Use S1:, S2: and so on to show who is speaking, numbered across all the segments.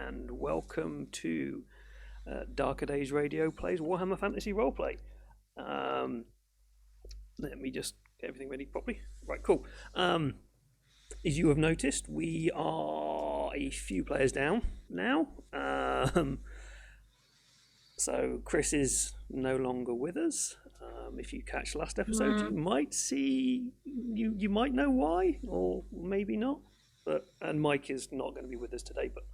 S1: and welcome to Darker Days Radio plays Warhammer Fantasy Roleplay. Let me just get everything ready properly. Right, cool. As you have noticed, we are a few players down now. So Chris is no longer with us. If you catch last episode, you might see, you might know why, or maybe not. And Mike is not going to be with us today, but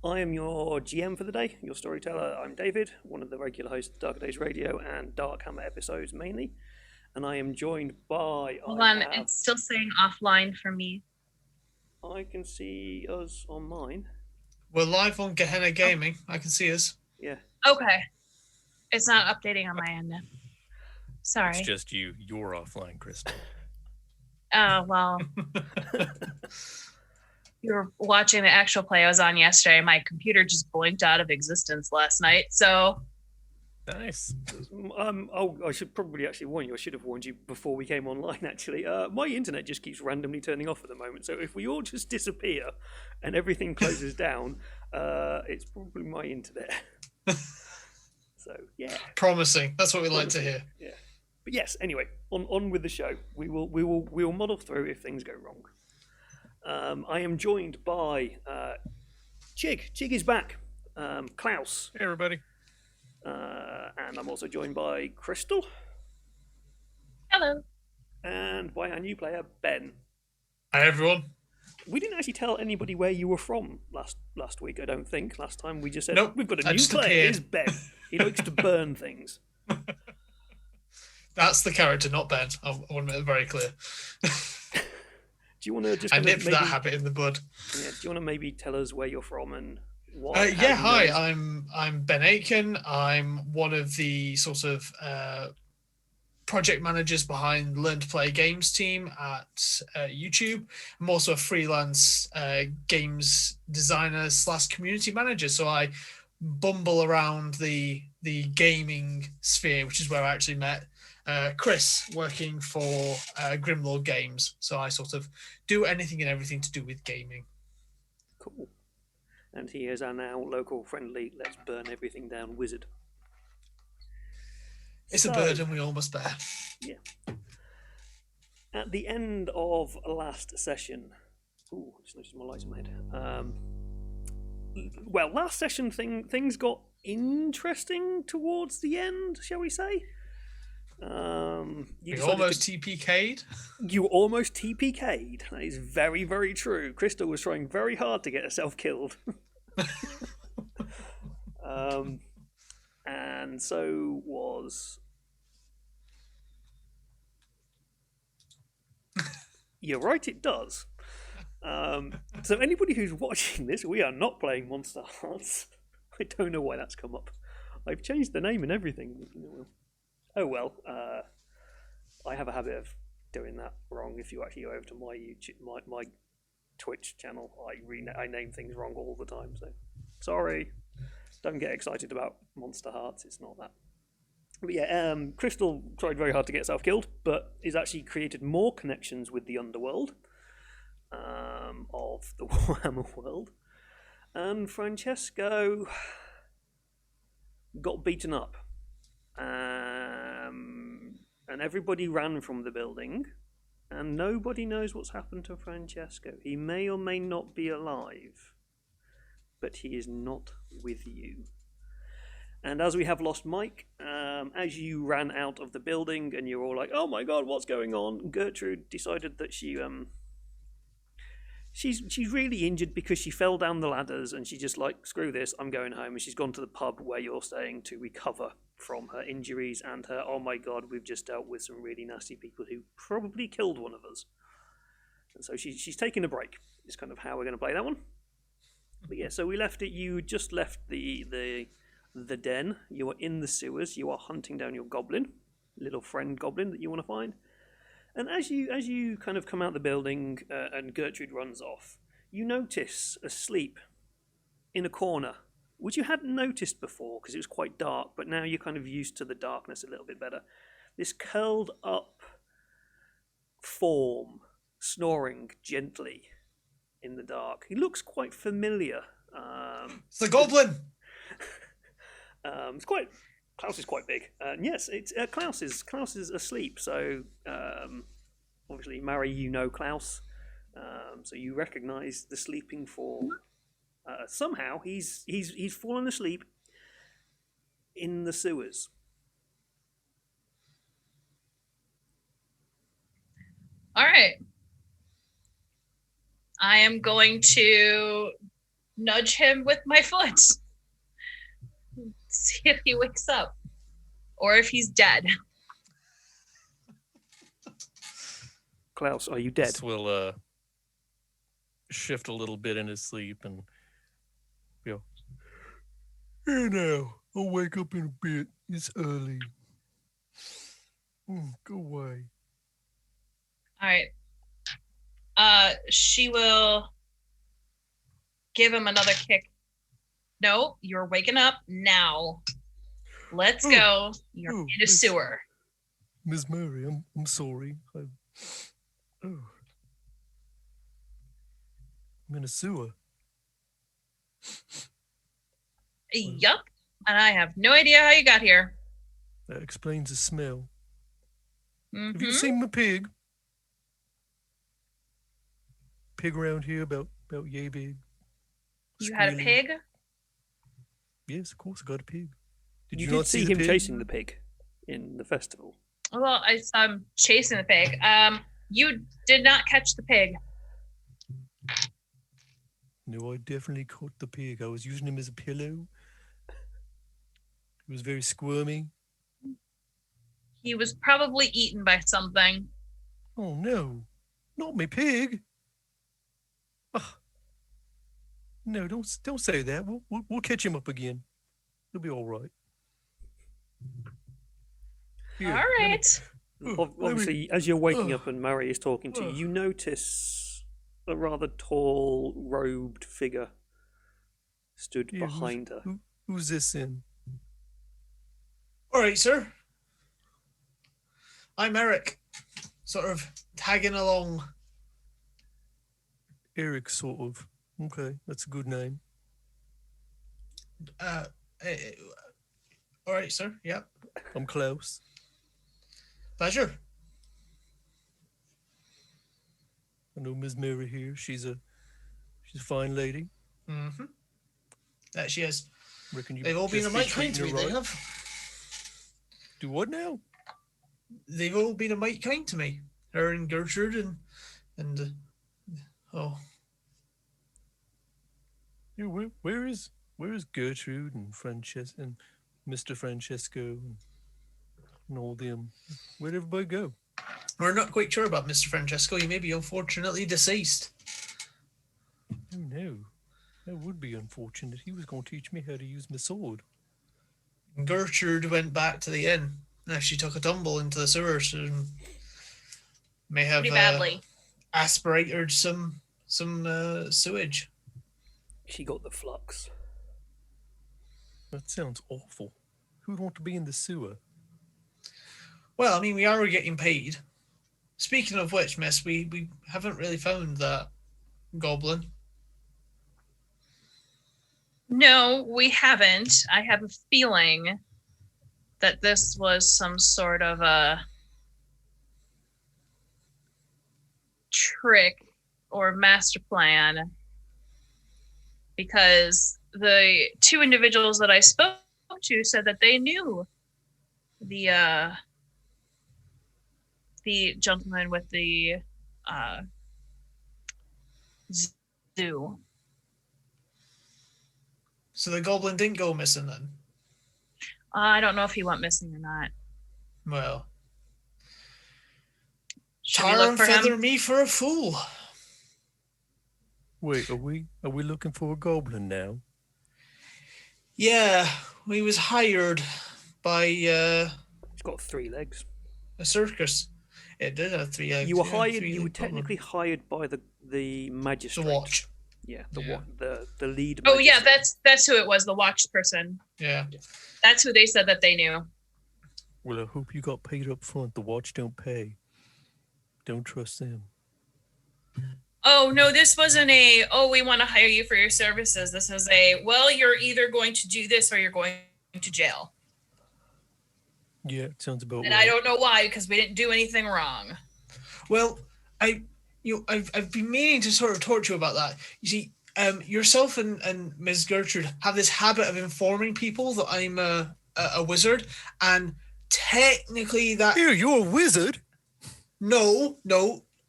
S1: I am your GM for the day, your storyteller. I'm David, one of the regular hosts of Darker Days Radio and Darkhammer episodes mainly. And I am joined by...
S2: Hold on, it's still saying offline for me.
S1: I can see us on mine.
S3: We're live on Gehenna Gaming. I can see us.
S1: Yeah.
S2: Okay. It's not updating on my end now. Sorry.
S4: It's just you. You're offline, Crystal.
S2: Oh, well. You were watching the actual play I was on yesterday. My computer just blinked out of existence last night, so...
S4: Nice.
S1: I should probably actually warn you. I should have warned you before we came online, actually. My internet just keeps randomly turning off at the moment, so if we all just disappear and everything closes down, it's probably my internet. So, yeah.
S3: Promising. That's what we like to hear.
S1: Yeah. But yes, anyway, on with the show. We will muddle through if things go wrong. I am joined by Chigg. Chigg is back. Klaus.
S4: Hey, everybody.
S1: And I'm also joined by Crystal.
S2: Hello.
S1: And by our new player, Ben.
S3: Hi, everyone.
S1: We didn't actually tell anybody where you were from last week, I don't think. Last time we just said,
S3: nope,
S1: we've got a new player. Here's Ben. He likes to burn things.
S3: That's the character, not Ben. I want to make it very clear.
S1: Do you want to just...
S3: I nipped that habit in the bud.
S1: Yeah, do you want to maybe tell us where you're from and what...
S3: Hi. I'm Ben Aiken. I'm one of the sort of project managers behind Learn to Play Games team at YouTube. I'm also a freelance games designer / community manager. So I bumble around the gaming sphere, which is where I actually met Chris, working for Grimlord Games. So I sort of do anything and everything to do with gaming.
S1: Cool. And he is our now local friendly let's burn everything down wizard.
S3: It's a burden we all must bear.
S1: Yeah. At the end of last session... Ooh, I just noticed my lights in my head. Well, last session things got interesting towards the end, shall we say?
S3: You almost TPK'd?
S1: You almost TPK'd. That is very, very true. Crystal was trying very hard to get herself killed. And so was... You're right, it does. So anybody who's watching this, we are not playing Monster Hearts. I don't know why that's come up. I've changed the name and everything. Oh well, I have a habit of doing that wrong. If you actually go over to my YouTube, my Twitch channel, I name things wrong all the time. So sorry, don't get excited about Monster Hearts. It's not that. But yeah, Crystal tried very hard to get herself killed, but has actually created more connections with the underworld of the Warhammer world. And Francesco got beaten up. And everybody ran from the building, and nobody knows what's happened to Francesco. He may or may not be alive, but he is not with you. And as we have lost Mike, as you ran out of the building and you're all like, oh my god, what's going on? Gertrude decided that she's really injured because she fell down the ladders and she just like, screw this, I'm going home. And she's gone to the pub where you're staying to recover from her injuries and her, oh my god, we've just dealt with some really nasty people who probably killed one of us. And so she's taking a break. It's kind of how we're going to play that one. But yeah, so we left it, you just left the den, you are in the sewers, you are hunting down your goblin, little friend goblin that you want to find. And as you kind of come out the building and Gertrude runs off, you notice asleep in a corner, which you hadn't noticed before because it was quite dark, but now you're kind of used to the darkness a little bit better. This curled up form, snoring gently in the dark. He looks quite familiar.
S3: It's the goblin.
S1: Klaus is quite big. Yes, it's Klaus is asleep. So obviously, Mary, you know Klaus. So you recognise the sleeping form. Somehow he's fallen asleep in the sewers.
S2: All right. I am going to nudge him with my foot. See if he wakes up. Or if he's dead.
S1: Klaus, are you dead?
S4: This will shift a little bit in his sleep and go, "Hey now, I'll wake up in a bit. It's early. Go away."
S2: All right. She will give him another kick. No, you're waking up now. Let's go. You're in a sewer.
S4: Miss Mary, I'm sorry. I'm in a sewer.
S2: Yup. And I have no idea how you got here.
S4: That explains the smell.
S2: Mm-hmm.
S4: Have you seen my pig? Pig around here about yay big.
S2: You had a
S4: Squealing.
S2: pig?
S4: Yes, of course I got a pig. Did
S1: You
S4: you
S1: did
S4: not
S1: see
S4: the
S1: him
S4: pig?
S1: chasing the pig in the festival.
S2: Well, I'm chasing the pig. You did not catch the pig.
S4: No, I definitely caught the pig. I was using him as a pillow. He was very squirmy.
S2: He was probably eaten by something.
S4: Oh no, not my pig. Ugh. No, don't say that. We'll catch him up again. He'll be all right. Here,
S2: All
S4: let me-
S2: right.
S1: Obviously, as you're waking up and Mary is talking to you, you notice a rather tall, robed figure stood
S4: Yeah,
S1: behind her.
S4: Who's this in?
S3: All right, sir. I'm Eric. Sort of tagging along.
S4: Eric, sort of. Okay, that's a good name.
S3: All right, sir. Yep.
S4: I'm Klaus.
S3: Pleasure.
S4: I know Miss Mary here. She's a fine lady.
S3: Mm-hmm. That she is.
S4: Reckon you
S3: They've all been a
S4: just
S3: mite kind to me,
S4: treating her
S3: they
S4: right?
S3: have.
S4: Do what now?
S3: They've all been a mite kind to me. Her and Gertrude and oh.
S4: Yeah, where is Gertrude and Francesca and Mr. Francesco and all them? Where'd everybody go?
S3: We're not quite sure about Mr. Francesco. He may be unfortunately deceased.
S4: Oh no, that would be unfortunate. He was going to teach me how to use my sword.
S3: Gertrude went back to the inn. Now she took a tumble into the sewers and may have
S2: Pretty badly.
S3: aspirated some sewage.
S1: She got the flux.
S4: That sounds awful. Who would want to be in the sewer?
S3: Well, I mean, we are getting paid. Speaking of which, miss, we haven't really found that goblin.
S2: No, we haven't. I have a feeling that this was some sort of a trick or master plan, because the two individuals that I spoke to said that they knew the gentleman with the zoo.
S3: So the goblin didn't go missing then?
S2: I don't know if he went missing or not.
S3: Well,
S2: Should we
S3: tar
S2: look
S3: and
S2: for
S3: feather
S2: him?
S3: me for a fool.
S4: Wait, are we looking for a goblin now?
S3: Yeah, we was hired by
S1: It's got 3 legs.
S3: a circus. It did have 3 legs.
S1: You were
S3: yeah,
S1: hired.
S3: 3
S1: You were
S3: leg goblin.
S1: technically hired by the magistrate.
S3: The watch.
S1: Yeah,
S3: Yeah.
S1: the lead.
S2: Oh yeah,
S1: magistrate.
S2: that's who it was, the watch person.
S3: Yeah.
S2: That's who they said that they knew.
S4: Well, I hope you got paid up front. The watch don't pay. Don't trust them.
S2: Oh, no, this wasn't we want to hire you for your services. This is well, you're either going to do this or you're going to jail.
S4: Yeah, it sounds about
S2: And
S4: right.
S2: I don't know why, because we didn't do anything wrong.
S3: Well, I've been meaning to sort of talk to you about that. You see, yourself and Ms. Gertrude have this habit of informing people that I'm a wizard, and technically that
S4: Here, you're a wizard.
S3: no,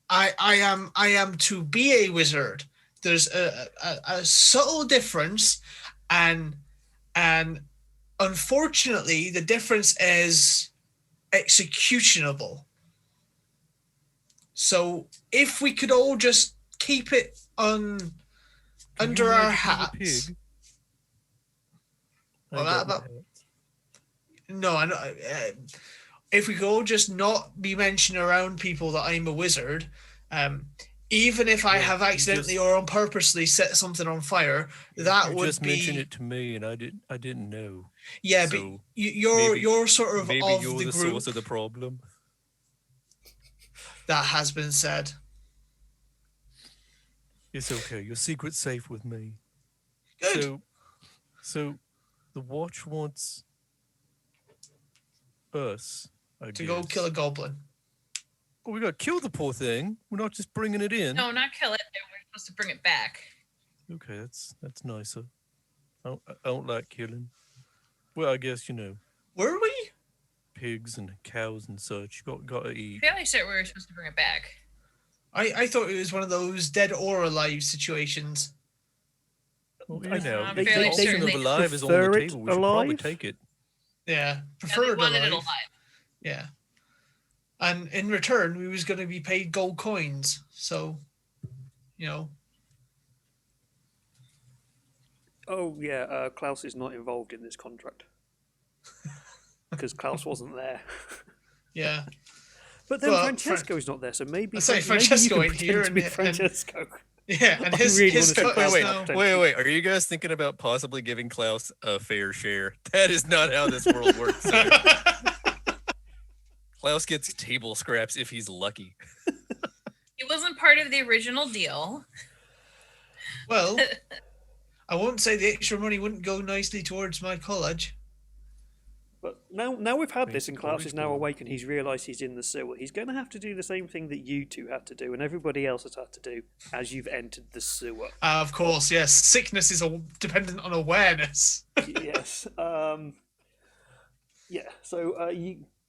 S3: I am to be a wizard. There's a subtle difference, and unfortunately, the difference is executionable. So if we could all just keep it under our hats. Well, no, I know. If we could all just not be mentioning around people that I'm a wizard, even if I have accidentally or unpurposely set something on fire, that would
S4: just
S3: be.
S4: Mention it to me, and I didn't know.
S3: Yeah,
S4: so
S3: but you're sort of
S4: maybe
S3: of
S4: you're
S3: the
S4: the
S3: group.
S4: source of the problem.
S3: That has been said.
S4: It's okay. Your secret's safe with me.
S3: Good.
S4: So the watch wants us, I
S3: To
S4: guess.
S3: go kill a goblin.
S4: Oh, we got to kill the poor thing. We're not just bringing it in.
S2: No, not kill it. We're supposed to bring it back.
S4: Okay, that's nicer. I don't like killing. Well, I guess
S3: Were we?
S4: pigs and cows and such. Got to eat.
S2: Fairly certain we were supposed to bring it back.
S3: I thought it was one of those dead or alive situations.
S4: Well,
S2: I'm
S4: the
S2: fairly
S4: option
S2: certain
S4: of
S2: they
S4: alive is on
S1: prefer
S4: the
S1: it
S4: table. We should probably
S1: alive?
S4: take it.
S3: Yeah,
S2: And they
S3: preferred
S2: wanted it
S3: alive.
S2: alive.
S3: Yeah. And in return, we was going to be paid gold coins. So,
S1: Oh yeah, Klaus is not involved in this contract because Klaus wasn't there.
S3: yeah.
S1: But then
S3: Well,
S1: Francesco's not there, so maybe
S3: I say
S1: maybe
S3: Francesco
S1: you
S3: ain't
S1: can
S3: here
S1: pretend to be
S3: and-
S1: Francesco.
S3: Yeah, and
S1: I
S3: his
S1: really
S3: his
S1: wanna see
S3: cut is
S1: Klaus
S3: now.
S1: now.
S4: Wait. Are you guys thinking about possibly giving Klaus a fair share? That is not how this world works. Sir. Klaus gets table scraps if he's lucky.
S2: It wasn't part of the original deal.
S3: Well, I won't say the extra money wouldn't go nicely towards my college.
S1: But now we've had this, and
S4: Maybe
S1: Klaus is now
S4: Boris will.
S1: awake, and he's realised he's in the sewer. He's going to have to do the same thing that you two had to do, and everybody else has had to do as you've entered the sewer.
S3: Of course, yes. Sickness is dependent on awareness.
S1: Yes. Yeah. So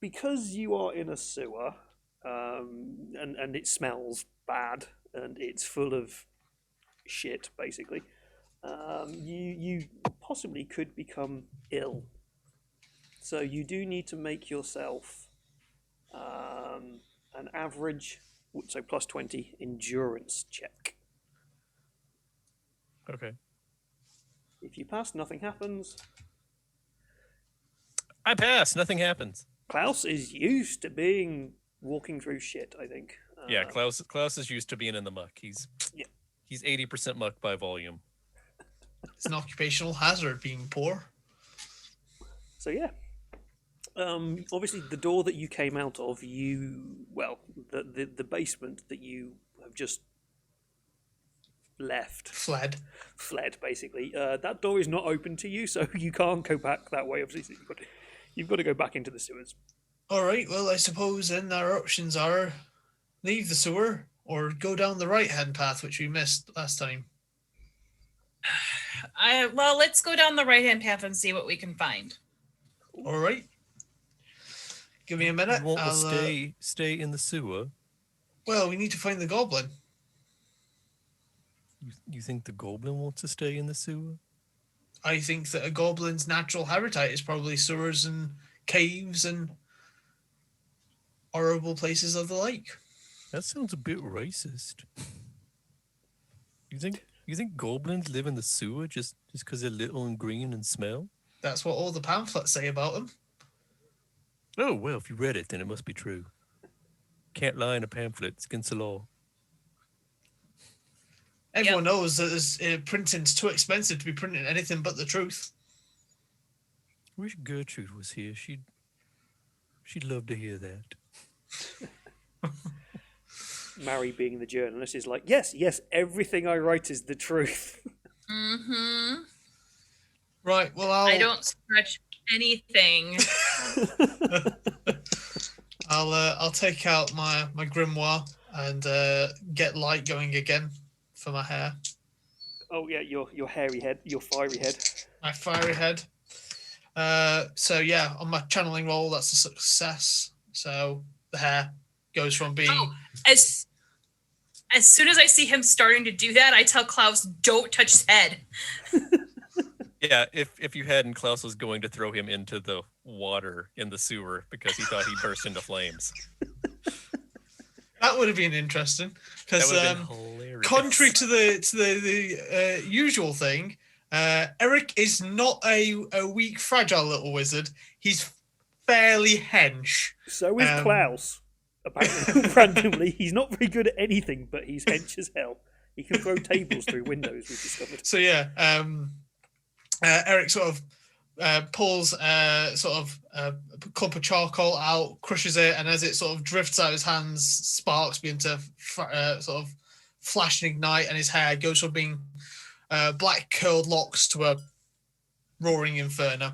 S1: because you are in a sewer, and it smells bad, and it's full of shit, basically. You possibly could become ill. So you do need to make yourself an average, so plus 20 endurance check.
S4: Okay.
S1: If you pass, nothing happens.
S4: I pass. Nothing happens.
S1: Klaus is used to walking through shit, I think.
S4: Yeah, Klaus is used to being in the muck. He's 80% muck by volume.
S3: It's an occupational hazard being poor.
S1: So yeah. Obviously, the door that you came out of, the basement that you have just fled basically. That door is not open to you, so you can't go back that way. Obviously, you've got to go back into the sewers.
S3: All right, well, I suppose then our options are leave the sewer or go down the right-hand path, which we missed last time.
S2: Well, let's go down the right-hand path and see what we can find.
S3: All right. Give me a minute.
S4: You want
S3: I'll,
S4: to stay in the sewer?
S3: well, we need to find the goblin.
S4: You think the goblin wants to stay in the sewer?
S3: I think that a goblin's natural habitat is probably sewers and caves and horrible places of the like.
S4: That sounds a bit racist. You think goblins live in the sewer just because they're little and green and smell?
S3: That's what all the pamphlets say about them.
S4: Oh, well, if you read it, then it must be true. Can't lie in a pamphlet. It's against the law.
S3: Everyone knows that printing's too expensive to be printing anything but the truth.
S4: I wish Gertrude was here. She'd love to hear that.
S1: Mary, being the journalist, is like, yes, everything I write is the truth.
S2: Mm-hmm.
S3: Right. Well,
S2: I don't stretch anything.
S3: I'll take out my grimoire and get light going again for my hair.
S1: Oh yeah, your hairy head, your fiery head.
S3: My fiery head. So yeah, on my channeling roll, that's a success. So the hair goes from being
S2: As soon as I see him starting to do that, I tell Klaus, don't touch his head.
S5: Yeah, if you hadn't, Klaus was going to throw him into the water in the sewer because he thought he burst into flames.
S3: That would have been interesting, because
S5: That would have been hilarious.
S3: contrary to the usual thing, Eric is not a weak, fragile little wizard. He's fairly hench.
S1: So is Klaus. Apparently, randomly, he's not very good at anything, but he's hench as hell. He can throw tables through windows, we've discovered.
S3: So yeah, Eric sort of pulls a clump of charcoal out, crushes it, and as it sort of drifts out of his hands, sparks begin to sort of flash and ignite, and his hair goes from being black curled locks to a roaring inferno.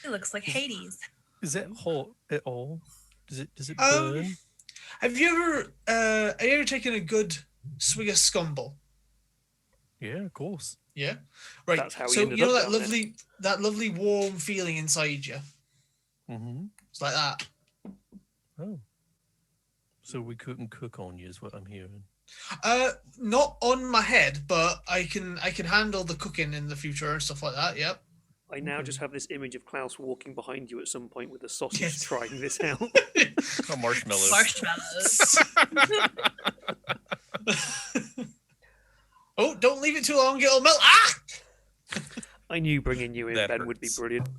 S2: It looks like Hades.
S4: Is that hot at all? Does it burn?
S3: Have you ever taken a good swig of scumble?
S4: Yeah, of course.
S3: Yeah, right.
S1: That's how he
S3: so
S1: ended
S3: you know
S1: up
S3: that lovely warm feeling inside you.
S4: Mm-hmm.
S3: It's like that.
S4: Oh. So we couldn't cook on you is what I'm hearing.
S3: Not on my head, but I can handle the cooking in the future and stuff like that. Yep.
S1: I now just have this image of Klaus walking behind you at some point with a sausage,
S3: Yes.
S1: trying this out.
S5: Oh, marshmallows.
S2: Marshmallows.
S3: Oh, don't leave it too long, it'll melt. Ah!
S1: I knew bringing you in,
S5: That
S1: Ben, would be
S5: hurts.
S1: brilliant.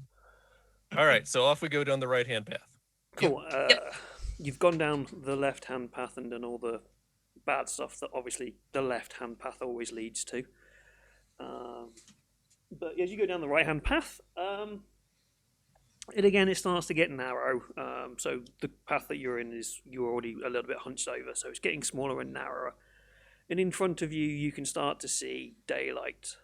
S5: All right, so off we go down the right-hand path.
S1: Cool. You've gone down the left-hand path and done all the bad stuff that obviously the left-hand path always leads to. But as you go down the right-hand path, it starts to get narrow. So the path that you're in you're already a little bit hunched over, so it's getting smaller and narrower. And in front of you, you can start to see daylight,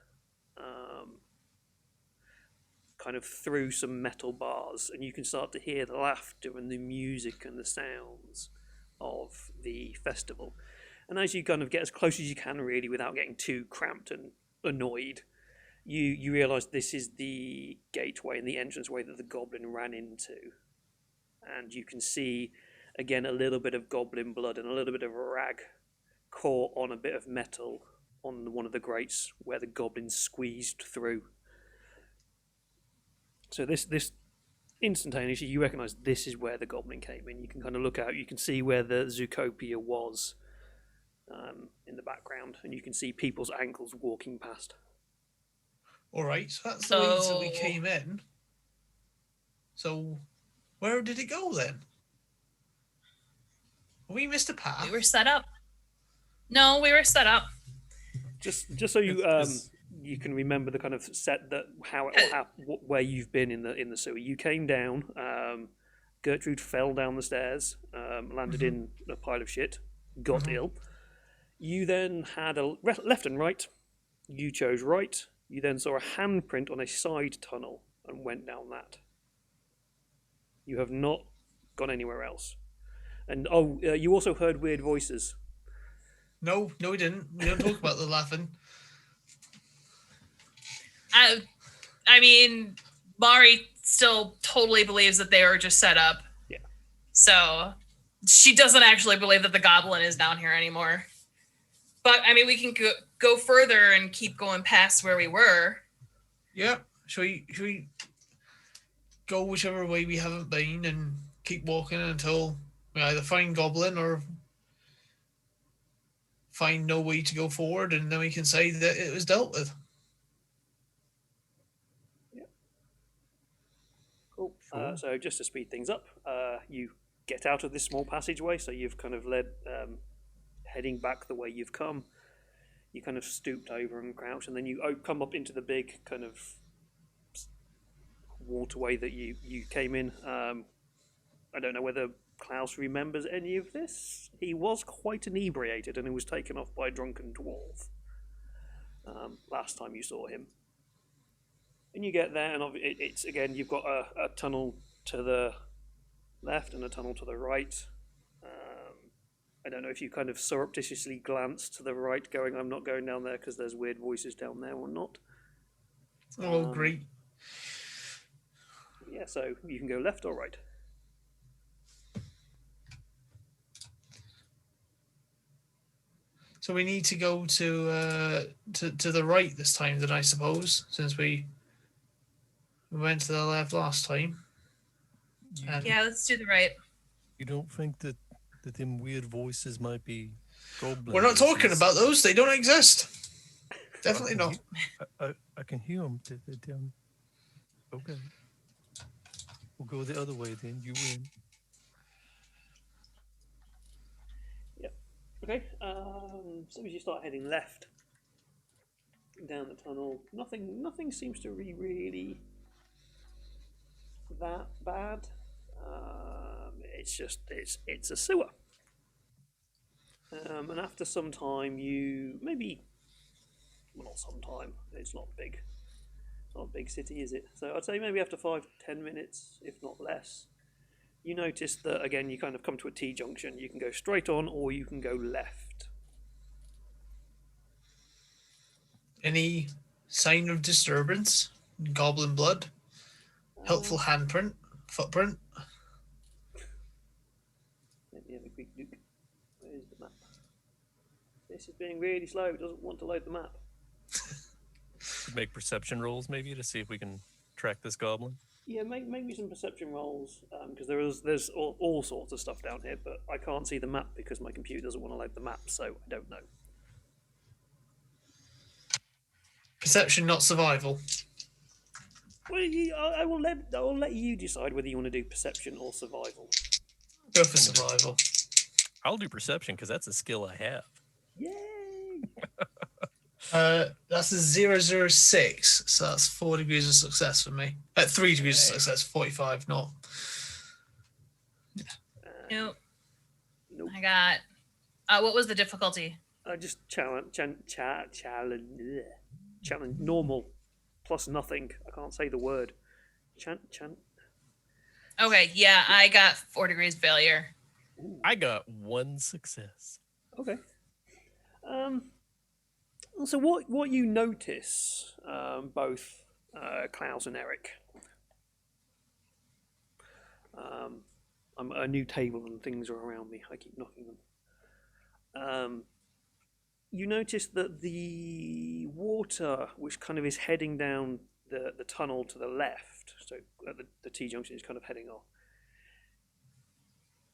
S1: kind of through some metal bars, and you can start to hear the laughter and the music and the sounds of the festival. And as you kind of get as close as you can, really, without getting too cramped and annoyed, you realise this is the gateway and the entranceway that the goblin ran into. And you can see, again, a little bit of goblin blood and a little bit of a rag caught on a bit of metal on one of the grates where the goblin squeezed through. So this instantaneously, you recognise this is where the goblin came in. You can kind of look out, you can see where the Zootopia was in the background, and you can see people's ankles walking past.
S3: All right, so that's the way that we came in. So where did it go then? We missed a path.
S2: We were set up. No, we were set up.
S1: Just so you you can remember the kind of set that where you've been in the sewer. You came down. Gertrude fell down the stairs, landed in a pile of shit, got ill. You then had a left and right. You chose right. You then saw a handprint on a side tunnel and went down that. You have not gone anywhere else. And you also heard weird voices.
S3: No, we didn't. We don't talk about the laughing.
S2: I mean, Mari still totally believes that they were just set up.
S1: Yeah.
S2: So she doesn't actually believe that the goblin is down here anymore. But I mean, we can go further and keep going past where we were.
S3: Yeah. Should we go whichever way we haven't been and keep walking until we either find goblin or find no way to go forward, and then we can say that it was dealt with.
S1: Yeah. Cool. So just to speed things up, you get out of this small passageway, so you've kind of led heading back the way you've come. You kind of stooped over and crouched, and then you come up into the big kind of waterway that you came in. I don't know whether Klaus remembers any of this. He was quite inebriated and he was taken off by a drunken dwarf last time you saw him. And you get there, and it's again, you've got a tunnel to the left and a tunnel to the right. I don't know if you kind of surreptitiously glance to the right, going, I'm not going down there because there's weird voices down there, or not.
S3: Oh, great.
S1: Yeah, so you can go left or right.
S3: So we need to go to the right this time, then, I suppose, since we went to the left last time. And
S2: Yeah, let's do the right.
S4: You don't think that them weird voices might be goblin
S3: we're not talking
S4: voices?
S3: about those. They don't exist. Definitely not.
S4: I can hear them. They're down. Okay. We'll go the other way then. You win.
S1: Okay, so as you start heading left down the tunnel, nothing seems to be really that bad. It's just it's a sewer, and after some time, not some time. It's not big. It's not a big city, is it? So I'd say maybe after 5-10 minutes, if not less. You notice that, again, you kind of come to a T-junction. You can go straight on or you can go left.
S3: Any sign of disturbance? Goblin blood? Helpful handprint? Footprint?
S1: Let me have a quick look. Where's the map? This is being really slow. It doesn't want to load the map.
S5: Make perception rolls maybe to see if we can track this goblin.
S1: Yeah, make me some perception rolls, because there's all sorts of stuff down here, but I can't see the map because my computer doesn't want to load the map, so I don't know.
S3: Perception, not survival.
S1: Well, I will let you decide whether you want to do perception or survival.
S3: Go for survival.
S5: I'll do perception because that's a skill I have.
S1: Yay!
S3: That's a 006, so that's 4 degrees of success for me. 3 degrees of success, 45, not.
S2: Nope.
S1: Nope.
S2: I got. What was the difficulty?
S1: Just challenge normal plus nothing. I can't say the word.
S2: Okay, yeah, I got 4 degrees failure.
S5: I got 1 success.
S1: Okay. So what you notice, both Klaus and Eric. I'm at a new table and things are around me. I keep knocking them. You notice that the water, which kind of is heading down the tunnel to the left, so at the T-junction is kind of heading off,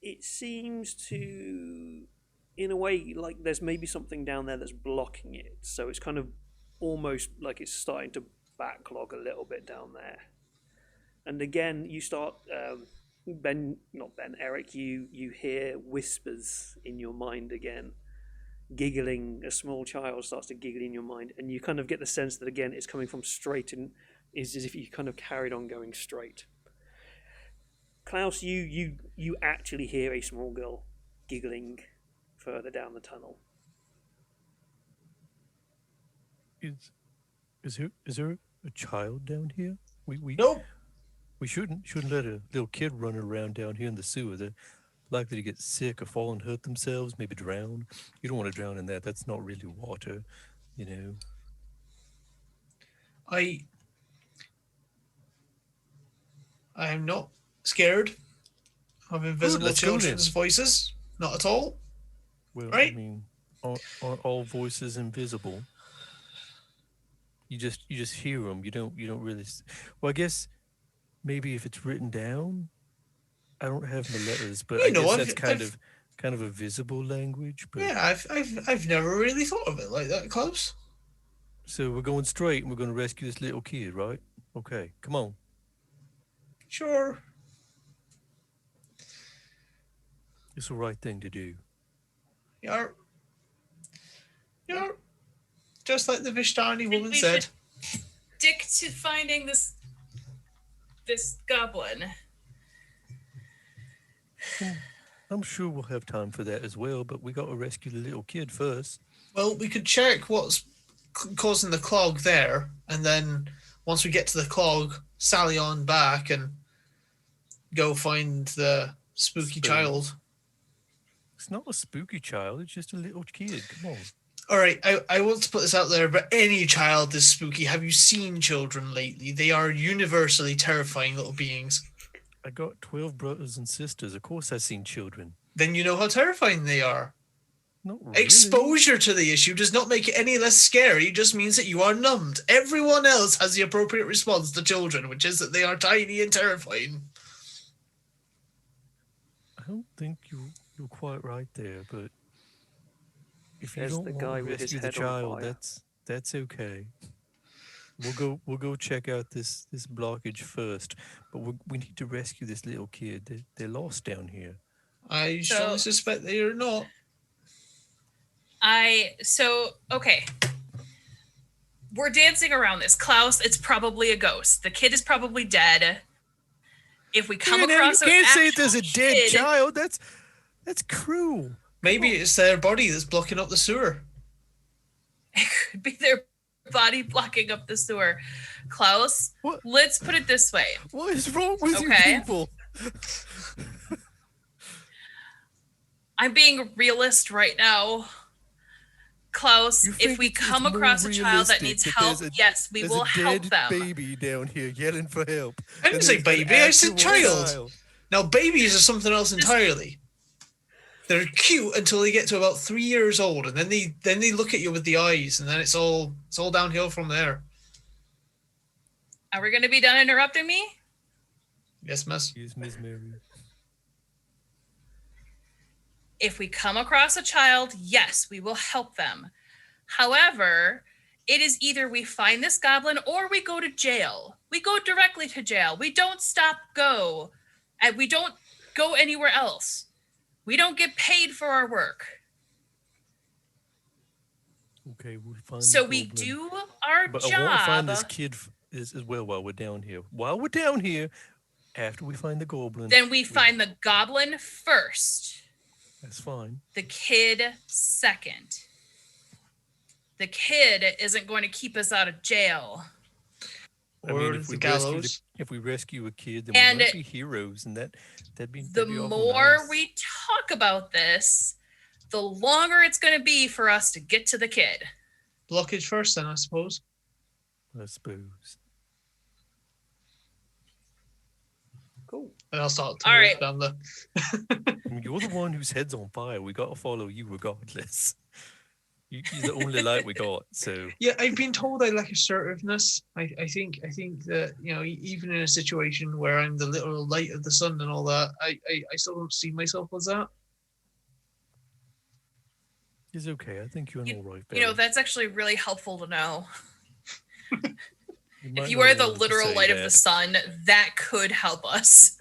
S1: it seems to, in a way, like there's maybe something down there that's blocking it. So it's kind of almost like it's starting to backlog a little bit down there. And again, you start, Eric, you hear whispers in your mind again. Giggling, a small child starts to giggle in your mind, and you kind of get the sense that again it's coming from straight, and is as if you kind of carried on going straight. Klaus, you actually hear a small girl giggling further down the tunnel.
S4: Is there a child down here? We
S3: Nope.
S4: We shouldn't let a little kid run around down here in the sewer. They're likely to get sick or fall and hurt themselves, maybe drown. You don't want to drown in that. That's not really water, you know.
S3: I am not scared of invisible
S4: let's go
S3: children's
S4: then.
S3: voices. Not at all.
S4: Well,
S3: Right.
S4: I mean, aren't all voices invisible? You just hear them. You don't really. Well, I guess maybe if it's written down. I don't have the letters, but I guess that's kind of a visible language. But
S3: Yeah, I've never really thought of it like that, Klaus.
S4: so we're going straight, and we're going to rescue this little kid, right? Okay, come on.
S3: Sure.
S4: It's the right thing to do.
S3: You're just like the Vishtani woman
S2: we
S3: said.
S2: Stick to finding this goblin.
S4: I'm sure we'll have time for that as well, but we got to rescue the little kid first.
S3: Well, we could check what's causing the clog there, and then once we get to the clog, sally on back and go find the spooky child.
S4: It's not a spooky child, it's just a little kid. Come on.
S3: All right, I want to put this out there, but any child is spooky. Have you seen children lately? They are universally terrifying little beings.
S4: I got 12 brothers and sisters. Of course I've seen children.
S3: Then you know how terrifying they are.
S4: Not really.
S3: Exposure to the issue does not make it any less scary, it just means that you are numbed. Everyone else has the appropriate response to children, which is that they are tiny and terrifying.
S4: I don't think you're quite right there, but if you
S1: There's
S4: don't
S1: the
S4: want
S1: guy
S4: to
S1: with his
S4: rescue the
S1: head on
S4: child,
S1: fire.
S4: that's okay. We'll go check out this blockage first, but we need to rescue this little kid. They're lost down here.
S3: I strongly suspect they are not.
S2: Okay. We're dancing around this. Klaus, it's probably a ghost. The kid is probably dead. If we come across
S4: you can't say there's a
S2: actual
S4: dead
S2: kid,
S4: child. That's cruel.
S3: Maybe it's their body that's blocking up the sewer.
S2: it could be their body blocking up the sewer. Klaus,
S4: What?
S2: let's put it this way.
S4: What is wrong with you
S2: Okay.
S4: people?
S2: I'm being realist right now. Klaus,
S4: You
S2: if
S4: think
S2: we
S4: it's
S2: come
S4: more
S2: across a child that
S4: realistic
S2: needs
S4: that
S2: help,
S4: there's a-
S2: yes, we
S4: There's
S2: will
S4: a
S2: help
S4: dead
S2: them.
S4: baby down here yelling for help.
S3: I didn't
S4: And
S3: say
S4: there's an
S3: baby, I said
S4: actual
S3: child. Now, babies are something else entirely. They're cute until they get to about 3 years old, and then they look at you with the eyes, and then it's all downhill from there.
S2: Are we going to be done interrupting me?
S3: Yes, miss.
S4: Excuse Miss Mary.
S2: If we come across a child, yes, we will help them. However, it is either we find this goblin or we go to jail. We go directly to jail. We don't go, and we don't go anywhere else. We don't get paid for our work.
S4: Okay, we'll find.
S2: So
S4: the
S2: we
S4: goblin.
S2: do our
S4: But I want to find this
S2: job.
S4: kid as well while we're down here. While we're down here, after we find the goblin,
S2: Then we find the goblin first,
S4: that's fine.
S2: the kid second. The kid isn't going to keep us out of jail.
S4: I mean,
S3: Or
S4: if
S3: the
S4: we
S3: gallows.
S4: if we rescue a kid, then
S2: And
S4: we might be heroes, and that'd be
S2: The
S4: awful
S2: more
S4: nice.
S2: we talk about this, the longer it's going to be for us to get to the kid.
S3: Blockage first, then, I suppose.
S4: I suppose.
S1: Cool.
S3: And I'll start to
S2: All
S3: move
S2: right.
S3: down the.
S4: I mean, you're the one whose head's on fire. We got to follow you regardless. You're the only light we got. So
S3: Yeah, I've been told I lack assertiveness. I think that even in a situation where I'm the literal light of the sun and all that, I still don't see myself as that.
S4: it's okay. I think you're an all right.
S2: That's actually really helpful to know.
S4: might
S2: If you
S4: not
S2: are
S4: have
S2: the
S4: wanted to
S2: literal
S4: say
S2: light of the
S4: that.
S2: sun, that could help us.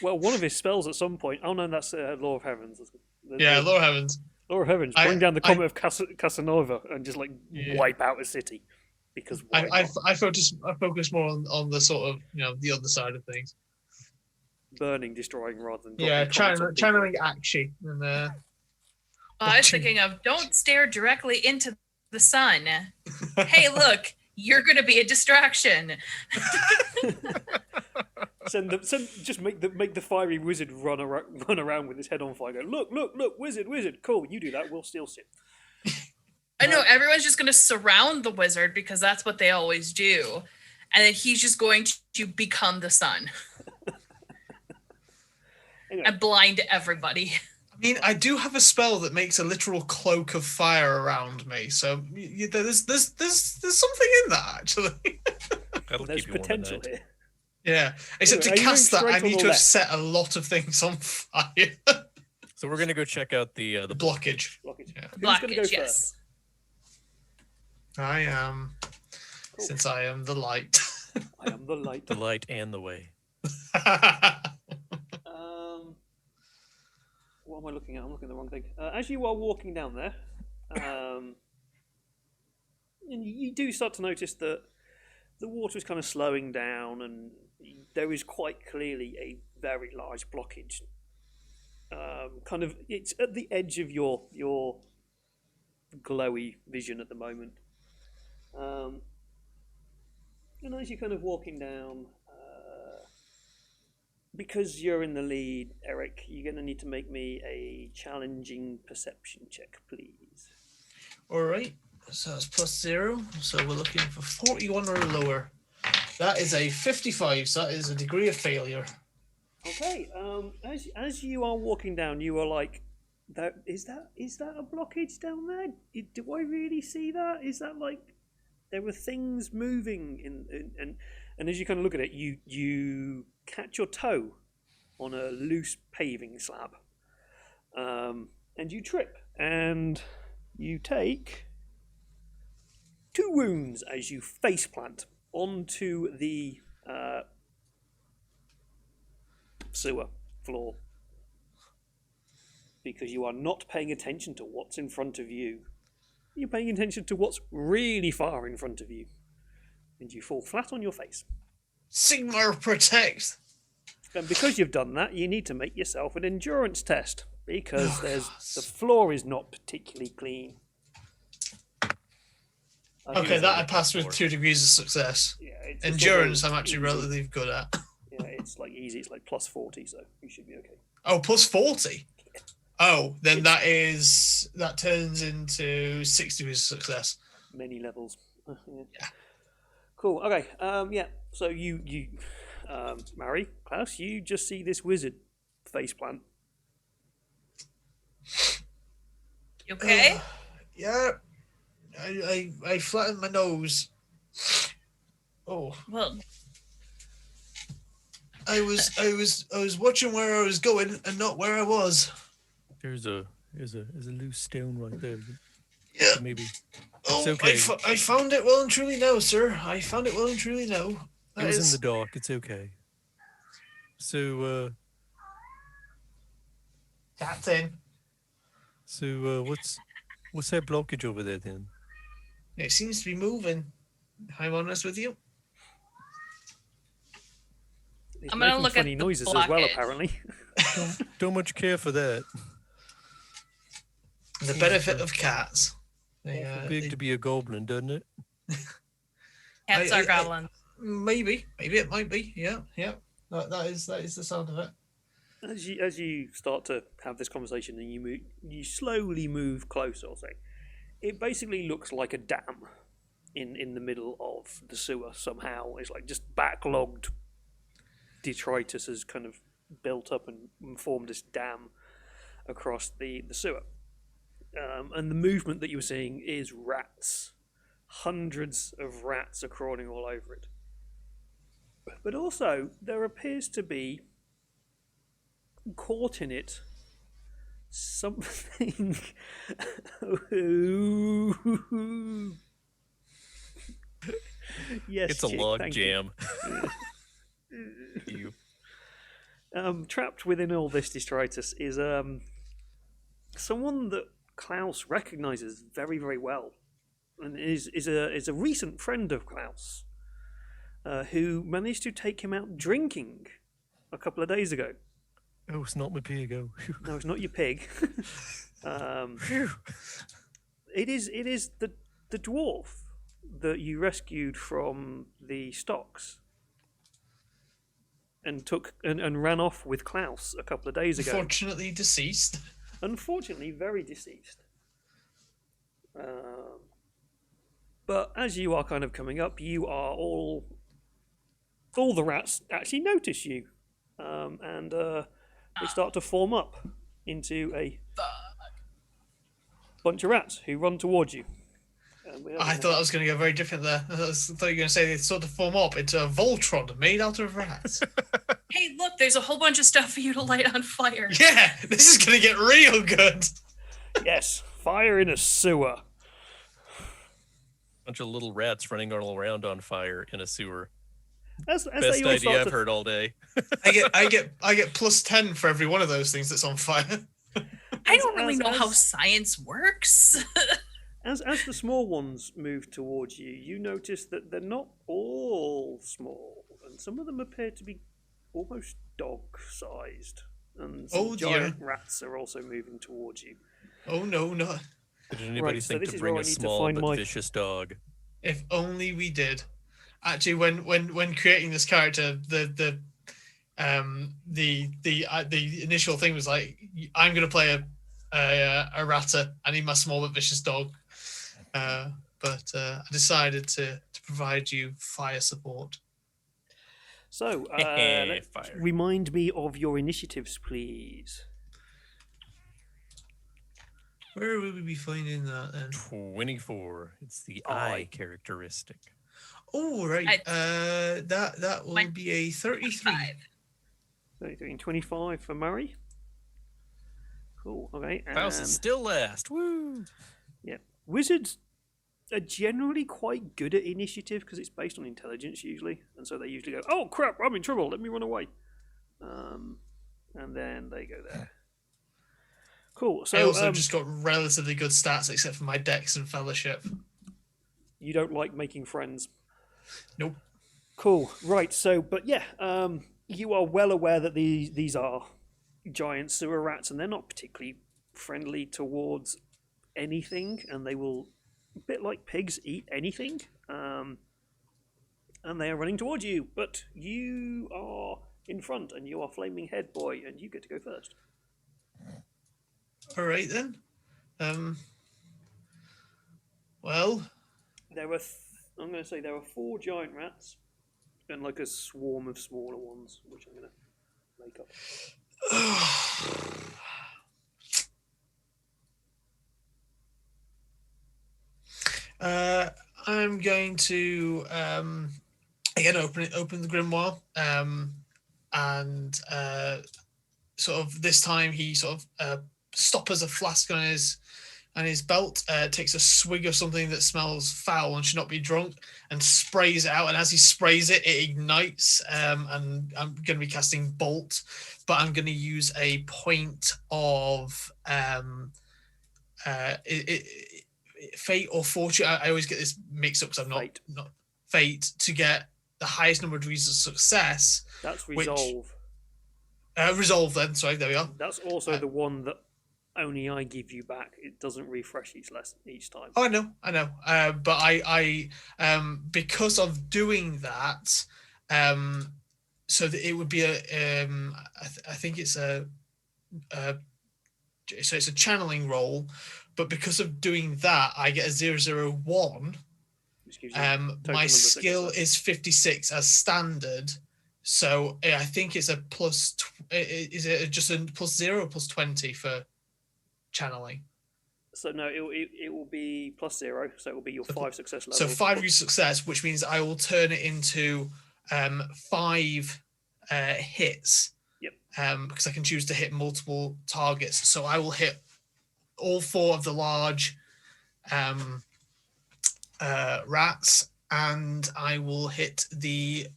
S1: Well, one of his spells at some point. Oh no, that's Law of Heavens.
S3: Yeah, Lord Heavens.
S1: Law of Heavens.
S3: I-
S1: Bring down the
S3: I-
S1: comet of Casanova and just
S3: Yeah.
S1: wipe out a city. Because why
S3: I
S1: not?
S3: focus more on the sort of the other side of things.
S1: Burning, destroying rather than
S3: Yeah,
S1: dropping comments on people.
S3: channeling Akshi and
S2: I was thinking of don't stare directly into the sun. Hey, look, you're going to be a distraction.
S1: Just make the fiery wizard run around with his head on fire. Go, look, wizard, cool. You do that, we'll still sit.
S2: I know everyone's just going to surround the wizard because that's what they always do. And then he's just going to become the sun
S1: Anyway,
S2: and blind everybody.
S3: I mean, I do have a spell that makes a literal cloak of fire around me, so there's something in that actually.
S5: That'll
S1: there's
S5: keep you warm at
S1: potential
S5: night.
S1: here.
S3: Yeah, except
S1: Anyway, are
S3: to
S1: you
S3: cast
S1: going
S3: that, I
S1: straight or
S3: need to have
S1: left?
S3: set a lot of things on fire.
S5: So we're gonna go check out the
S3: Blockage.
S1: Blockage.
S3: Yeah.
S1: Who's going to go
S2: Blockage,
S1: first?
S2: yes.
S3: I am,
S1: Cool.
S3: since I am the light.
S1: I am the light.
S5: the light and the way.
S1: What am I looking at? I'm looking at the wrong thing. As you are walking down there, and you do start to notice that the water is kind of slowing down, and there is quite clearly a very large blockage. It's at the edge of your glowy vision at the moment. And as you're kind of walking down, because you're in the lead, Eric, you're going to need to make me a challenging perception check, please.
S3: All right. So it's +0. So we're looking for 41 or lower. That is a 55. So that is a degree of failure.
S1: Okay. As you are walking down, you are like, is that a blockage down there? Do I really see that? Is that like there were things moving and as you kind of look at it, you catch your toe on a loose paving slab, and you trip, and you take 2 wounds as you faceplant onto the sewer floor, because you are not paying attention to what's in front of you. You're paying attention to what's really far in front of you, and you fall flat on your face.
S3: Sigmar protect.
S1: And because you've done that, you need to make yourself an endurance test, because the floor is not particularly clean.
S3: Okay, that I passed with 2 degrees of success.
S1: Yeah, it's
S3: Endurance, I'm actually relatively good at.
S1: Yeah, it's like easy. It's like +40, so you should be okay.
S3: Oh, +40. Oh, then that turns into 6 degrees of success.
S1: Many levels.
S3: Yeah.
S1: Cool. Okay. Yeah. So you, Mary, Klaus, you just see this wizard faceplant.
S2: You okay?
S3: Yeah. I flattened my nose. Oh.
S2: Well,
S3: I was watching where I was going and not where I was.
S4: There's a loose stone right there.
S3: Yeah.
S4: Maybe.
S3: Oh,
S4: It's okay.
S3: I found it well and truly now, sir. I found it well and truly now.
S4: It was in the dark. It's okay. So,
S3: Captain.
S4: So, what's that blockage over there then?
S3: It seems to be moving. I'm honest with you.
S1: It's
S2: I'm gonna
S1: making
S2: look at
S1: funny
S2: the
S1: noises as well,
S2: blockage.
S1: apparently.
S4: Don't much care for that.
S3: The benefit of cats.
S4: Big to be a goblin, doesn't it?
S2: Cats are goblins.
S3: Maybe it might be. Yeah. That is the sound of it.
S1: As you start to have this conversation and you slowly move closer, I'll say, it basically looks like a dam in the middle of the sewer somehow. It's like just backlogged detritus has kind of built up and formed this dam across the sewer. And the movement that you're seeing is rats. Hundreds of rats are crawling all over it. But also, there appears to be caught in it something. Yes,
S5: It's a
S1: Chigg,
S5: log
S1: thank
S5: jam.
S1: you.
S5: You.
S1: Trapped within all this detritus is someone that Klaus recognizes very, very well, and is a recent friend of Klaus, who managed to take him out drinking a couple of days ago.
S4: Oh, it's not my pig. Oh.
S1: No, it's not your pig. It is the dwarf that you rescued from the stocks and took and ran off with Klaus a couple of days ago.
S3: Unfortunately deceased.
S1: Unfortunately, very deceased. But as you are kind of coming up, you are all the rats actually notice you, and they start to form up into a bunch of rats who run towards you.
S3: I thought that was going to go very different there. I thought you were going to say they sort of form up into a Voltron made out of rats.
S2: Hey, look, there's a whole bunch of stuff for you to light on fire.
S3: Yeah, this is going to get real good.
S1: Yes, fire in a sewer.
S5: Bunch of little rats running all around on fire in a sewer.
S1: As
S5: Best
S1: they all
S5: idea
S1: start
S5: I've
S1: to,
S5: heard all day.
S3: I get +10 for every one of those things that's on fire.
S2: I don't really know how
S1: as-
S2: science works.
S1: As the small ones move towards you, you notice that they're not all small, and some of them appear to be almost dog-sized. And some
S3: Oh,
S1: giant
S3: dear.
S1: rats are also moving towards you.
S3: Oh no, no!
S5: Did anybody
S1: Right, so
S5: think
S1: this
S5: to
S1: is
S5: bring
S1: where
S5: a
S1: I need to
S5: small
S1: find
S5: but
S1: my-
S5: vicious dog?
S3: If only we did. Actually, when creating this character, the initial thing was like, I'm gonna play a ratter. I need my small but vicious dog. But I decided to provide you fire support.
S1: So,
S5: Fire.
S1: remind me of your initiatives, please.
S3: Where will we be finding that then?
S5: 24. It's the
S1: Eye.
S5: eye characteristic.
S3: Oh right, that will be a 33.
S1: 33 and 25 for Murray. Cool, okay.
S5: Faust
S1: And
S5: is still last. Woo!
S1: yeah, wizards are generally quite good at initiative because it's based on intelligence usually, and so they usually go, "Oh crap, I'm in trouble. Let me run away," and then they go there. Cool. So
S3: I also just got relatively good stats, except for my dex and fellowship.
S1: you don't like making friends.
S3: Nope.
S1: Cool. Right. So, but yeah, you are well aware that these are giant sewer rats, and they're not particularly friendly towards anything, and they will, a bit like pigs, eat anything. And they are running towards you, but you are in front, and you are Flaming Head Boy, and you get to go first.
S3: All right then. Well,
S1: There are, I'm going to say there are 4 giant rats, and like a swarm of smaller ones, which I'm going to make up.
S3: I'm going to again open the grimoire, and sort of this time he sort of stoppers a flask on his belt, takes a swig of something that smells foul and should not be drunk, and sprays it out. And as he sprays it, it ignites. And I'm going to be casting Bolt, but I'm going to use a point of fate or fortune. I always get this mixed up because I'm not fate, to get the highest number of degrees of success.
S1: That's
S3: which-
S1: resolve.
S3: Resolve then. Sorry, there we are.
S1: That's also the one that only I give you back. It doesn't refresh each time.
S3: Oh, I know. But I because of doing that, so that it would be a, I think it's so it's a channeling roll, but because of doing that, I get a 001. My skill is 56 as standard, so I think it's a plus. Is it just a plus 0 or plus 20 for channeling?
S1: So no, it will be plus 0, so it will be your 5 success level.
S3: So 5 degrees success, which means I will turn it into 5 hits.
S1: Yep.
S3: Because I can choose to hit multiple targets. So I will hit all 4 of the large rats, and I will hit the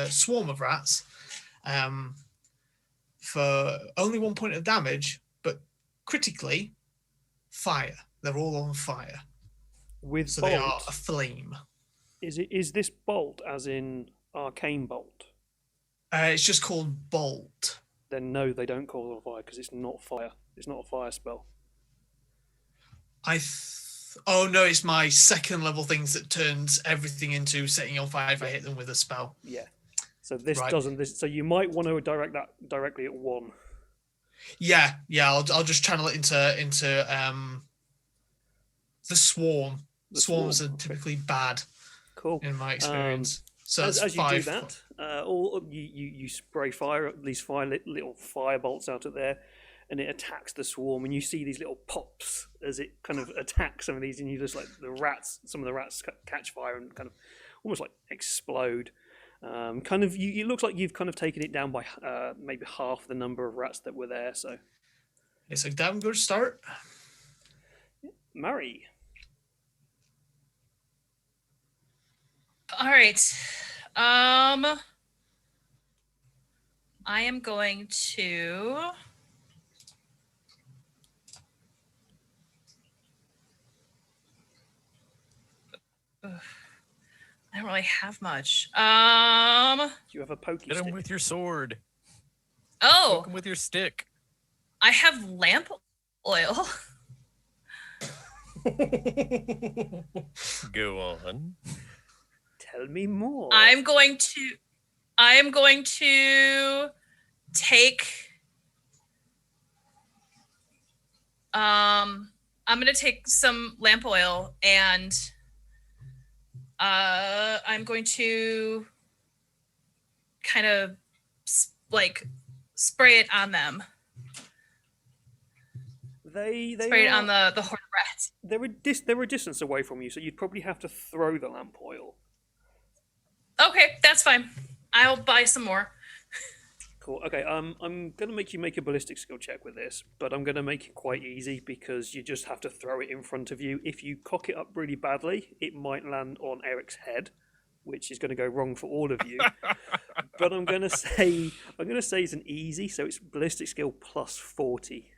S3: swarm of rats for only 1 point of damage, but critically fire. They're all on fire.
S1: With
S3: so
S1: bolt,
S3: they are aflame.
S1: Is this bolt as in arcane bolt?
S3: It's just called Bolt.
S1: Then no, they don't call it on fire because it's not fire. It's not a fire spell.
S3: Oh no, it's my second level things that turns everything into setting on fire if I hit them with a spell.
S1: Yeah. So this
S3: Right.
S1: doesn't. So you might want to direct that directly at 1.
S3: Yeah. I'll just channel it into the swarm.
S1: The
S3: Swarms
S1: swarm,
S3: are
S1: okay.
S3: typically bad
S1: Cool.
S3: in my experience. So that's
S1: as you
S3: 5.
S1: do that, you spray fire, at least 5 little fire bolts out of there, and it attacks the swarm. And you see these little pops as it kind of attacks some of these, and you just like some of the rats catch fire and kind of almost like explode. Kind of, it looks like you've kind of taken it down by maybe half the number of rats that were there. So
S3: It's a damn good start.
S1: Murray.
S2: All right. I am going to I don't really have much.
S1: Do you have a pokey
S5: Hit him
S1: stick?
S5: with your sword.
S2: Oh,
S5: Poke him with your stick.
S2: I have lamp oil.
S5: Go on.
S1: Tell me more.
S2: I'm going to take I'm going to take some lamp oil and I'm going to kind of spray it on them.
S1: They
S2: Spray it
S1: are,
S2: on the horde of rats.
S1: they're a distance away from you, so you'd probably have to throw the lamp oil.
S2: Okay, that's fine. I'll buy some more.
S1: Cool. Okay. I'm gonna make you make a ballistic skill check with this, but I'm gonna make it quite easy because you just have to throw it in front of you. If you cock it up really badly, it might land on Eric's head, which is going to go wrong for all of you. But I'm gonna say it's an easy, so it's ballistic skill plus 40.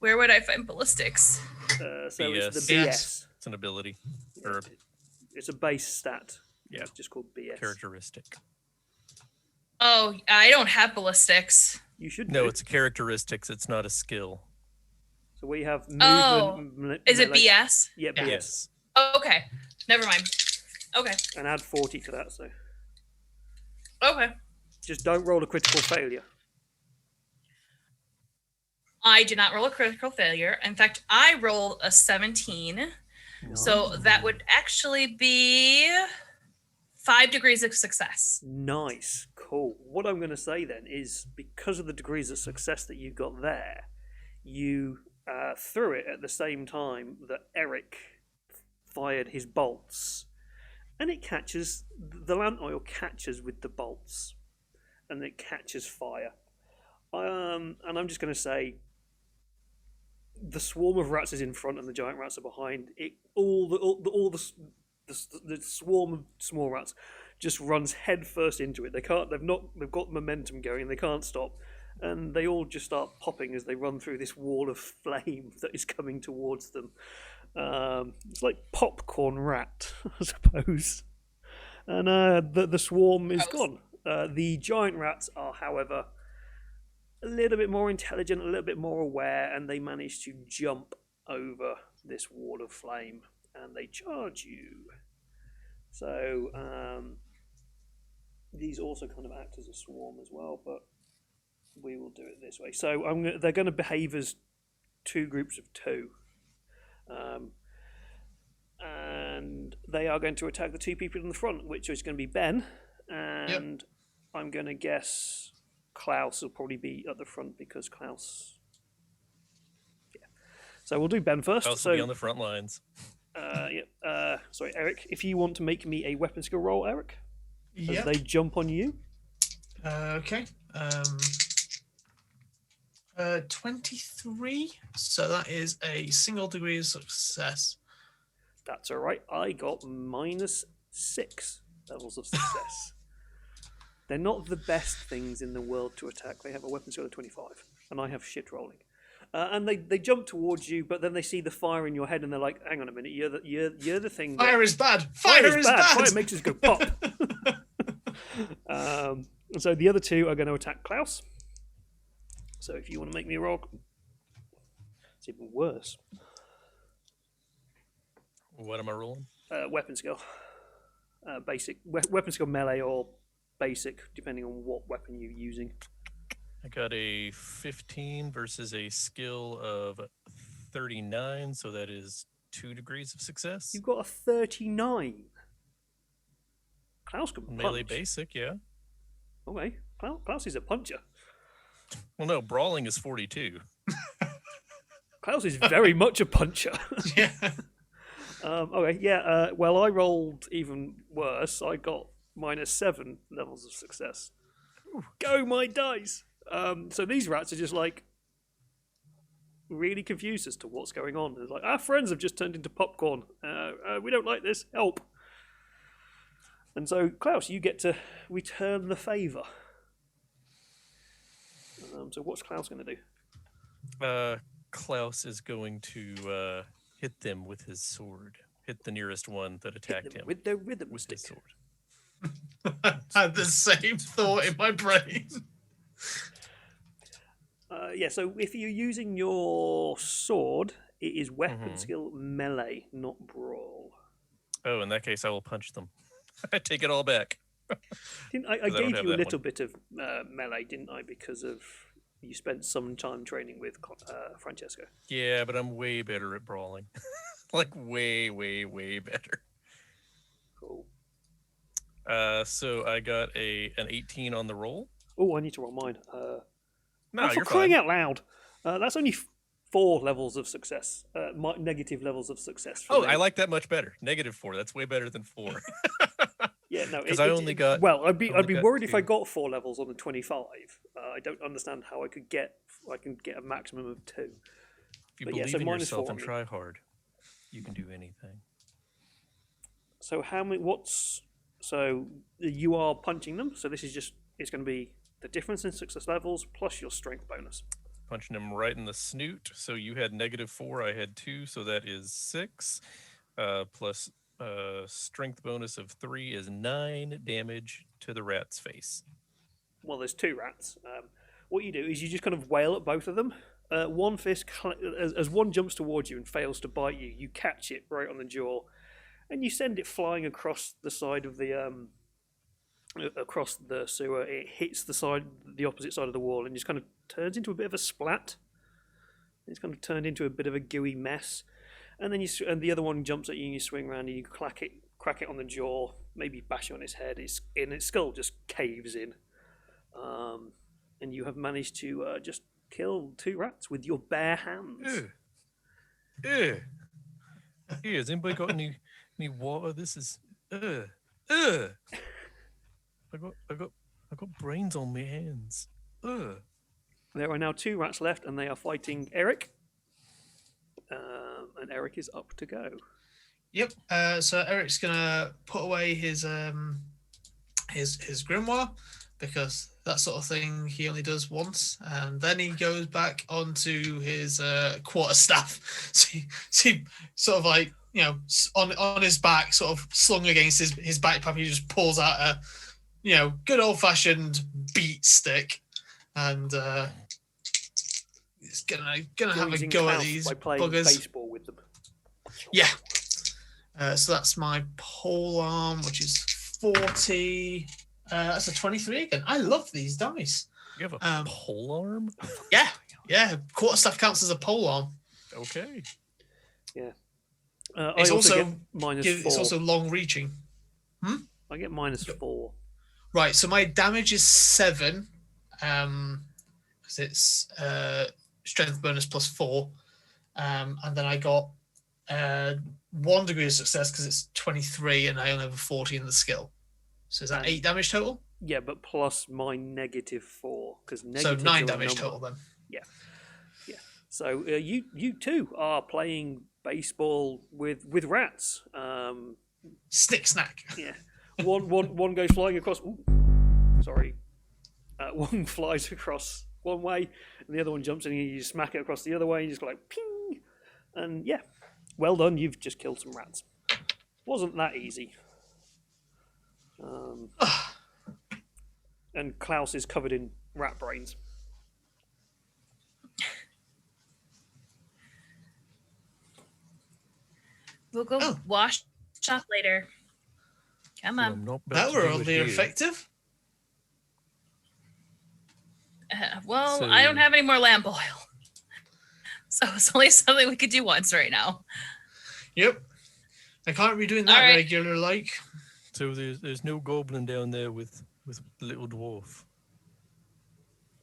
S2: Where would I find ballistics?
S1: So it's the
S3: BS.
S1: BS.
S5: It's an ability or
S1: It's a base stat.
S5: Yeah.
S1: It's just called BS.
S5: characteristic.
S2: Oh, I don't have ballistics.
S1: You should
S5: No,
S1: do.
S5: it's characteristics. It's not a skill.
S1: So we have movement.
S2: Oh, is it
S1: melee-
S2: BS?
S1: Yeah, BS.
S5: Yes.
S2: Oh, okay, never mind. Okay,
S1: And add 40 to that. So
S2: okay.
S1: just don't roll a critical failure.
S2: I did not roll a critical failure. In fact, I rolled a 17. So that would actually be 5 degrees of success.
S1: Nice, cool. What I'm going to say then is because of the degrees of success that you got there, you threw it at the same time that Eric fired his bolts, and it catches, the lamp oil catches with the bolts, and it catches fire. And I'm just going to say, the swarm of rats is in front and the giant rats are behind. The swarm of small rats just runs headfirst into it. They've got momentum going. They can't stop, and they all just start popping as they run through this wall of flame that is coming towards them. It's like popcorn rat, I suppose. And the swarm is gone. The giant rats are, however, a little bit more intelligent, a little bit more aware, and they manage to jump over this wall of flame and they charge you. So these also kind of act as a swarm as well, but we will do it this way. So they're going to behave as two groups of two. And they are going to attack the two people in the front, which is going to be Ben, and I'm going to guess Klaus will probably be at the front because Klaus... Yeah. So we'll do Ben first.
S5: Klaus will be on the front lines.
S1: Sorry, Eric, if you want to make me a weapon skill roll, Eric, as
S3: Yeah.
S1: they jump on you.
S3: Okay. 23. So that is a single degree of success.
S1: That's all right. I got -6 levels of success. They're not the best things in the world to attack. They have a weapon skill of 25, and I have shit rolling. And they jump towards you, but then they see the fire in your head, and they're like, "Hang on a minute, you're the thing." That...
S3: Fire is bad. Fire is bad.
S1: Fire makes us go pop. And so the other two are going to attack Klaus. So if you want to make me a roll, it's even worse.
S5: What am I rolling?
S1: Weapon skill, basic weapon skill, melee or basic, depending on what weapon you're using.
S5: I got a 15 versus a skill of 39, so that is 2 degrees of success.
S1: You've got a 39. Klaus can punch.
S5: Melee basic, yeah.
S1: Okay, Klaus is a puncher.
S5: Well, no, brawling is 42.
S1: Klaus is very much a puncher.
S3: Yeah.
S1: Okay, yeah. Well, I rolled even worse. I got -7 levels of success. Go my dice! So these rats are just like really confused as to what's going on. It's like, our friends have just turned into popcorn. We don't like this. Help! And so, Klaus, you get to return the favour. So what's Klaus going to do?
S5: Klaus is going to hit them with his sword. hit the nearest one that attacked him
S1: with the rhythm
S5: with
S1: stick.
S5: his sword.
S3: I had the same thought in my brain.
S1: Yeah, so if you're using your sword, it is weapon
S5: Mhm.
S1: skill melee, not brawl.
S5: Oh, in that case, I will punch them. I take it all back.
S1: Didn't I
S5: 'Cause I don't
S1: gave
S5: have
S1: you a
S5: that
S1: little
S5: one.
S1: bit of melee, didn't I? Because of you spent some time training with Francesco.
S5: Yeah, but I'm way better at brawling. Like way, way, way better.
S1: Cool.
S5: So I got an 18 on the roll.
S1: Oh, I need to roll mine.
S5: No,
S1: for
S5: you're
S1: crying
S5: fine.
S1: out loud! That's only 4 levels of success. Negative levels of success. For
S5: Oh,
S1: me.
S5: I like that much better. -4. That's way better than 4.
S1: Yeah, no,
S5: 'Cause I only got-
S1: Well, I'd be
S5: only got
S1: worried if I
S5: 2.
S1: got 4 levels on the 25. I don't understand how I can get a maximum of 2.
S5: If you
S1: But yeah,
S5: believe
S1: so
S5: in
S1: minus
S5: yourself
S1: 4
S5: and
S1: on me.
S5: try hard, you can do anything.
S1: So how many? So you are punching them. So this is just it's going to be the difference in success levels plus your strength bonus.
S5: Punching him right in the snoot. So you had -4, I had 2, so that is 6. Plus strength bonus of 3 is 9 damage to the rat's face.
S1: Well, there's 2 rats. What you do is you just kind of wail at both of them. One fist, as one jumps towards you and fails to bite you, you catch it right on the jaw, and you send it flying across the side of the across the sewer. It hits the opposite side of the wall, and just kind of turns into a bit of a splat. It's kind of turned into a bit of a gooey mess, and then and the other one jumps at you, and you swing around, and you crack it on the jaw, maybe bash it on its head. Its skull just caves in, and you have managed to just kill 2 rats with your bare hands.
S5: Hey, has anybody got any water? This is I got brains on my hands.
S1: There are now 2 rats left, and they are fighting Eric. And Eric is up to go.
S3: Yep. So Eric's gonna put away his grimoire, because that sort of thing he only does once, and then he goes back onto his quarterstaff. So he sort of like, you know, on his back, sort of slung against his backpack, he just pulls out a, you know, good old fashioned beat stick, and he's gonna have a
S1: Joins in
S3: go at
S1: Klaus
S3: these
S1: by playing
S3: buggers.
S1: baseball with them.
S3: Yeah. So that's my pole arm, which is 40. That's a 23 again. I love these dice.
S5: You have a pole arm?
S3: Yeah. Quarterstaff counts as a pole arm.
S5: Okay.
S1: Yeah.
S3: It's
S1: I also
S3: also
S1: get minus 4.
S3: It's also long reaching.
S1: I get minus 4.
S3: Right. So my damage is 7. Because it's strength bonus plus 4. And then I got 1 degree of success because it's 23, and I only have a 40 in the skill. So is that 8 damage total?
S1: Yeah, but plus my -4 because
S3: So 9 damage total then.
S1: Yeah. So you two are playing baseball with rats.
S3: Snick snack.
S1: Yeah. One goes flying across. Ooh, sorry. One flies across one way, and the other one jumps in, and you smack it across the other way, and you just go like ping. And yeah, well done. You've just killed some rats. Wasn't that easy? And Klaus is covered in rat brains.
S2: We'll go wash up later. Come on.
S3: That were oddly effective.
S2: Well,
S5: So-
S2: I don't have any more lamp oil. So it's only something we could do once right now.
S3: Yep. I can't be doing that
S2: All right.
S3: regular like.
S4: So there's no goblin down there with little dwarf.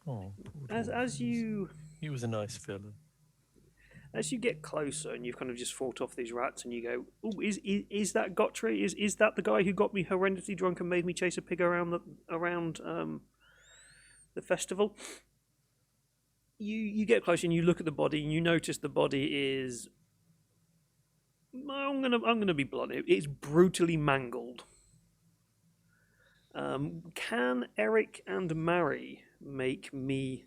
S4: Oh, poor dwarf.
S1: As
S4: he was a nice fella.
S1: you get closer and you've kind of just fought off these rats, and you go, "Oh, is that Gottry? Is that the guy who got me horrendously drunk and made me chase a pig around the festival?" You get closer and you look at the body, and you notice the body is. I'm gonna be blunt. It's brutally mangled. Can Eric and Mary make me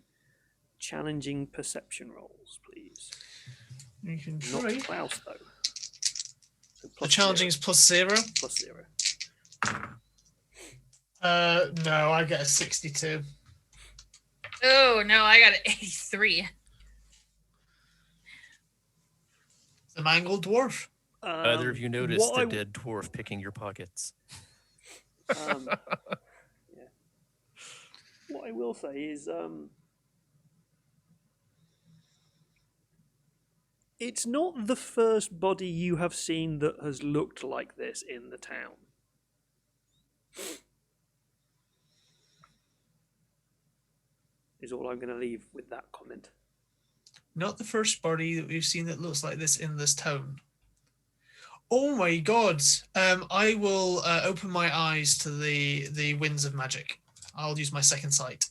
S1: challenging perception rolls, please?
S3: You can
S1: Not
S3: try.
S1: Klaus, though. So
S3: The
S1: plus
S3: challenging is +0.
S1: plus 0.
S3: No, I get a 62.
S2: Oh no, I got an 83.
S3: The mangled dwarf.
S5: Either of you noticed
S1: what
S5: the dead dwarf picking your pockets?
S1: Yeah. What I will say is, it's not the first body you have seen that has looked like this in the town. Is all I'm going to leave with that comment.
S3: Not the first body that we've seen that looks like this in this town. Oh my god. I will open my eyes to the winds of magic. I'll use my second sight.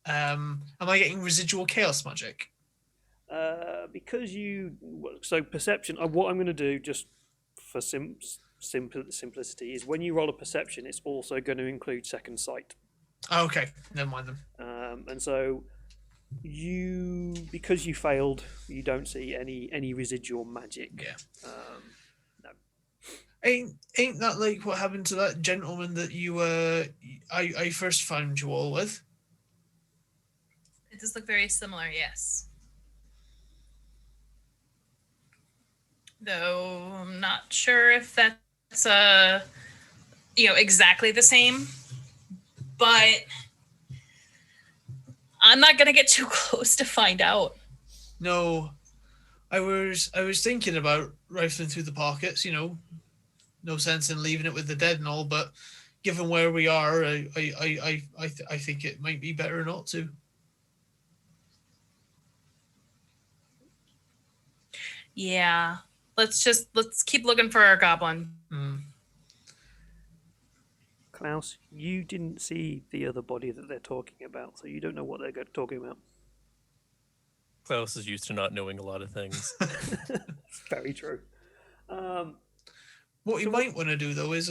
S3: Am I getting residual chaos magic?
S1: Because so perception. What I'm going to do, just for simplicity, is when you roll a perception, it's also going to include second sight.
S3: Oh, okay, never mind them.
S1: And so because you failed, you don't see any residual magic.
S3: Yeah.
S1: No.
S3: Ain't that like what happened to that gentleman that I first found you all with?
S2: It does look very similar, yes. Though I'm not sure if that's exactly the same. But I'm not gonna get too close to find out.
S3: No. I was thinking about rifling through the pockets, no sense in leaving it with the dead and all, but given where we are, I think it might be better not to.
S2: Yeah. Let's keep looking for our goblin.
S1: Klaus, you didn't see the other body that they're talking about, so you don't know what they're talking about.
S5: Klaus is used to not knowing a lot of things.
S1: Very true.
S3: What you might want to do though is,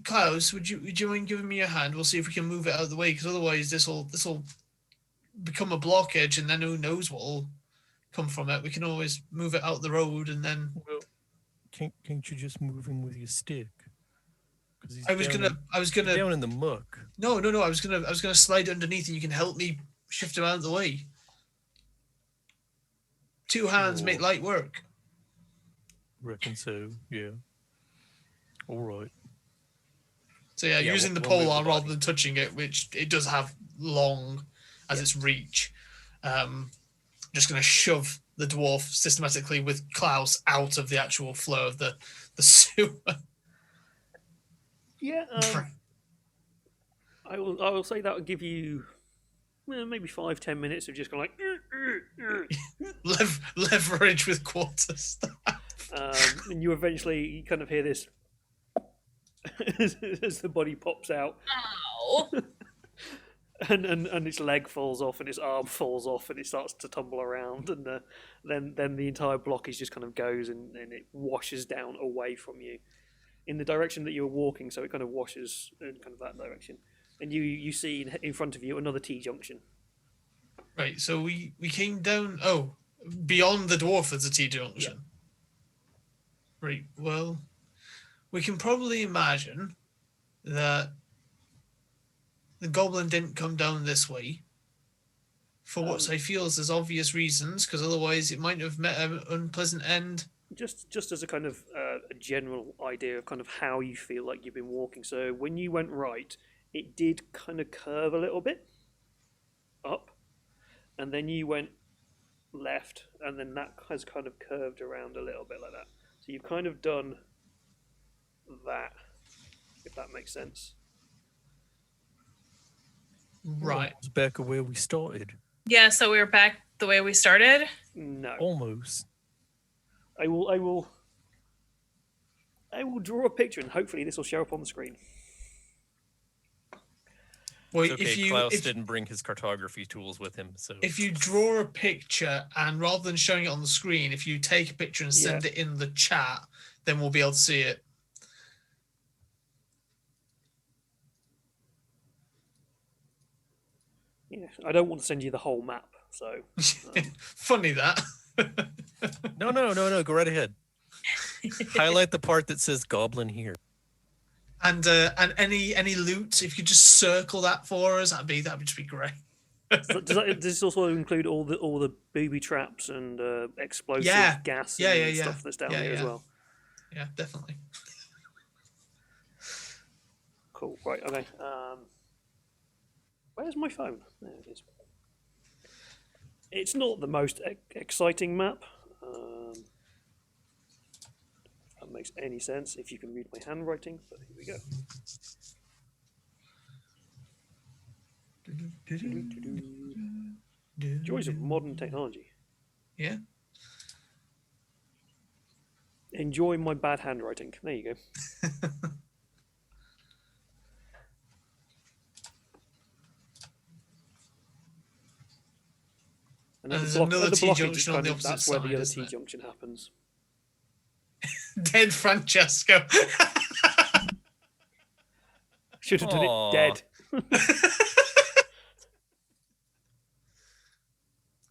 S3: Klaus, would you mind giving me a hand? We'll see if we can move it out of the way, because otherwise this will become a blockage, and then who knows what will come from it. We can always move it out the road, and then.
S4: Well, can't you just move him with your stick?
S3: I was gonna
S4: down in the muck.
S3: No. I was gonna slide underneath, and you can help me shift him out of the way. Two hands make light work.
S4: Reckon so, yeah. All right.
S3: So yeah, using the pole arm rather than touching it, which it does have long as its reach. Just going to shove the dwarf systematically with Klaus out of the actual flow of the sewer.
S1: Yeah, I will say that will give you maybe 5-10 minutes of just going like
S3: leverage with quarterstaff.
S1: And you eventually kind of hear this as the body pops out.
S2: Ow.
S1: and its leg falls off and its arm falls off and it starts to tumble around, and then the entire blockage just kind of goes and it washes down away from you in the direction that you were walking, so it kind of washes in kind of that direction, and you see in front of you another T-junction.
S3: Right, so we came down beyond the dwarf as a T-junction. Yeah. Right, well, we can probably imagine that the goblin didn't come down this way for what I feel is obvious reasons, because otherwise it might have met an unpleasant end.
S1: Just as a kind of a general idea of kind of how you feel like you've been walking. So when you went right, it did kind of curve a little bit up, and then you went left, and then that has kind of curved around a little bit like that. So you've kind of done that, if that makes sense.
S3: Right.
S4: It's back where we started.
S2: Yeah, so we were back the way we started?
S1: No.
S4: Almost.
S1: I will draw a picture, and hopefully this will show up on the screen.
S3: Well,
S5: It's okay, Klaus didn't bring his cartography tools with him, so
S3: if you draw a picture and rather than showing it on the screen, if you take a picture and send it in the chat, then we'll be able to see it.
S1: Yeah, I don't want to send you the whole map, so
S3: Funny that.
S5: No, go right ahead. Highlight the part that says goblin here.
S3: And any loot, if you just circle that for us, that'd just be great.
S1: Does this also include all the booby traps and explosive gas and stuff that's down here as well?
S3: Yeah, definitely.
S1: Cool. Right. Okay. Where's my phone? There it is. It's not the most exciting map. If that makes any sense, if you can read my handwriting, but here we go. Joys of modern technology.
S3: Yeah.
S1: Enjoy my bad handwriting. There you go. And
S3: there's another T-junction on the opposite
S1: that's where
S3: side,
S1: the other
S3: isn't it?
S1: T-junction happens.
S3: Dead Francesco.
S1: Should have done
S5: Aw.
S1: it dead.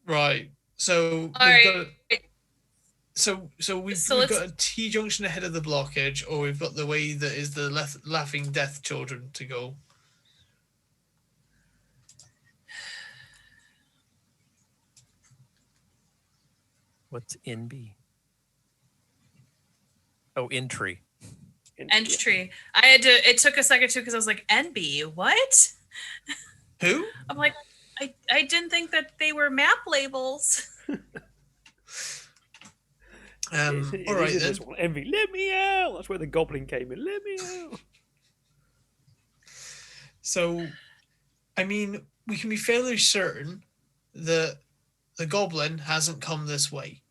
S3: Right. So
S2: All
S3: we've
S2: right.
S3: got we've
S2: let's-
S3: got a T junction ahead of the blockage, or we've got the way that is the laughing death children to go.
S4: What's NB?
S5: Oh, entry.
S2: Entry. I had to. It took a second too because I was like, NB. What?
S3: Who?
S2: I'm like, I didn't think that they were map labels.
S3: All right then.
S1: This one. Envy, let me out. That's where the goblin came in. Let me out.
S3: So, I mean, we can be fairly certain that the goblin hasn't come this way,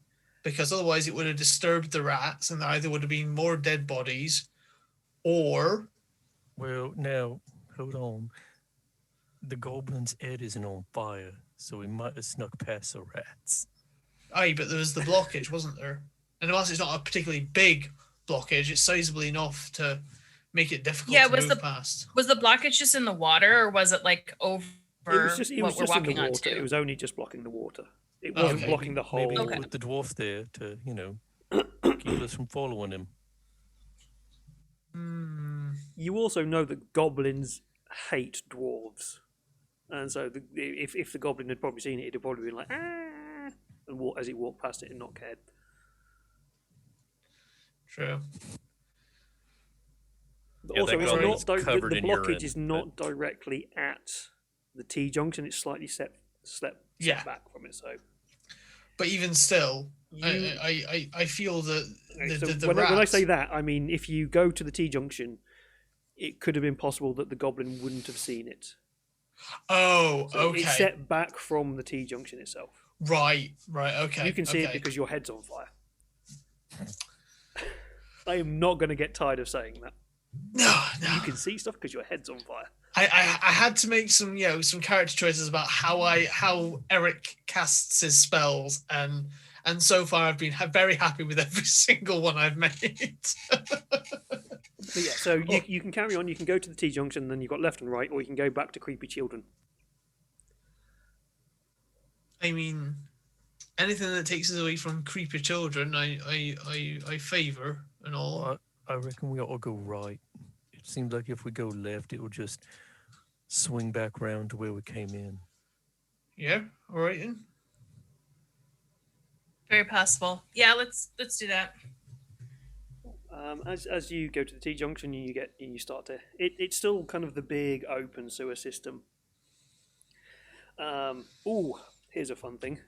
S3: because otherwise it would have disturbed the rats, and there either would have been more dead bodies, or
S4: Well, now, hold on. The goblin's head isn't on fire, so we might have snuck past the rats.
S3: aye, but there was the blockage, wasn't there? And whilst it's not a particularly big blockage, it's sizable enough to make it difficult to move past.
S2: Was the blockage just in the water, or was it like over
S1: It was just
S2: what we're
S1: in
S2: walking
S1: the water.
S2: onto?
S1: It was only just blocking the water. It wasn't
S3: Okay.
S1: blocking the whole.
S4: Maybe
S2: Okay.
S4: put the dwarf there to, keep us from following him.
S1: You also know that goblins hate dwarves, and so if the goblin had probably seen it, it'd have probably been like ah, and as he walked past it and not cared.
S3: True.
S1: But
S5: Yeah,
S1: also,
S5: that
S1: it's
S5: goblin's
S1: not
S5: covered
S1: the
S5: in
S1: blockage
S5: urine,
S1: is not directly at the T junction. It's slightly set
S3: Yeah.
S1: back from it. So
S3: But even still,
S1: You-
S3: I feel that the
S1: when I
S3: rats,
S1: say that, I mean if you go to the T junction, it could have been possible that the goblin wouldn't have seen it.
S3: Oh,
S1: So
S3: okay.
S1: It's set back from the T junction itself.
S3: Right, okay.
S1: You can see it
S3: okay.
S1: because your head's on fire. I am not going to get tired of saying that.
S3: No.
S1: You can see stuff because your head's on fire.
S3: I had to make some some character choices about how Eric casts his spells, and so far I've been very happy with every single one I've made.
S1: But yeah, so you can carry on. You can go to the T junction, then you've got left and right, or you can go back to creepy children.
S3: I mean, anything that takes us away from creepy children, I favour and all.
S4: Well, I reckon we ought to go right. It seems like if we go left, it will just swing back round to where we came in.
S3: Yeah, all right then.
S2: Very possible. Yeah, let's do that.
S1: As you go to the T junction, you start to. It's still kind of the big open sewer system. Here's a fun thing.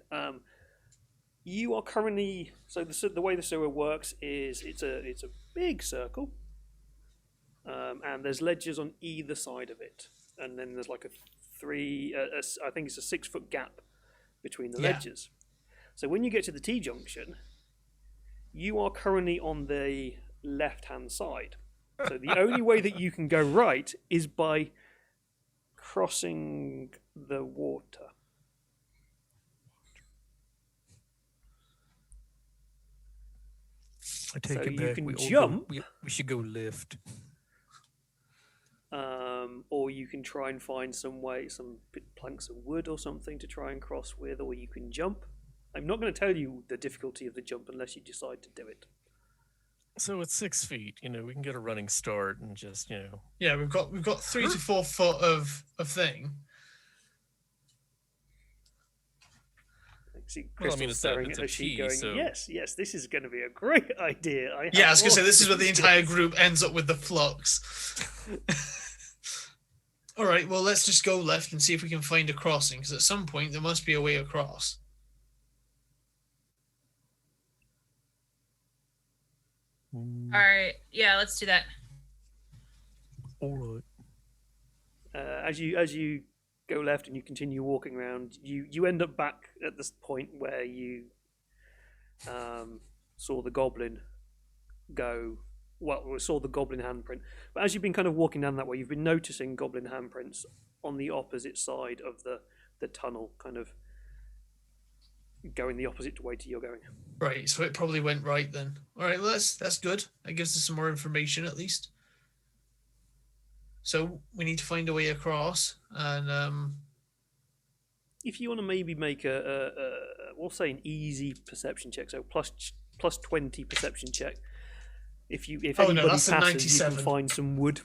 S1: You are currently the way the sewer works is it's a big circle, and there's ledges on either side of it, and then there's like I think it's a 6-foot gap between the ledges. So when you get to the T junction, you are currently on the left-hand side. So the only way that you can go right is by crossing the water.
S4: I take
S1: So
S4: it
S1: you
S4: back.
S1: can
S4: we all
S1: jump.
S4: we should go left.
S1: Or you can try and find some planks of wood or something to try and cross with, or you can jump. I'm not going to tell you the difficulty of the jump unless you decide to do it.
S5: So it's 6 feet. We can get a running start and just
S3: Yeah, we've got 3 to 4 foot of thing.
S1: See
S5: Well, I
S1: Crystal
S5: mean, it's
S1: staring
S5: a
S1: at a sheet,
S5: T,
S1: going,
S5: so-
S1: "Yes, this is going to be a great idea."
S3: Yeah, I was gonna say
S1: have
S3: this is where the
S1: these
S3: entire
S1: skills."
S3: group ends up with the flux. All right, well, let's just go left and see if we can find a crossing, because at some point there must be a way across.
S4: Mm,
S2: All right. Yeah, let's do that.
S4: all right.
S1: As you go left and you continue walking around, you end up back at this point where you saw the goblin go. Well, we saw the goblin handprint. But as you've been kind of walking down that way, you've been noticing goblin handprints on the opposite side of the tunnel, kind of going the opposite way to you're going.
S3: Right, so it probably went right then. All right, well, that's good. That gives us some more information at least. So we need to find a way across, and
S1: If you want to maybe make we'll say an easy perception check, so plus 20 perception check. If
S3: Oh, no,
S1: anybody
S3: that's a
S1: passes, you
S3: 97.
S1: can find some wood.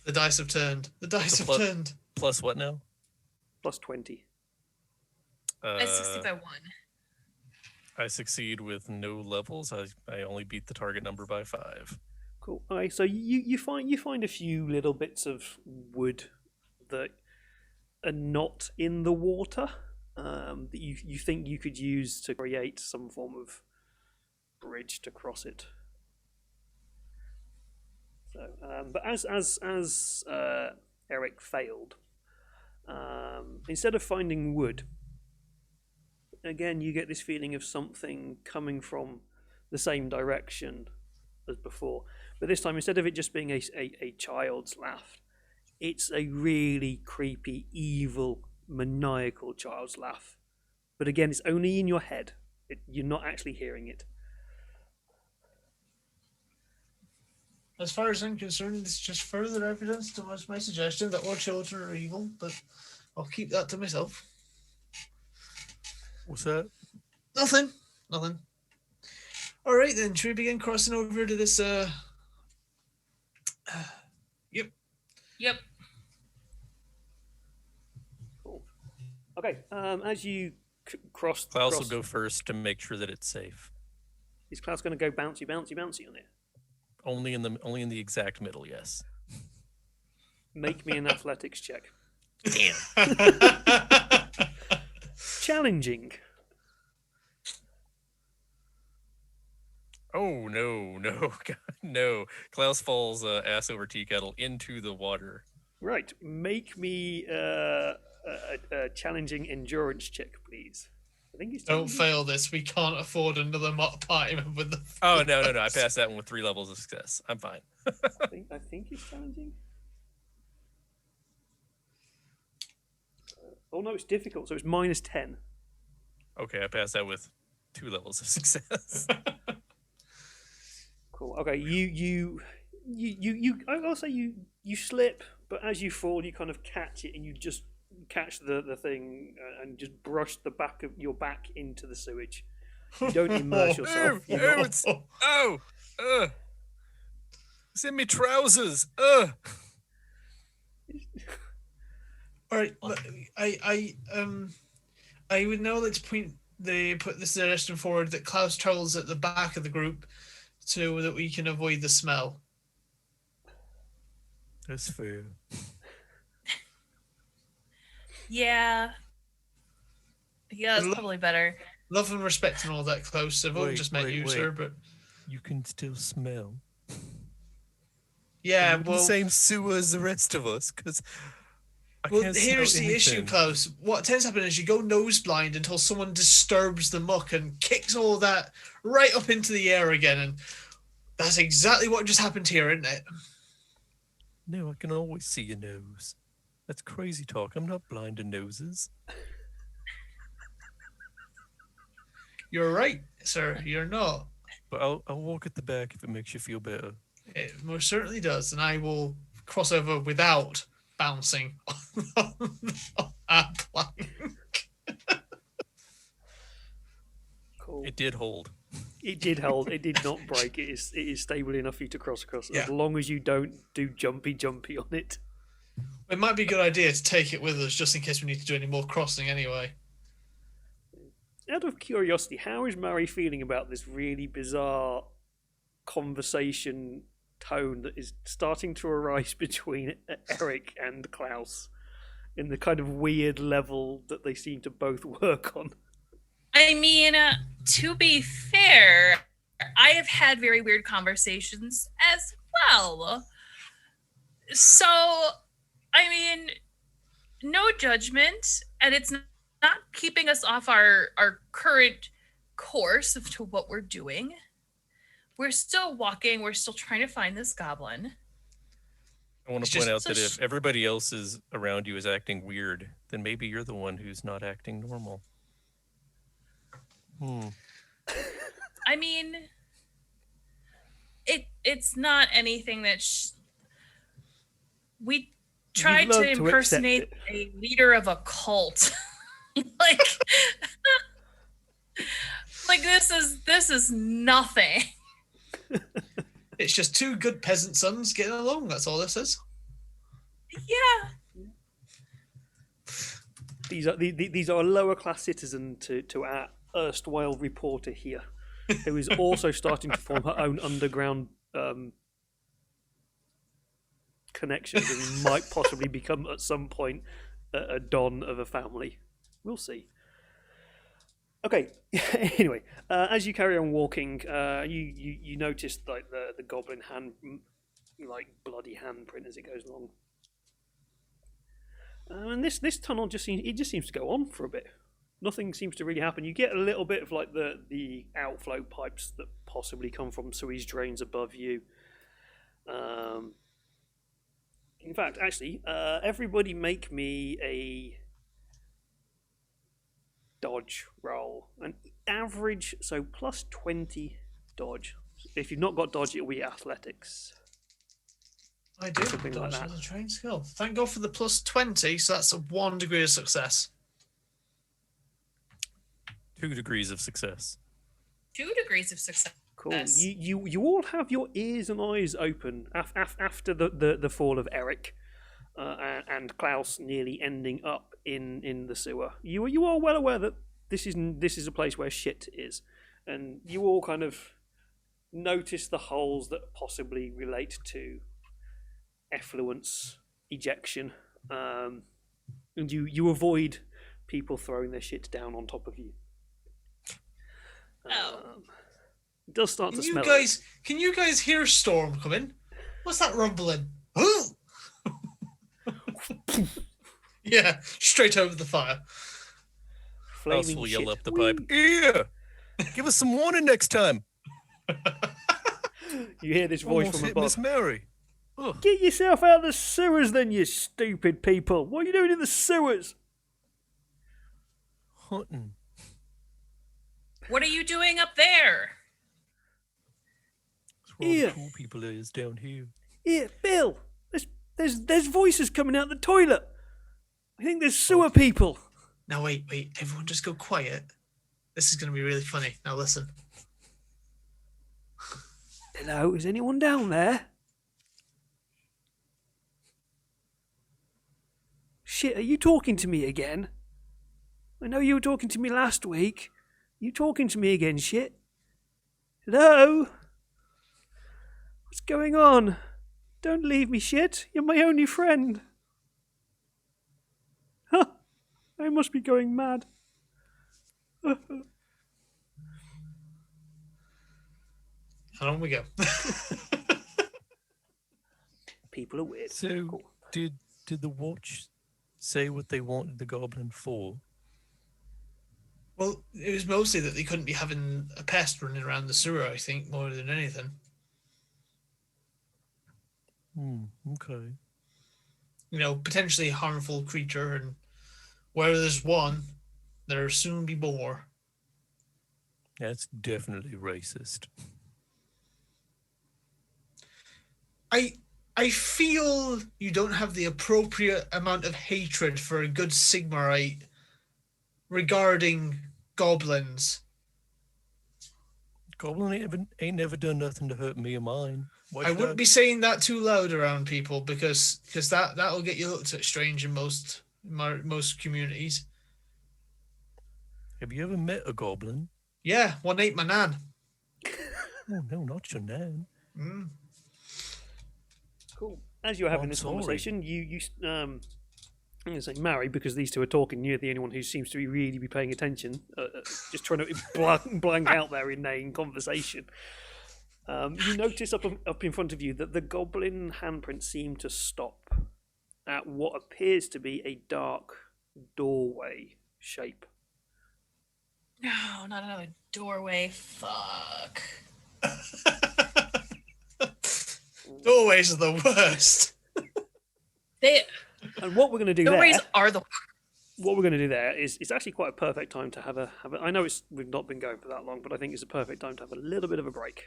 S3: the dice have turned. The dice have
S5: plus-
S3: turned.
S5: Plus what now?
S1: Plus 20.
S2: I succeed by 1.
S5: I succeed with no levels. I only beat the target number by 5.
S1: Cool. Okay, so you find a few little bits of wood that are not in the water, that you think you could use to create some form of bridge to cross it. So, but as Eric failed, instead of finding wood, again you get this feeling of something coming from the same direction as before. But this time, instead of it just being a child's laugh, it's a really creepy, evil, maniacal child's laugh. But again, it's only in your head. You're not actually hearing it.
S3: As far as I'm concerned, it's just further evidence towards my suggestion that all children are evil, but I'll keep that to myself.
S4: What's that?
S3: Nothing. All right, then. Should we begin crossing over to this?
S2: Yep.
S1: Cool. Okay. As you cross,
S5: Klaus will go first to make sure that it's safe.
S1: Is Klaus going to go bouncy, bouncy, bouncy on it?
S5: Only in the exact middle, yes.
S1: Make me an athletics check.
S5: Damn.
S1: Challenging.
S5: Oh no, God, no! Klaus falls ass over tea kettle into the water.
S1: Right. Make me a challenging endurance check, please. I think he's
S3: Don't fail this. We can't afford another party member with the.
S5: Oh no! I passed that one with 3 levels of success. I'm fine.
S1: I think he's challenging. Oh no, it's difficult. So it's minus 10.
S5: Okay, I passed that with 2 levels of success.
S1: Cool. Okay, I'll say you slip, but as you fall, you kind of catch it, and you just catch the thing and just brush the back of your back into the sewage. You don't immerse yourself.
S5: It's in me trousers.
S3: All right. I would now like to put this suggestion forward that Klaus travels at the back of the group so that we can avoid the smell.
S4: That's fair.
S2: Yeah. Yeah, that's probably better.
S3: Love and respect and all that, Klaus. I've only
S4: Wait,
S3: just met you,
S4: wait.
S3: sir, but
S4: You can still smell.
S3: yeah,
S4: You're in
S3: well,
S4: the same sewer as the rest of us, because
S3: here's the issue, Klaus. What tends to happen is you go nose blind until someone disturbs the muck and kicks all that right up into the air again, and that's exactly what just happened here, isn't it?
S4: No, I can always see your nose. That's crazy talk. I'm not blind to noses.
S3: You're right, sir. You're not.
S4: But I'll walk at the back if it makes you feel better.
S3: It most certainly does, and I will cross over without bouncing on a plank.
S5: It did hold.
S1: It did hold. It did not break. It is stable enough for you to cross across,
S3: Yeah.
S1: as long as you don't do jumpy on it.
S3: It might be a good idea to take it with us just in case we need to do any more crossing anyway.
S1: Out of curiosity, how is Murray feeling about this really bizarre conversation tone that is starting to arise between Eric and Klaus in the kind of weird level that they seem to both work on?
S2: I mean, to be fair, I have had very weird conversations as well. So, I mean, no judgment, and it's not keeping us off our current course of to what we're doing. We're still walking. We're still trying to find this goblin.
S5: I want
S3: It's
S5: to point
S3: just-
S5: out that if everybody else is around you is acting weird, then maybe you're the one who's not acting normal.
S2: I mean, it's not anything that we tried to
S1: learned to accept
S2: impersonate
S1: it.
S2: a leader of a cult. like this is nothing.
S3: It's just two good peasant sons getting along. That's all this is.
S2: Yeah.
S1: These are a lower class citizen to our erstwhile reporter here, who is also starting to form her own underground connections and might possibly become at some point a don of a family. We'll see. Okay. Anyway, as you carry on walking, you notice like the goblin hand, like bloody handprint as it goes along. And this tunnel just seems to go on for a bit. Nothing seems to really happen. You get a little bit of like the outflow pipes that possibly come from sewage drains above you. In fact, actually, everybody make me a dodge roll. An average, so plus 20 dodge. If you've not got dodge, it'll be athletics.
S3: I do.
S1: Something like
S3: Dodge
S1: that.
S3: as a trained skill. Thank God for the plus 20, so that's a 1 degree of success.
S5: 2 degrees of success.
S2: 2 degrees of success.
S1: Cool.
S2: Yes.
S1: You all have your ears and eyes open after the fall of Eric and Klaus nearly ending up in the sewer. You are well aware that this is a place where shit is, and you all kind of notice the holes that possibly relate to effluence ejection, and you avoid people throwing their shit down on top of you. It does start to smell.
S3: Can you guys hear a storm coming? What's that rumbling? Yeah, straight over the fire.
S5: Klaus
S1: Flaming
S5: will yell
S1: shit.
S5: up the pipe. Yeah! Give us some warning next time.
S1: You hear this voice
S5: Almost
S1: from
S5: hit
S1: above.
S5: Miss Mary. Ugh.
S1: Get yourself out of the sewers then, you stupid people. What are you doing in the sewers?
S5: Hunting.
S2: What are you doing up there?
S5: That's where all
S1: Yeah.
S5: the cool people is down here.
S1: Here, Bill. There's voices coming out the toilet. I think there's sewer people.
S3: Now wait, everyone just go quiet. This is going to be really funny. Now listen.
S1: Hello, is anyone down there? Shit, are you talking to me again? I know you were talking to me last week. You talking to me again, shit? Hello? What's going on? Don't leave me, shit. You're my only friend. Huh. I must be going mad.
S3: And on we go.
S1: People are weird.
S4: So,
S1: Cool.
S4: did the watch say what they wanted the goblin for?
S3: Well, it was mostly that they couldn't be having a pest running around the sewer, I think, more than anything.
S4: Okay.
S3: You know, potentially a harmful creature, and where there's one, there'll soon be more.
S4: That's definitely racist.
S3: I feel you don't have the appropriate amount of hatred for a good Sigmarite regarding goblins.
S4: Goblin ain't never done nothing to hurt me or mine. Why
S3: I
S4: should
S3: wouldn't be saying that too loud around people because that'll get you looked at strange in most communities.
S4: Have you ever met a goblin?
S3: Yeah, one ate my nan.
S4: Oh no, not your nan.
S3: Mm.
S1: Cool. As you're having
S4: I'm
S1: this
S4: sorry.
S1: conversation, I'm going to say Mary because these two are talking. You're the only one who seems to really be paying attention, just trying to blank out their inane conversation. You notice up in front of you that the goblin handprints seem to stop at what appears to be a dark doorway shape.
S2: No, not another doorway. Fuck.
S3: Doorways are the worst.
S1: And what we're going to do
S2: Doorways
S1: there,
S2: are the
S1: what we're going to do there is it's actually quite a perfect time to have a. I know we've not been going for that long, but I think it's a perfect time to have a little bit of a break.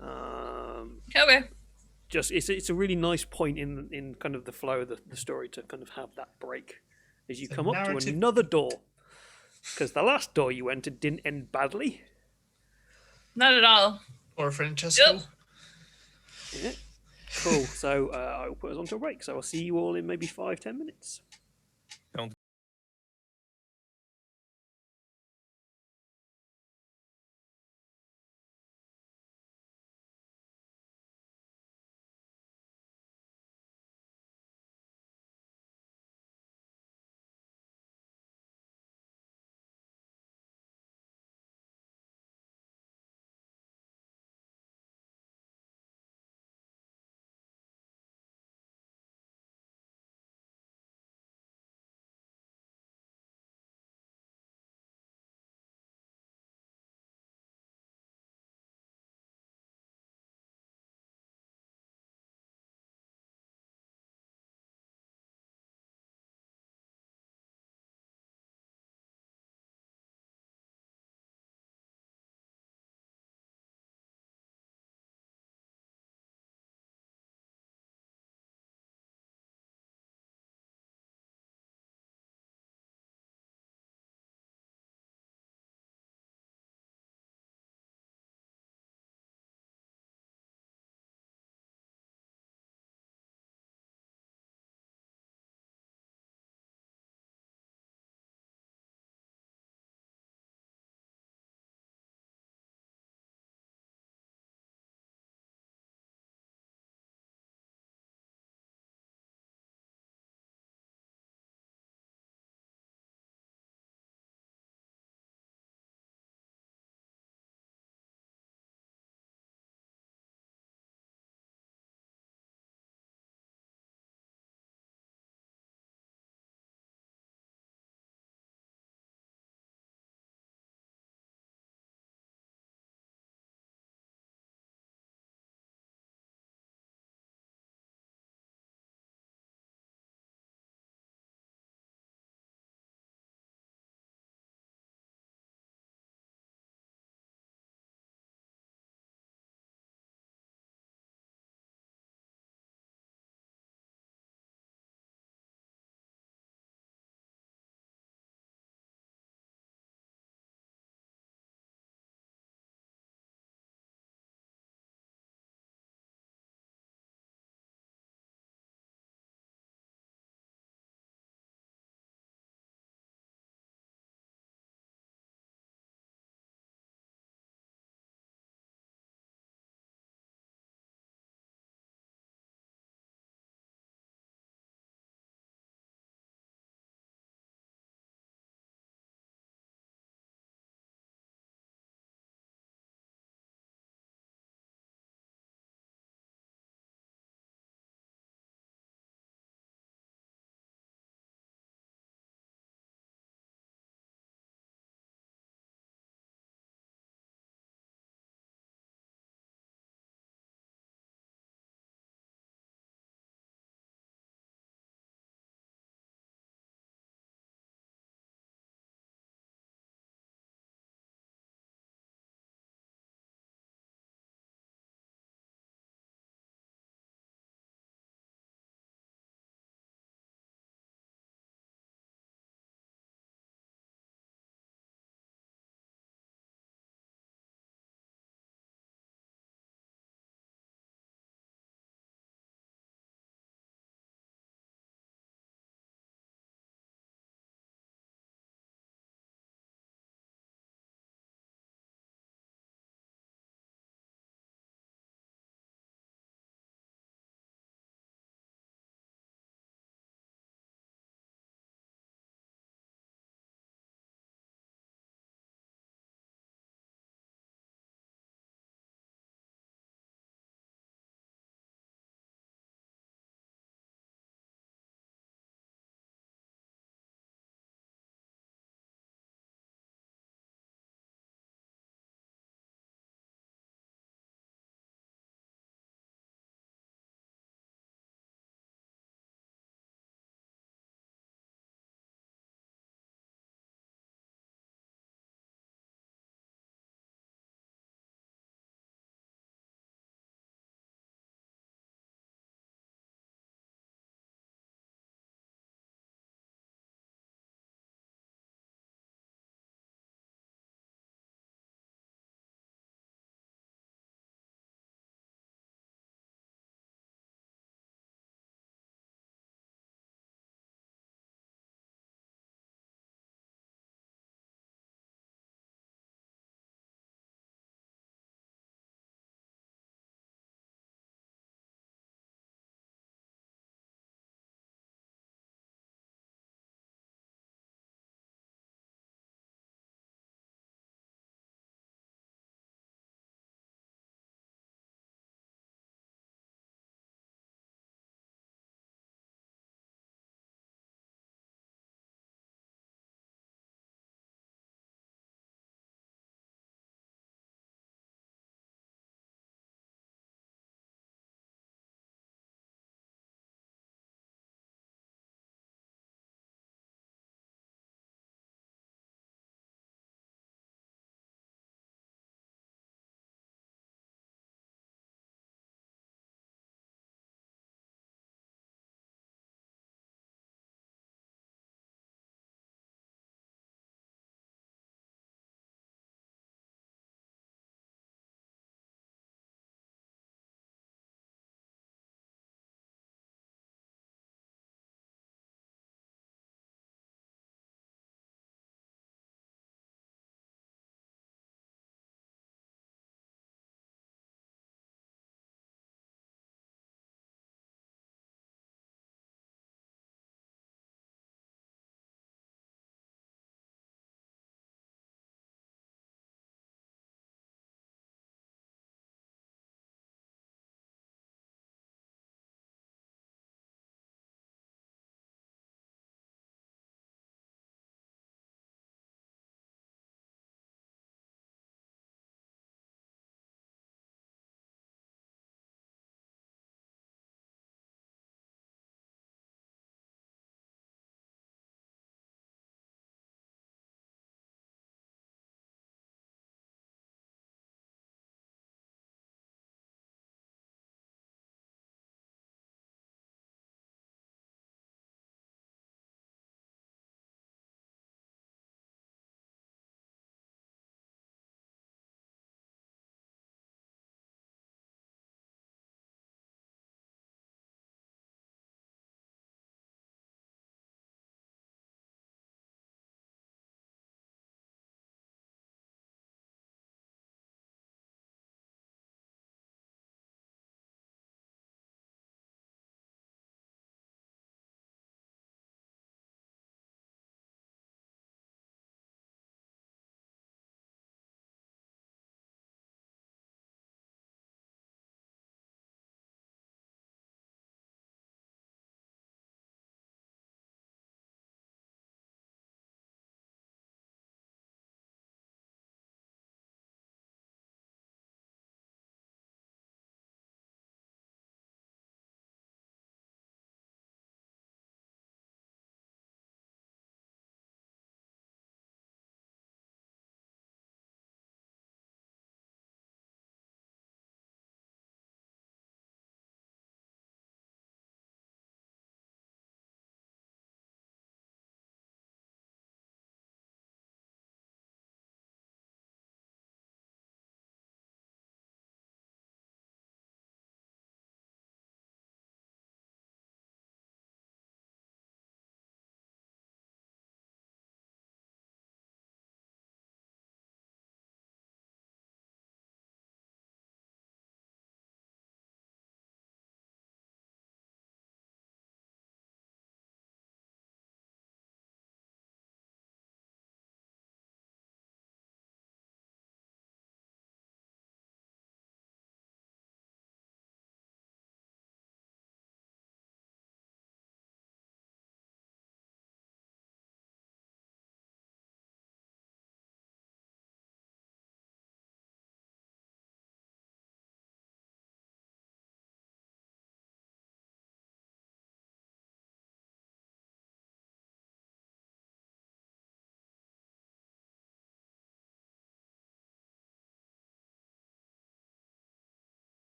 S2: Okay.
S1: Just it's a really nice point in kind of the flow of the story to kind of have that break as you come up to
S3: narrative-
S1: another door, because the last door you entered didn't end badly.
S2: Not at all.
S3: Or Francesco.
S2: Yep.
S1: Yeah. Cool. So I will put us on to a break. So I'll see you all in maybe 5-10 minutes.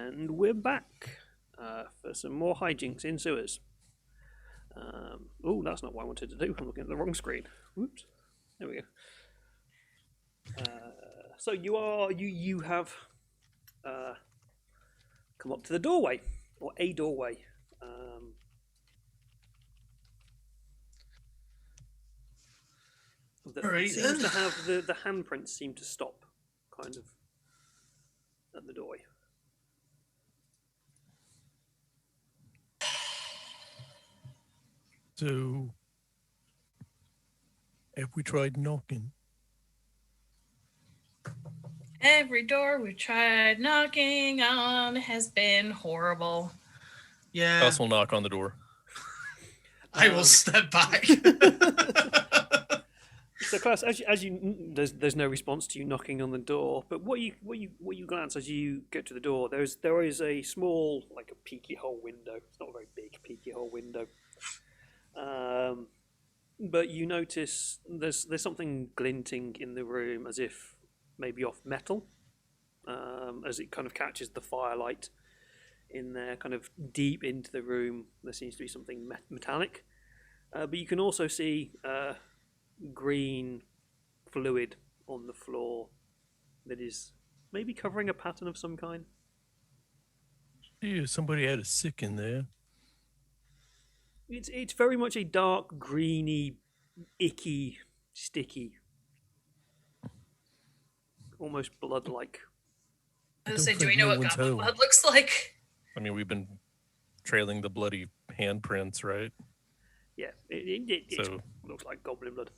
S1: And we're back for some more hijinks in sewers. Oh, that's not what I wanted to do. I'm looking at the wrong screen. Whoops. There we go. So you have come up to the doorway, or a doorway. That
S3: Right,
S1: seems
S3: then.
S1: to have the handprints seem to stop, kind of, at the doorway.
S4: So, have we tried knocking?
S2: Every door we tried knocking on has been horrible.
S3: Yeah,
S5: Klaus will knock on the door.
S3: I will step back.
S1: So, Klaus, as you there's no response to you knocking on the door. But what you glance as you get to the door, there is a small, like a peeky hole window. It's not a very big peeky hole window. But you notice there's something glinting in the room, as if maybe off metal, as it kind of catches the firelight in there, kind of deep into the room. There seems to be something metallic, but you can also see green fluid on the floor that is maybe covering a pattern of some kind.
S4: Yeah, somebody had a sick in there.
S1: It's very much a dark, greeny, icky, sticky, almost blood-like.
S2: I was
S4: don't
S2: say, do we
S4: think
S2: know
S4: no
S2: what
S4: one's
S2: goblin
S4: home.
S2: blood looks like?
S5: I mean, we've been trailing the bloody handprints, right?
S1: Yeah, it
S5: So
S1: looks like goblin blood.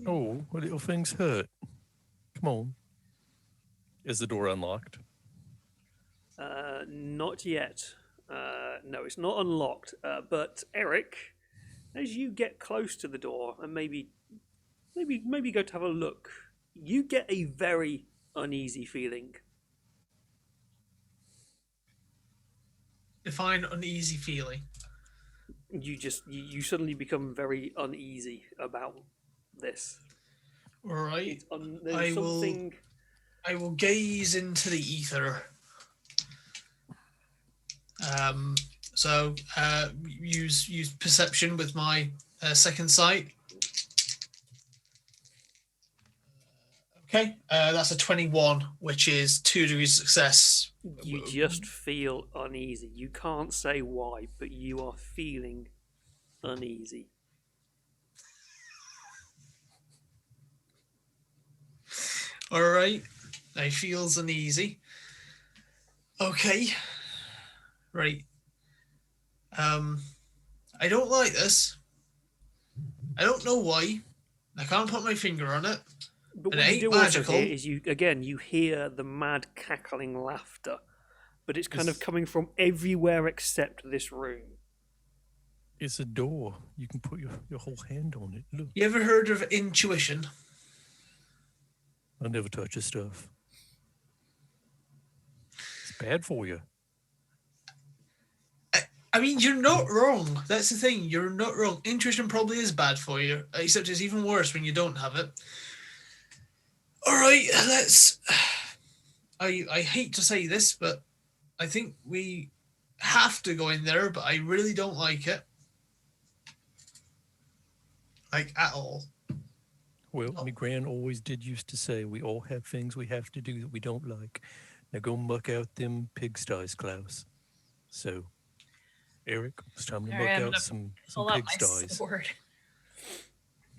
S4: Oh, what little things hurt. Come on.
S5: is the door unlocked?
S1: Not yet. No, it's not unlocked. But Eric, as you get close to the door and maybe go to have a look, you get a very uneasy feeling.
S3: Define uneasy feeling.
S1: You suddenly become very uneasy about this.
S3: All right.
S1: There's something.
S3: I will gaze into the ether. So use perception with my second sight. Okay, that's a 21, which is 2 degrees of success.
S1: You just feel uneasy. You can't say why, but you are feeling uneasy.
S3: All right, I feels uneasy. Okay, right. I don't like this. I don't know why. I can't put my finger on it.
S1: But
S3: And
S1: what
S3: it
S1: you do
S3: ain't
S1: also
S3: magical.
S1: hear is you hear the mad cackling laughter, but it's kind of coming from everywhere except this room.
S4: It's a door. You can put your whole hand on it. Look,
S3: You ever heard of intuition?
S4: I never touch your stuff. It's bad for you.
S3: I mean, you're not wrong. That's the thing. You're not wrong. Intuition probably is bad for you, except it's even worse when you don't have it. All right, let's. I hate to say this, but I think we have to go in there, but I really don't like it. Like, at all.
S4: Well, my gran always did used to say we all have things we have to do that we don't like. Now go muck out them pigsties, Klaus. So, Eric, it's time to
S2: All right,
S4: muck
S2: I'm
S4: out
S2: gonna
S4: some
S2: Pull out my
S4: pigsties.
S2: sword.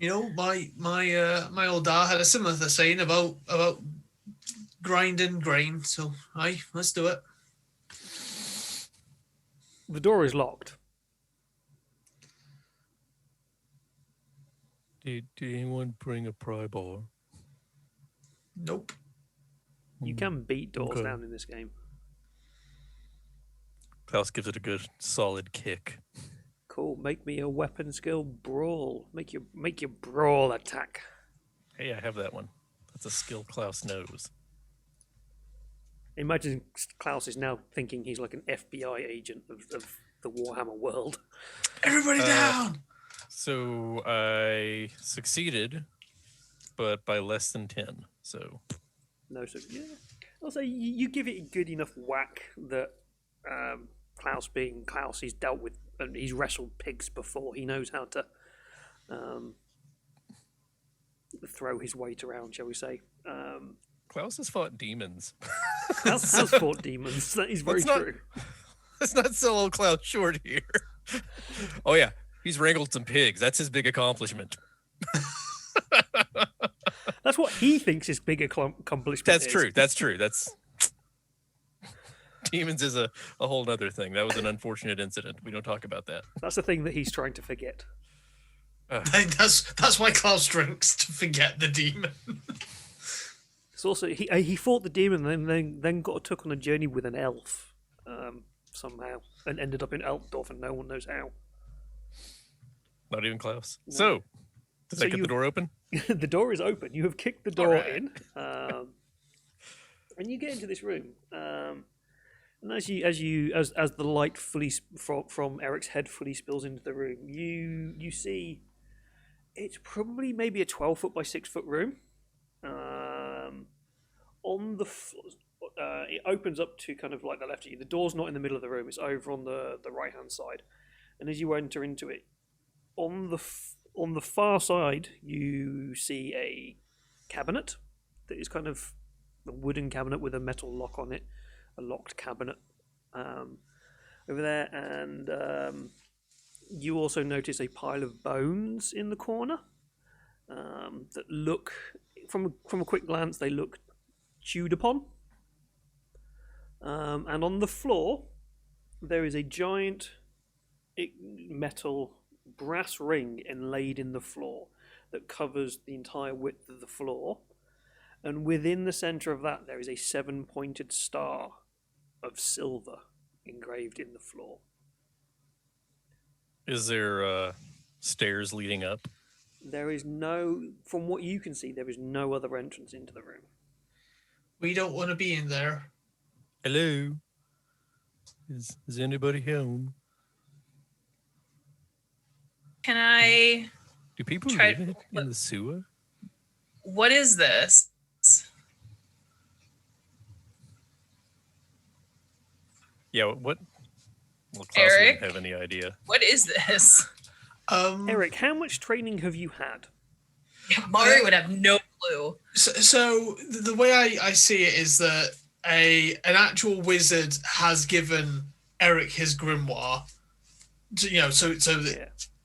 S3: You know, my old dad had a similar saying about grinding grain. So, aye, let's do it.
S1: The door is locked.
S4: Did anyone bring a pry bar?
S3: Nope.
S1: You can beat doors
S4: Okay.
S1: down in this game.
S5: Klaus gives it a good solid kick.
S1: Cool. Make me a weapon skill brawl. Make your brawl attack.
S5: Hey, I have that one. That's a skill Klaus knows.
S1: Imagine Klaus is now thinking he's like an FBI agent of the Warhammer world.
S3: Everybody down.
S5: So I succeeded, but by less than 10. So
S1: No, so yeah. Also, you give it a good enough whack that Klaus, being Klaus, he's dealt with and he's wrestled pigs before. He knows how to throw his weight around, shall we say?
S5: Klaus has fought demons.
S1: Klaus has fought demons. That is very true.
S5: Let's not sell old Klaus short here. Oh yeah, he's wrangled some pigs. That's his big accomplishment.
S1: That's what he thinks his big accomplishment
S5: That's
S1: is.
S5: true. That's true. That's demons is a whole other thing. That was an unfortunate incident. We don't talk about that.
S1: That's the thing that he's trying to forget.
S3: That's why Klaus drinks, to forget the demon.
S1: It's also he fought the demon and then took on a journey with an elf somehow and ended up in Elfdorf and no one knows how.
S5: Not even Klaus.
S1: No.
S5: So, does that get the door open?
S1: The door is open. You have kicked the door in, and you get into this room. And as the light fully from Eric's head fully spills into the room, you see it's probably maybe a 12-foot by 6-foot room. On the it opens up to kind of like the left of you. The door's not in the middle of the room; it's over on the right hand side. And as you enter into it, on the far side, you see a cabinet that is kind of a wooden cabinet with a metal lock on it, a locked cabinet over there, and you also notice a pile of bones in the corner that look, from a quick glance, they look chewed upon. And on the floor, there is a giant metal brass ring inlaid in the floor that covers the entire width of the floor. And within the center of that, there is a 7-pointed star of silver engraved in the floor.
S5: Is there stairs leading up?
S1: There is no, from what you can see, there is no other entrance into the room.
S3: We don't want to be in there.
S4: Hello? Is anybody home?
S2: Can I?
S4: Do people
S2: Try-
S4: live in the sewer?
S2: What is this?
S5: Yeah, what? Well, Klaus
S2: Eric?
S5: wouldn't have any idea.
S2: What is this?
S1: Eric, how much training have you had?
S2: Mari would have no clue.
S3: So the way I see it is that an actual wizard has given Eric his grimoire,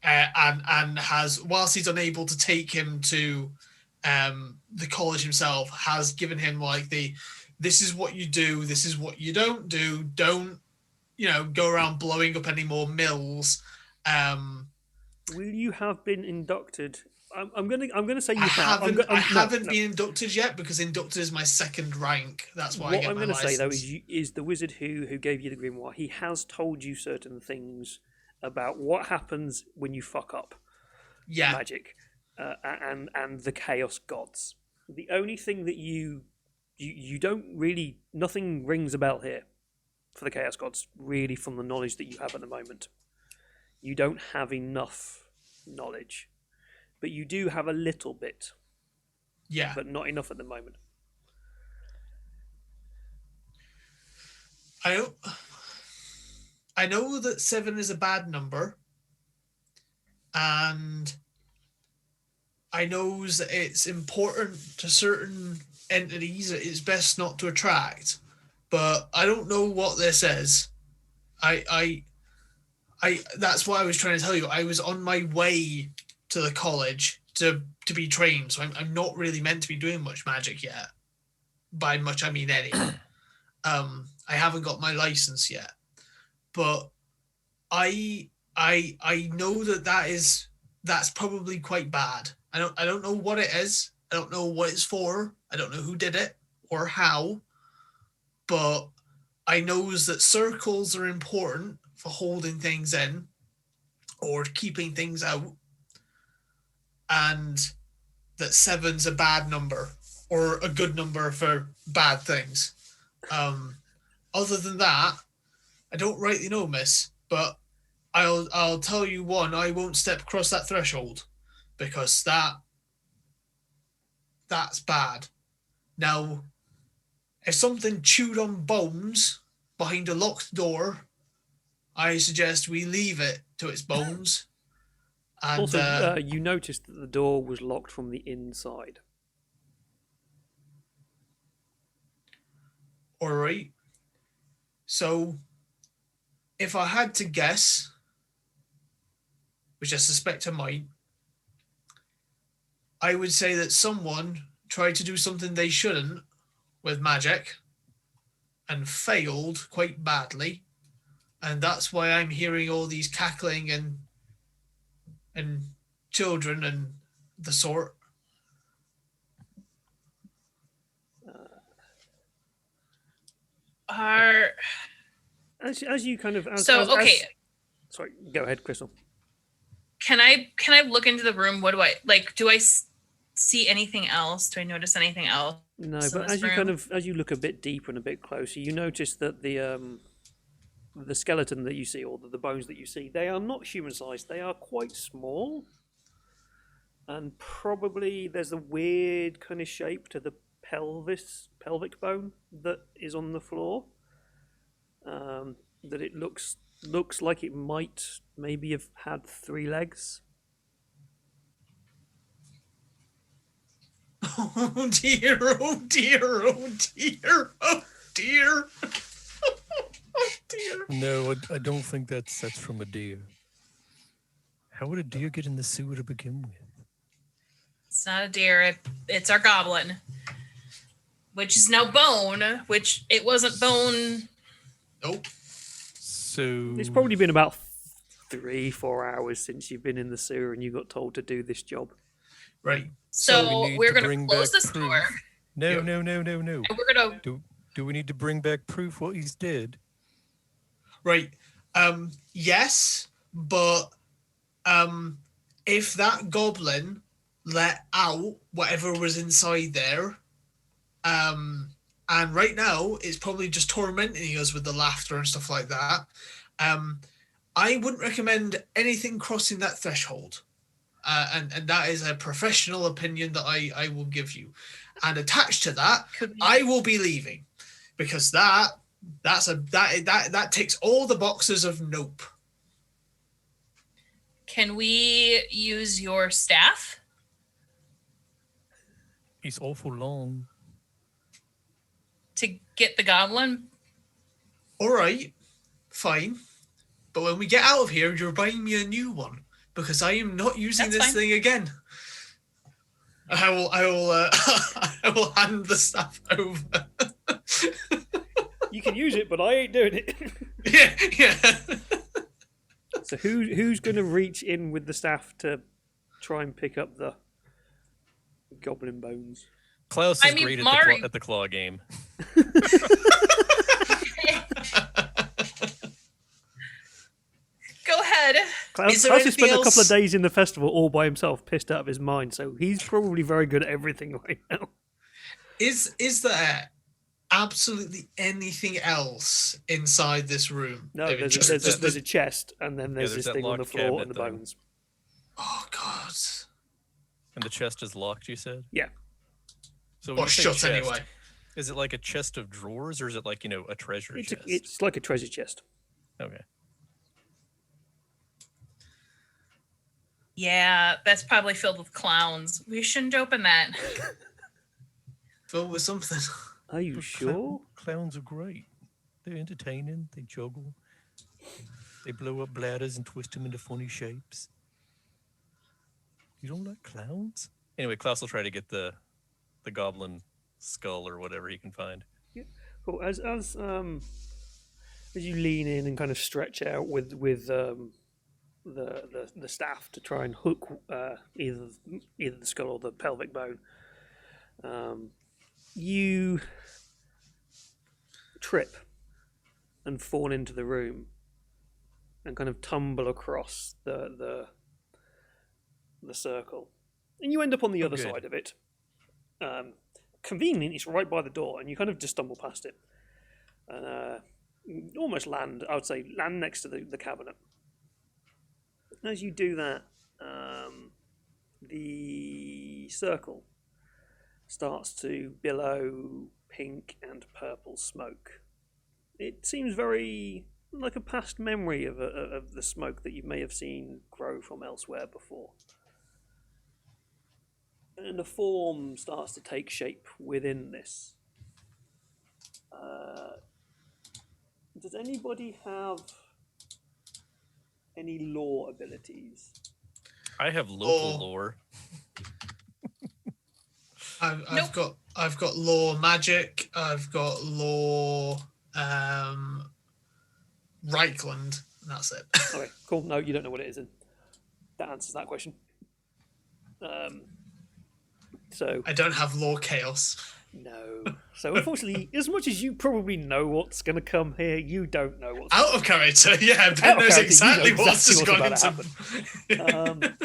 S3: and has, whilst he's unable to take him to the college himself, has given him like this is what you do, this is what you don't do. Don't go around blowing up any more mills.
S1: Will you have been inducted? I'm gonna say you
S3: I
S1: have.
S3: haven't been inducted yet because inducted is my second rank. That's why I get my license.
S1: What I'm going to say though is the wizard who gave you the grimoire, he has told you certain things about what happens when you fuck up magic and the chaos gods. The only thing that you don't really, nothing rings a bell here for the chaos gods really from the knowledge that you have at the moment. You don't have enough knowledge. But you do have a little bit.
S3: Yeah.
S1: But not enough at the moment.
S3: I know that 7 is a bad number. And I know that it's important to certain entities that it's best not to attract. But I don't know what this is. I that's what I was trying to tell you. I was on my way to the college to be trained, so I'm not really meant to be doing much magic yet. By much I mean any. I haven't got my license yet, but I know that's probably quite bad. I don't know what it is. I don't know what it's for. I don't know who did it or how, but I know that circles are important for holding things in or keeping things out. And that 7's a bad number or a good number for bad things. Other than that, I don't rightly know, miss, but I'll tell you one, I won't step across that threshold because that's bad. Now, if something chewed on bones behind a locked door, I suggest we leave it to its bones. And
S1: Also, you noticed that the door was locked from the inside.
S3: all right. So, if I had to guess, which I suspect I might, I would say that someone tried to do something they shouldn't with magic and failed quite badly. And that's why I'm hearing all these cackling and children and the sort.
S1: As you kind of sorry, go ahead, Crystal.
S2: Can I look into the room? What do I like? Do I see anything else? Do I notice anything else?
S1: No, but as you look a bit deeper and a bit closer, you notice that the skeleton that you see, or the bones that you see, they are not human-sized. They are quite small, and probably there's a weird kind of shape to the pelvic bone that is on the floor. That it looks like it might maybe have had 3 legs.
S3: Oh dear, oh dear, oh dear, oh dear. Oh dear.
S4: No, I don't think that's from a deer. How would a deer get in the sewer to begin with?
S2: It's not a deer. It's our goblin, which is now bone. Which it wasn't bone.
S3: Nope.
S4: So
S1: It's probably been about 3-4 hours since you've been in the sewer and you got told to do this job.
S3: Right.
S2: So we're going to close this door.
S4: No.
S2: And we're going to.
S4: Do we need to bring back proof what he's did?
S3: Right. Yes, but if that goblin let out whatever was inside there, and right now it's probably just tormenting us with the laughter and stuff like that, I wouldn't recommend anything crossing that threshold. And that is a professional opinion that I will give you. And attached to that, I will be leaving, because that ticks all the boxes of nope.
S2: Can we use your staff?
S4: He's awful long.
S2: To get the goblin?
S3: All right, fine. But when we get out of here, you're buying me a new one, because I am not using this thing again. I will hand the staff over.
S1: You can use it, but I ain't doing it.
S3: Yeah.
S1: So who's going to reach in with the staff to try and pick up the goblin bones?
S5: Klaus is great at the claw game.
S2: Go ahead.
S1: Klaus has spent a couple of days in the festival all by himself, pissed out of his mind, so he's probably very good at everything right now.
S3: Is there absolutely anything else inside this room?
S1: No, there's a chest, and then there's this thing on the floor and the bones.
S3: Oh, God.
S5: And the chest is locked, you said?
S1: Yeah.
S5: So
S3: or shut anyway.
S5: Is it like a chest of drawers, or is it like, a treasure chest?
S1: It's like a treasure chest.
S5: Okay.
S2: Yeah, that's probably filled with clowns. We shouldn't open that.
S3: Filled with something.
S1: Are you sure?
S4: Clowns are great. They're entertaining. They juggle. They blow up bladders and twist them into funny shapes. You don't like clowns?
S5: Anyway, Klaus will try to get the goblin skull or whatever he can find.
S1: Yeah. Cool. As you lean in and kind of stretch out with the staff to try and hook either the skull or the pelvic bone, you trip and fall into the room and kind of tumble across the circle, and you end up on the other side of it. Conveniently, it's right by the door, and you kind of just stumble past it, and almost land next to the cabinet. As you do that, the circle starts to billow pink and purple smoke. It seems very like a past memory of the smoke that you may have seen grow from elsewhere before. And a form starts to take shape within this. Does anybody have any lore abilities?
S5: I have local lore.
S3: I've got lore magic. I've got lore Reichland, and that's it.
S1: Okay, cool. No, you don't know what it is, and that answers that question. So
S3: I don't have lore chaos.
S1: no. So unfortunately, as much as you probably know what's going to come here, you don't know what's
S3: Out of character, yeah. Ben knows exactly what's just gone
S1: about to
S3: into.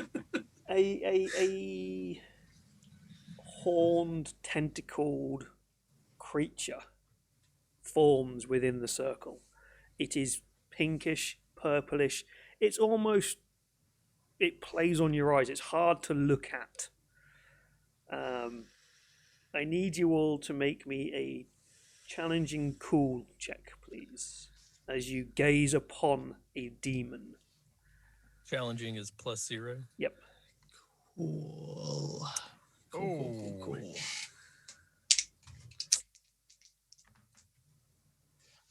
S1: A horned, tentacled creature forms within the circle. It is pinkish, purplish. It plays on your eyes. It's hard to look at. I need you all to make me a challenging cool check, please, as you gaze upon a demon.
S5: Challenging is +0.
S1: Yep.
S3: Cool. Cool.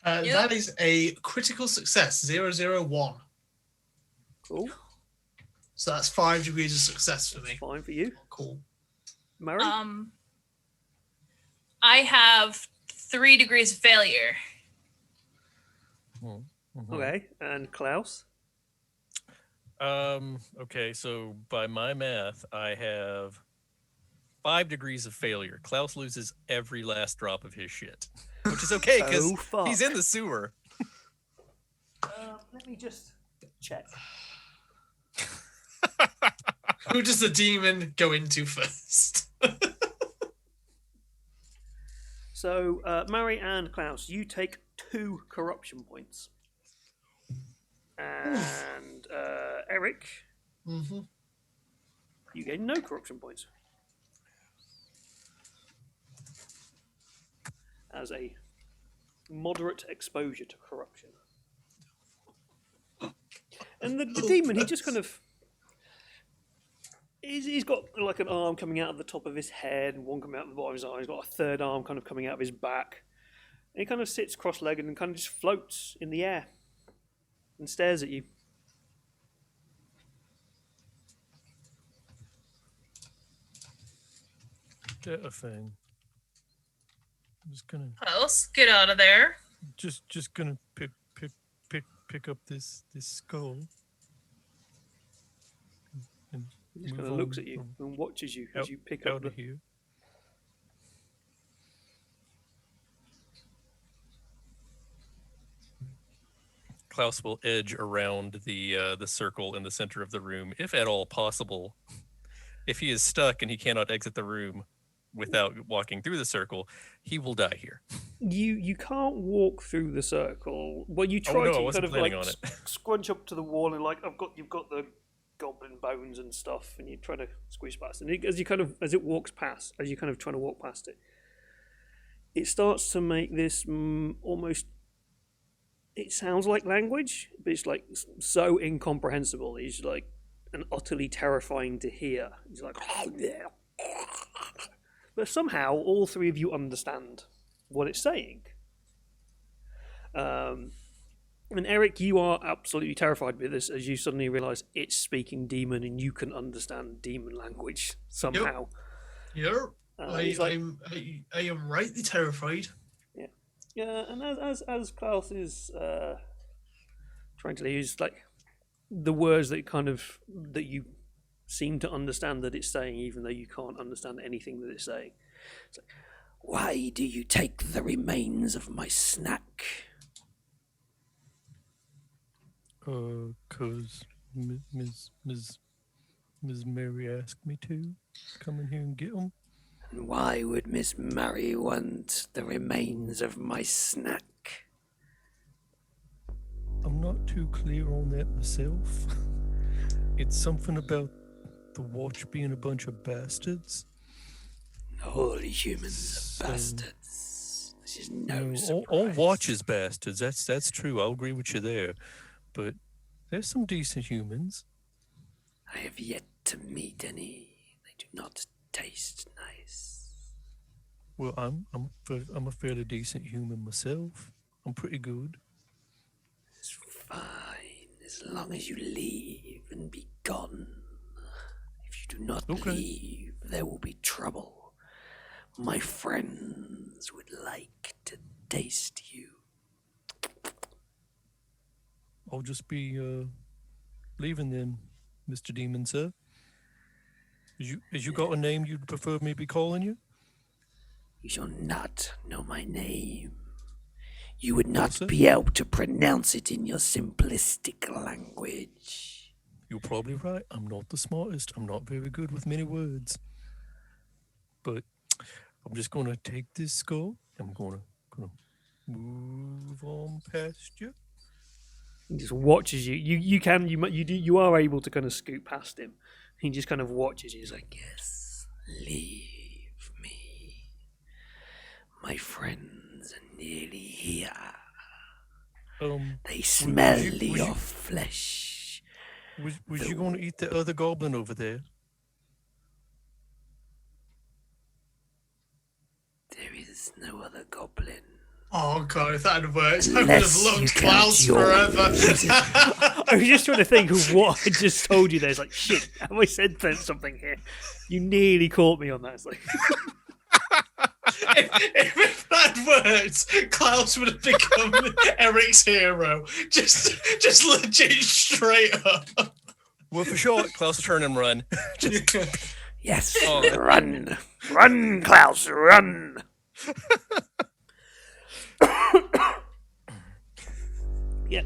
S3: That is a critical success, 001.
S1: Cool.
S3: So that's 5 degrees of success for me.
S1: Fine for you.
S3: Cool.
S1: Mary?
S2: I have 3 degrees of failure.
S5: Mm-hmm.
S1: Okay. And Klaus?
S5: Okay, so by my math, I have 5 degrees of failure. Klaus loses every last drop of his shit, which is okay because he's in the sewer.
S1: Let me just check.
S3: Who does the demon go into first?
S1: So, Mary and Klaus, you take 2 corruption points. And Eric, you gain no corruption points. As a moderate exposure to corruption. And the demon, he just kind of... He's got like an arm coming out of the top of his head and one coming out of the bottom of his eye. He's got a third arm kind of coming out of his back. And he kind of sits cross-legged and kind of just floats in the air and stares at you.
S4: Get a thing. I'm just gonna
S2: Klaus, get out of there.
S4: just gonna pick up this skull. And
S1: He just kind of looks at you and watches you as you pick up
S4: out
S1: the...
S4: of here.
S5: Klaus will edge around the circle in the center of the room, if at all possible. If he is stuck and he cannot exit the room without walking through the circle, he will die here.
S1: You can't walk through the circle. Well, you try
S5: I
S1: to
S5: wasn't
S1: kind of
S5: planning
S1: like
S5: on it.
S1: scrunch up to the wall and like you've got the goblin bones and stuff, and you try to squeeze past. And as you kind of as you're kind of trying to walk past it, it starts to make this almost. It sounds like language, but it's like so incomprehensible. It's like and utterly terrifying to hear. It's like, but somehow all 3 of you understand what it's saying. And Eric, you are absolutely terrified with this as you suddenly realise it's speaking demon and you can understand demon language somehow.
S3: Yep. I am rightly terrified.
S1: Yeah, and as Klaus is trying to use like the words that you seem to understand that it's saying, even though you can't understand anything that it's saying. It's like, why do you take the remains of my snack?
S4: 'Cause Ms. Mary asked me to come in here and get them.
S1: And why would Miss Mary want the remains of my snack?
S4: I'm not too clear on that myself. It's something about the watch being a bunch of bastards.
S1: All humans are bastards. This is no
S4: No,
S1: surprise.
S4: all watches bastards. That's true. I'll agree with you there. But there's some decent humans.
S1: I have yet to meet any. They do not taste nice.
S4: Well, I'm a fairly decent human myself. I'm pretty good.
S1: It's fine, as long as you leave and be gone. If you do not leave, there will be trouble. My friends would like to taste you.
S4: I'll just be leaving then, Mr. Demon, sir. Has you got a name you'd prefer me be calling you?
S1: You shall not know my name. You would not
S4: sir?
S1: be able to pronounce it in your simplistic language.
S4: You're probably right. I'm not the smartest. I'm not very good with many words. But I'm just going to take this skull. I'm going to move on past you.
S1: He just watches you. You are able to kind of scoot past him. He just kind of watches you. He's like, yes, leave me. My friends are nearly here. They smell your flesh.
S4: Was you going to eat the other goblin over there?
S1: There is no other goblin.
S3: Oh god, if that had worked, I would have
S1: Unless you
S3: loved
S1: count
S3: Klaus
S1: your
S3: forever.
S1: I was just trying to think of what I just told you there. It's like, shit, have I said something here? You nearly caught me on that. It's like...
S3: if that worked, Klaus would have become Eric's hero. Just legit straight up.
S5: Well, for sure, Klaus will turn and run.
S1: Yes, run. Run, Klaus, run. Yeah,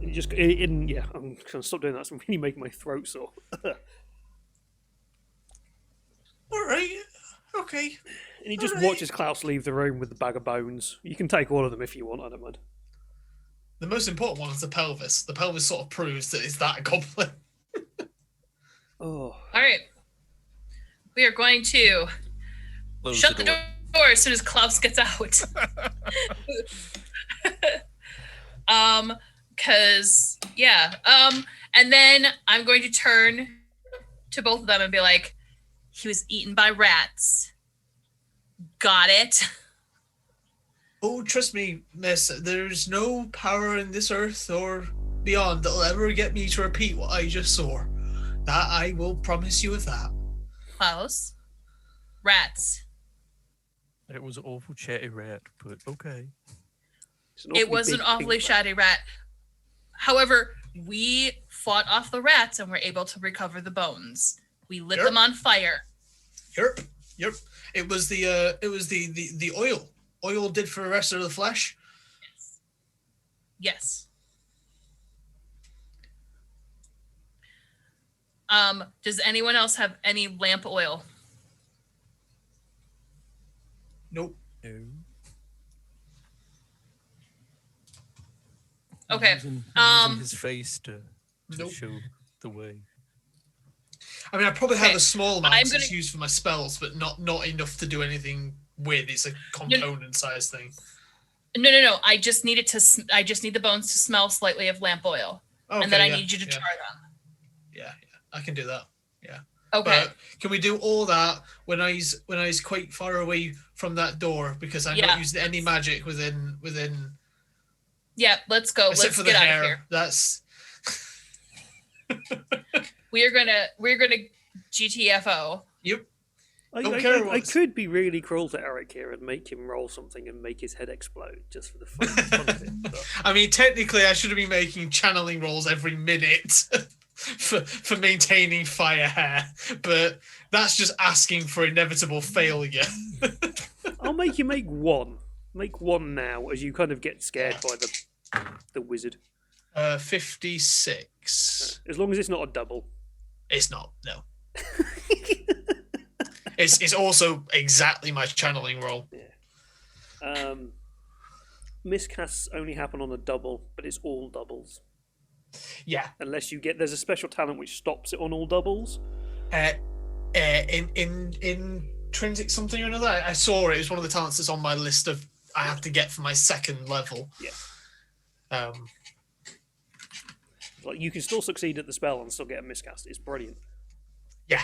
S1: And just, yeah, I'm going to stop doing that. It's really making my throat sore.
S3: All right, okay.
S1: And he just watches Klaus leave the room with the bag of bones. You can take all of them if you want, I don't mind.
S3: The most important one is the pelvis. The pelvis sort of proves that it's that goblin.
S1: Oh.
S2: All right. We are going to shut the door as soon as Klaus gets out. And then I'm going to turn to both of them and be like, he was eaten by rats. Got it?
S3: Oh, trust me, miss, there's no power in this earth or beyond that'll ever get me to repeat what I just saw. That I will promise you of that.
S2: Klaus? Rats.
S4: It was an awful chatty rat, but okay.
S2: It was an awfully shatty rat. However, we fought off the rats and were able to recover the bones. We lit them on fire.
S3: Yep. It was the oil. Oil did for the rest of the flesh.
S2: Yes. Does anyone else have any lamp oil?
S3: Nope.
S4: No.
S2: Okay.
S4: Using his face to show the way.
S3: I mean, I probably have a small amount
S2: I'm
S3: that's used for my spells, but not enough to do anything with. It's a component size thing.
S2: No. I just need the bones to smell slightly of lamp oil, and then I need you to try them.
S3: Yeah, I can do that. Yeah.
S2: Okay.
S3: But can we do all that when I was quite far away from that door, because I'm not using any magic within.
S2: Yeah, let's go.
S3: Except
S2: Let's
S3: for
S2: get
S3: the
S2: out
S3: hair.
S2: of here.
S3: That's.
S2: We're gonna GTFO.
S3: Yep.
S1: I could be really cruel to Eric here and make him roll something and make his head explode just for the fun of it. But...
S3: I mean, technically, I should have been making channeling rolls every minute for maintaining fire hair, but that's just asking for inevitable failure.
S1: I'll make you make one. Make one now as you kind of get scared by the wizard.
S3: 56.
S1: As long as it's not a double.
S3: It's not, no. It's also exactly my channeling roll.
S1: Yeah. Miscasts only happen on a double, but it's all doubles.
S3: Yeah.
S1: Unless you get, there's a special talent which stops it on all doubles.
S3: In intrinsic something or another. I saw it. It was one of the talents that's on my list of I have to get for my second level.
S1: Yeah. Like you can still succeed at the spell and still get a miscast. It's brilliant.
S3: Yeah.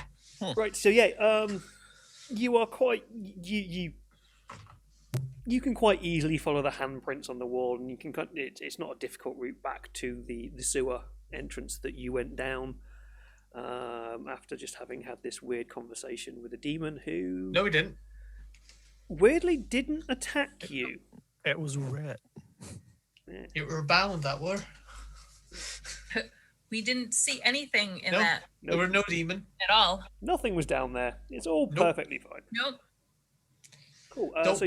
S1: Right. So yeah, you are quite you can quite easily follow the handprints on the wall, and you can. It's not a difficult route back to the sewer entrance that you went down after just having had this weird conversation with a demon who.
S3: No, we didn't.
S1: Weirdly, didn't attack you.
S4: It was a rat.
S1: Yeah.
S3: You were bound, that were.
S2: We didn't see anything in
S3: No.
S2: that
S3: There were no demon.
S2: at all.
S1: Nothing was down there. It's all
S3: Nope.
S1: perfectly fine.
S2: Nope.
S1: Cool.
S3: Don't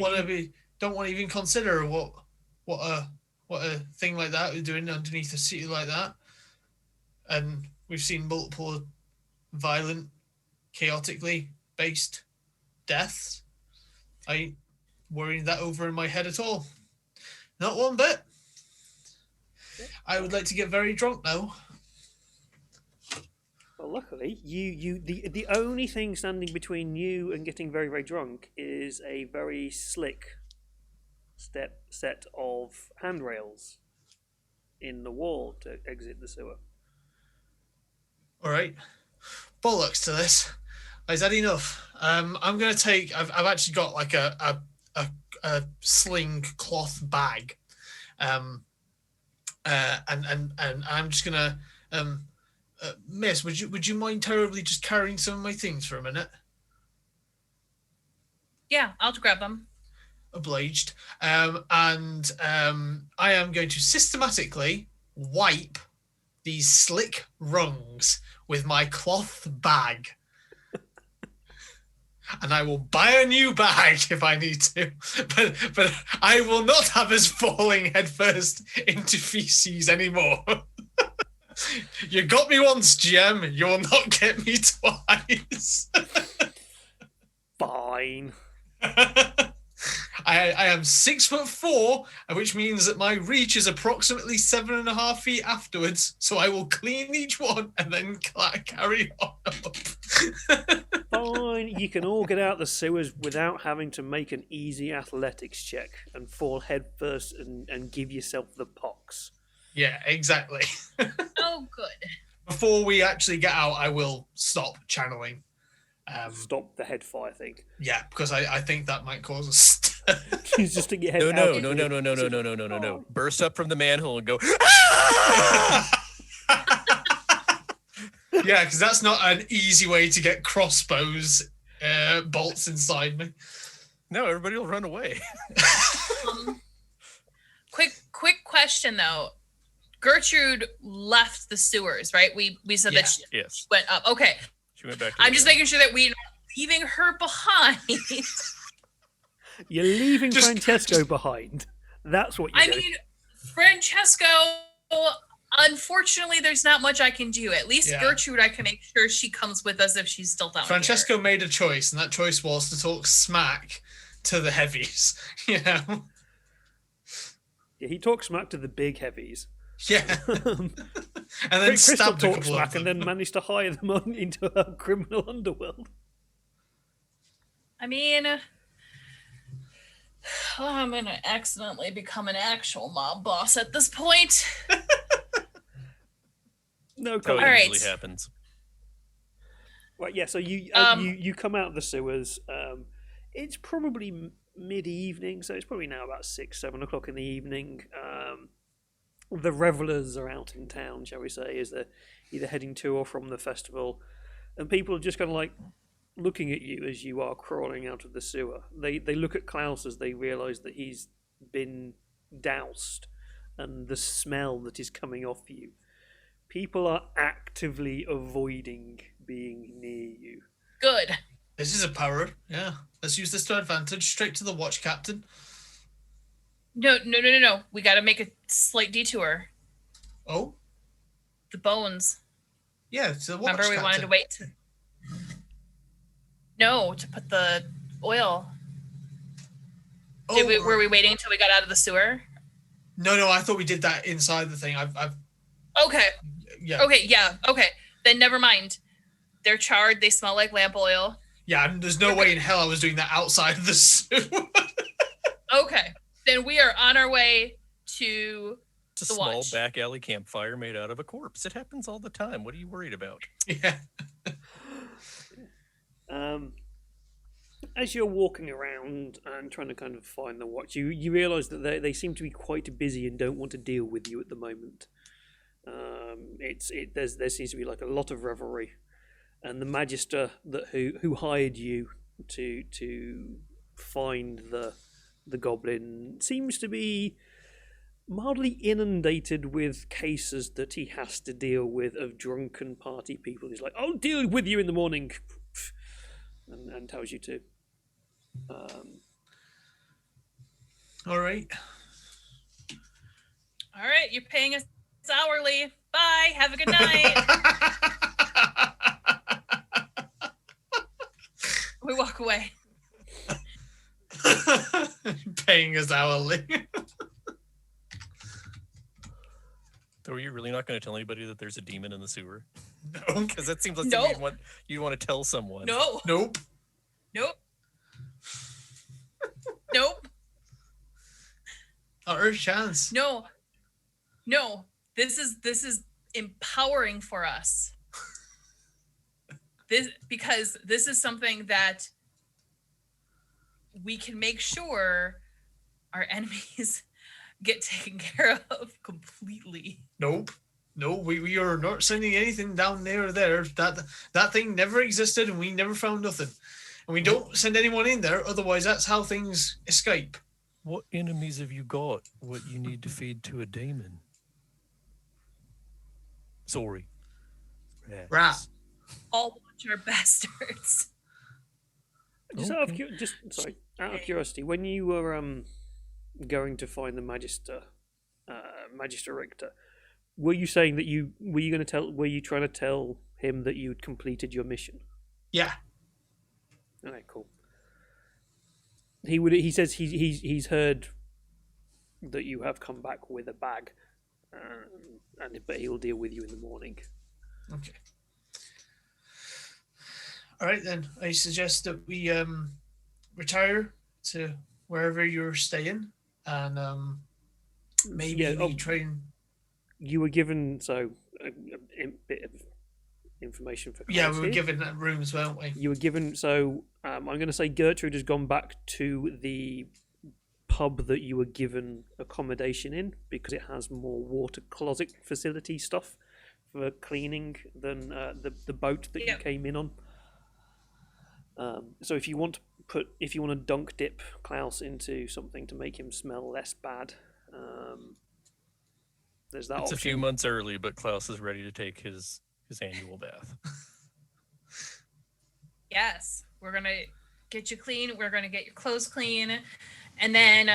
S3: want to even consider what a thing like that is doing underneath a city like that. And we've seen multiple violent, chaotically based deaths. I ain't worrying that over in my head at all. Not one bit. I would like to get very drunk now.
S1: Well, luckily, the only thing standing between you and getting very, very drunk is a very slick set of handrails in the wall to exit the sewer.
S3: All right, bollocks to this. Is that enough? I'm gonna take. I've actually got like a sling cloth bag, and I'm just gonna Miss, would you mind terribly just carrying some of my things for a minute?
S2: Yeah, I'll grab them.
S3: Obliged. I am going to systematically wipe these slick rungs with my cloth bag. And I will buy a new bag if I need to. But I will not have us falling headfirst into feces anymore. You got me once, GM. You will not get me twice.
S1: Fine.
S3: I am 6'4", which means that my reach is approximately 7.5 feet afterwards. So I will clean each one and then carry on up.
S1: Fine. You can all get out the sewers without having to make an easy athletics check and fall headfirst and give yourself the pox.
S3: Yeah, exactly.
S2: Oh, good.
S3: Before we actually get out, I will stop channeling.
S1: Stop the head fire thing.
S3: Yeah, because I think that might cause us.
S1: You just stick your head
S5: No,
S1: out.
S5: no. Burst up from the manhole and go.
S3: Yeah, because that's not an easy way to get crossbows bolts inside me.
S5: No, everybody will run away.
S2: Quick question though. Gertrude left the sewers, right? We said that she
S5: Yes.
S2: went up. Okay.
S5: She went back.
S2: I'm just making sure that we're not leaving her behind.
S1: You're leaving Francesco behind. That's what you're doing.
S2: mean, Francesco, unfortunately, there's not much I can do. At least Gertrude, I can make sure she comes with us if she's still down
S3: Francesco
S2: here.
S3: made a choice, and that choice was to talk smack to the heavies. You know?
S1: Yeah, he talks smack to the big heavies.
S3: Yeah. And then
S1: Crystal
S3: stabbed a
S1: talks
S3: couple
S1: smack
S3: of them.
S1: and then managed to hire them on into a criminal underworld.
S2: I mean, I'm going to accidentally become an actual mob boss at this point.
S1: No,
S5: That's how
S1: comment.
S5: it
S2: All
S5: usually
S2: right.
S5: happens.
S1: Right, yeah, so you come out of the sewers. It's probably mid-evening, so it's probably now about 6, 7 o'clock in the evening. The revelers are out in town, shall we say, as they're either heading to or from the festival. And people are just kind of like looking at you as you are crawling out of the sewer. They look at Klaus as they realise that he's been doused and the smell that is coming off you. People are actively avoiding being near you.
S2: Good.
S3: This is a power. Yeah. Let's use this to advantage. Straight to the watch captain.
S2: No. We got to make a slight detour.
S3: Oh?
S2: The bones.
S3: Yeah, to the watch
S2: Remember, we
S3: captain.
S2: wanted to wait to... No, to put the oil.
S3: Oh,
S2: Were we waiting until we got out of the sewer?
S3: No, I thought we did that inside the thing. I've
S2: Okay.
S3: yeah.
S2: Okay, yeah. Okay. Then never mind. They're charred. They smell like lamp oil.
S3: Yeah, and there's no way in hell I was doing that outside of the suit.
S2: Okay, then we are on our way to
S5: It's a
S2: the
S5: small
S2: watch.
S5: back alley campfire made out of a corpse. It happens all the time. What are you worried about?
S3: Yeah.
S1: As you're walking around and trying to kind of find the watch, you realise that they seem to be quite busy and don't want to deal with you at the moment. There seems to be like a lot of revelry, and the magister who hired you to find the goblin seems to be mildly inundated with cases that he has to deal with of drunken party people. He's like, "I'll deal with you in the morning," and tells you to.
S3: All right.
S2: All right, you're paying us hourly. Bye. Have a good night. We walk away.
S3: Paying us hourly.
S5: So are you really not going to tell anybody that there's a demon in the sewer?
S3: No.
S5: Because that seems like
S2: No.
S5: something you'd want to tell someone.
S2: No.
S3: Nope.
S2: Nope. Nope.
S3: Not our chance.
S2: No. No. This is empowering for us. Because this is something that we can make sure our enemies get taken care of completely.
S3: Nope. No, we are not sending anything down there or there. That thing never existed and we never found nothing. And we don't send anyone in there, otherwise that's how things escape.
S4: What enemies have you got? What you need to feed to a demon? Sorry. Rats.
S3: Rat.
S2: All watch are bastards.
S1: Just out of out of curiosity, when you were going to find the Magister Richter, were you saying that were you trying to tell him that you'd completed your mission?
S3: Yeah.
S1: Okay, cool. He says he's heard that you have come back with a bag, but he'll deal with you in the morning.
S3: Okay. All right then. I suggest that we retire to wherever you're staying, and maybe we try and.
S1: You were given a bit of information for Klaus.
S3: Yeah, we were
S1: here.
S3: given that rooms, weren't we?
S1: You were given I'm going to say Gertrude has gone back to the pub that you were given accommodation in because it has more water closet facility stuff for cleaning than the boat that you came in on. So if you want to dunk dip Klaus into something to make him smell less bad, there's that
S5: It's
S1: option.
S5: a few months early, but Klaus is ready to take his annual bath.
S2: Yes, we're gonna get you clean. We're gonna get your clothes clean, and then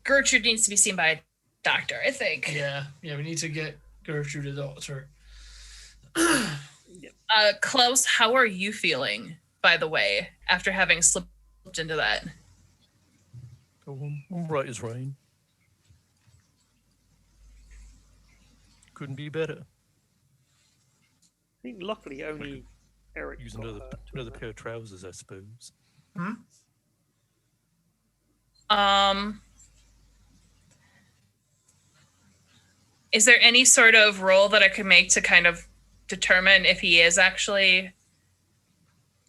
S2: Gertrude needs to be seen by a doctor, I think.
S3: Yeah, we need to get Gertrude a doctor.
S2: Klaus, how are you feeling, by the way, after having slipped into that?
S4: I'm right as rain. Couldn't be better.
S1: I think luckily only Eric
S4: Use
S1: got
S4: another
S1: hurt.
S4: pair of trousers, I suppose.
S2: Is there any sort of roll that I could make to kind of determine if he is actually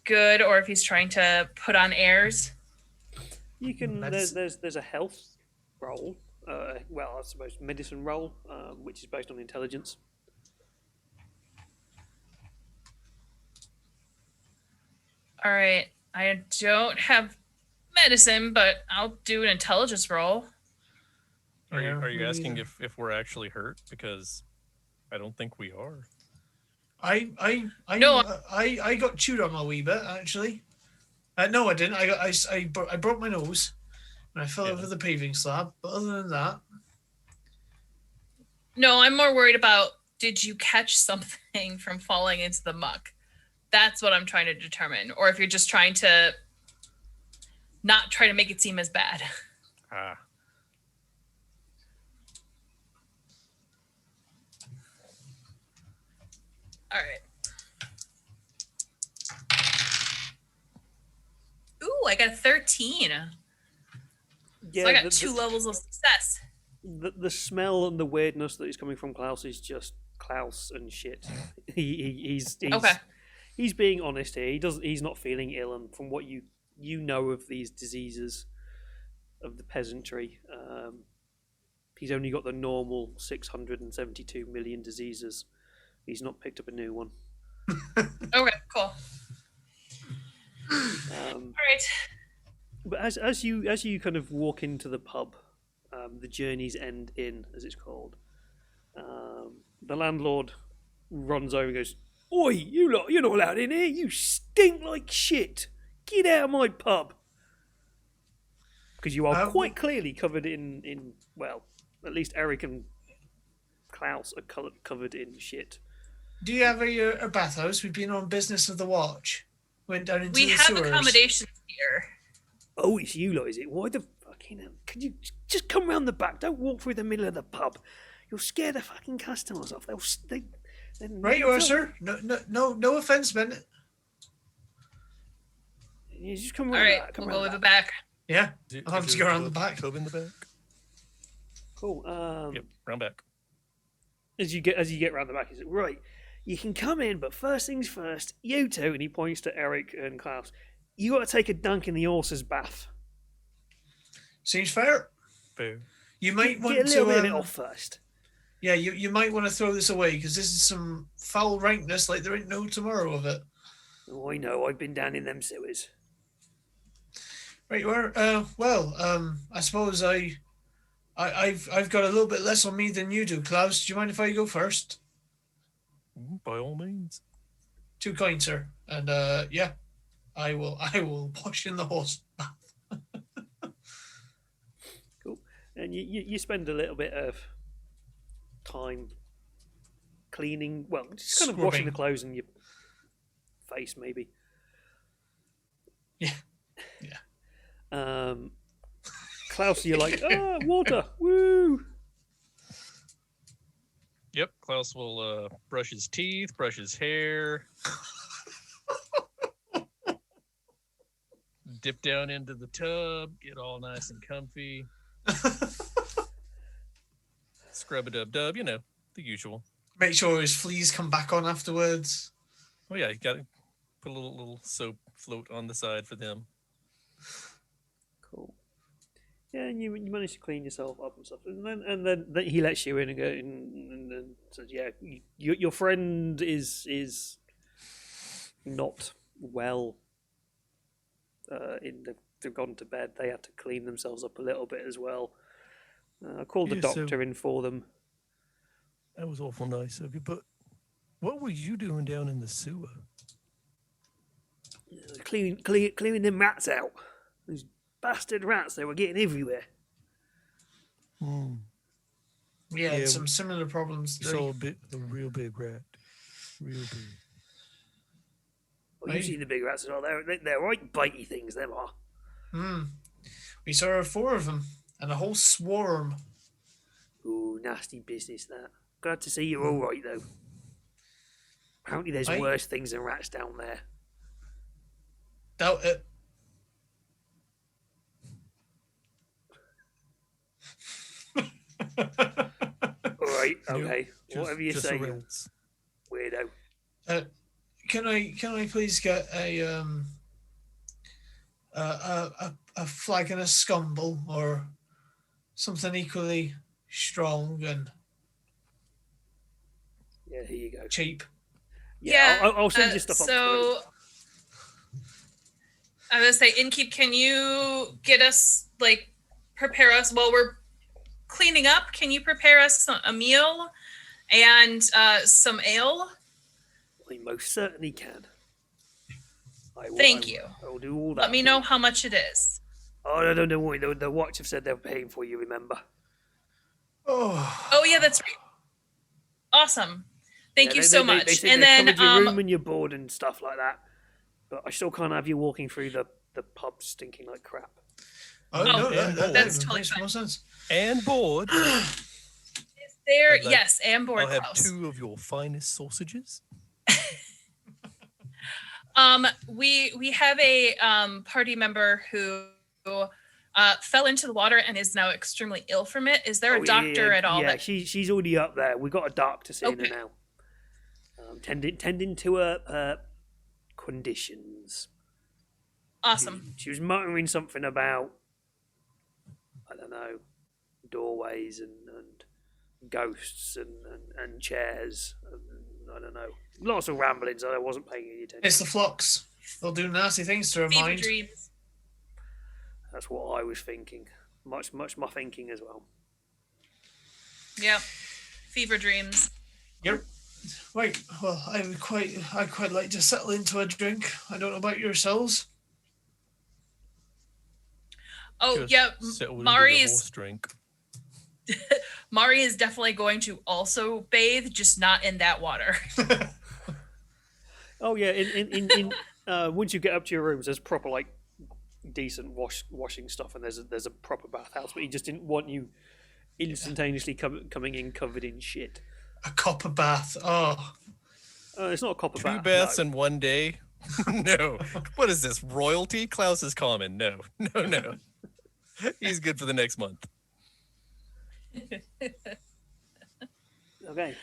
S2: good or if he's trying to put on airs?
S1: You can. There's a health roll. Well, I suppose medicine roll, which is based on intelligence.
S2: All right. I don't have medicine, but I'll do an intelligence roll.
S5: Are you asking if we're actually hurt? Because I don't think we are.
S3: I got chewed on a wee bit actually. No, I didn't. I broke my nose when I fell over the paving slab. But other than that,
S2: no, I'm more worried about, did you catch something from falling into the muck? That's what I'm trying to determine. Or if you're just trying to not try to make it seem as bad.
S5: Ah.
S2: All right. Oh, I got a 13.
S1: Yeah,
S2: So I got 2 levels of success.
S1: the smell and the weirdness that is coming from Klaus is just Klaus and shit. He's
S2: Okay.
S1: He's being honest here. He's not feeling ill, and from what you know of these diseases of the peasantry, he's only got the normal 672 million diseases. He's not picked up a new one.
S2: Okay, cool. All right.
S1: But as you kind of walk into the pub, the Journey's End Inn, as it's called, the landlord runs over and goes, "Oi, you lot, you're not allowed in here. You stink like shit. Get out of my pub." Because you are quite clearly covered in well, at least Eric and Klaus are covered in shit.
S3: Do you have a bathhouse? We've been on business of the watch. Went down into the sewers.
S2: We have accommodations here.
S1: Oh, it's you lot, is it? Why the fucking hell? Could you just come round the back? Don't walk through the middle of the pub. You'll scare the fucking customers off.
S3: Right, you are, sir. No offense, Bennett.
S1: You just come
S2: All
S1: round
S2: right,
S1: the back.
S2: we'll go with the back.
S3: Yeah, I'll have to go around the back.
S5: Tub in the back.
S1: Cool.
S5: Yep, round back.
S1: As you get round the back, he said, "Right, you can come in, but first things first, you two," and he points to Eric and Klaus, "you got to take a dunk in the horse's bath.
S3: Seems fair.
S5: Fair.
S3: You might want
S1: Get a little
S3: to
S1: bit of it off first."
S3: Yeah, you might want to throw this away because this is some foul rankness like there ain't no tomorrow of it.
S1: Oh, I know. I've been down in them sewers.
S3: Right, I suppose I've got a little bit less on me than you do, Klaus. Do you mind if I go first?
S5: By all means.
S3: Too kind, sir. And yeah, I will wash in the horse bath.
S1: Cool. And you spend a little bit of time cleaning, well, just kind of washing the clothes and your face, maybe.
S3: Yeah.
S1: Klaus, you're like, water, woo!
S5: Yep, Klaus will brush his teeth, brush his hair, dip down into the tub, get all nice and comfy, scrub-a-dub-dub, you know, the usual.
S3: Make sure his fleas come back on afterwards.
S5: Oh yeah, you got to put a little soap float on the side for them.
S1: Cool. Yeah, and you manage to clean yourself up and stuff, and then he lets you in and go and says, "Yeah, your friend is not well. They've gone to bed. They had to clean themselves up a little bit as well. I called the doctor in for them."
S4: That was awful nice of you, but what were you doing down in the sewer?
S1: Cleaning them rats out. Those bastard rats, they were getting everywhere.
S3: We had some similar problems.
S4: We saw a real big rat. Real big.
S1: Well, you've seen the big rats as well. They're right bitey things, them are.
S3: We saw 4 of them and a whole swarm.
S1: Ooh, nasty business that. Glad to see you're all right, though. Apparently there's worse things than rats down there.
S3: Doubt it.
S1: Alright, okay. Whatever you say,
S4: rats.
S1: Weirdo.
S3: Can I please get a flag and a scumble or something equally strong and
S1: Yeah, here you go.
S3: cheap?
S1: Yeah, I'll send you stuff
S2: So I was gonna say, Innkeep, can you get us, like, prepare us while we're cleaning up? Can you prepare us a meal and some ale?
S1: I most certainly can.
S2: Thank you.
S1: I will do all that.
S2: Let me know how much it is.
S1: Oh, no, don't worry. The watch have said they're paying for you, remember?
S2: Oh, yeah, that's right. Awesome. Thank you so much.
S1: They said
S2: and
S1: they've
S2: then
S1: covered your room and your board and stuff like that. But I still can't have you walking through the pub stinking like crap.
S3: No,
S2: that's totally
S3: makes
S2: fine.
S3: more sense.
S4: And board.
S2: Is there?
S4: I'd like-
S2: Yes, and board
S4: I'll have
S2: Klaus.
S4: 2 of your finest sausages.
S2: We have a party member who fell into the water and is now extremely ill from it. Is there a doctor at all?
S1: Yeah, she's already up there. We've got a doctor seeing her
S2: Okay.
S1: now. Tending to her conditions.
S2: Awesome.
S1: She was muttering something about, I don't know, doorways and ghosts and chairs. And, I don't know. Lots of ramblings. I wasn't paying any attention.
S3: It's the flux. They'll do nasty things to her
S2: Fever
S3: mind.
S2: dreams.
S1: That's what I was thinking. Much my thinking as well.
S2: Yep. Fever dreams.
S3: Yep. Right. Well, I'd quite like to settle into a drink. I don't know about yourselves.
S2: Oh,
S5: Just
S2: yeah.
S5: settle into the
S2: Mari
S5: horse
S2: is
S5: drink.
S2: Mari is definitely going to also bathe, just not in that water.
S1: Oh yeah, in once you get up to your rooms, there's proper like decent washing stuff, and there's a proper bathhouse. But he just didn't want you instantaneously coming in covered in shit.
S3: A copper bath. Oh.
S1: It's not a copper
S5: Two
S1: bath.
S5: baths
S1: no.
S5: in one day? No. What is this, royalty? Klaus is common. No. He's good for the next month.
S1: Okay.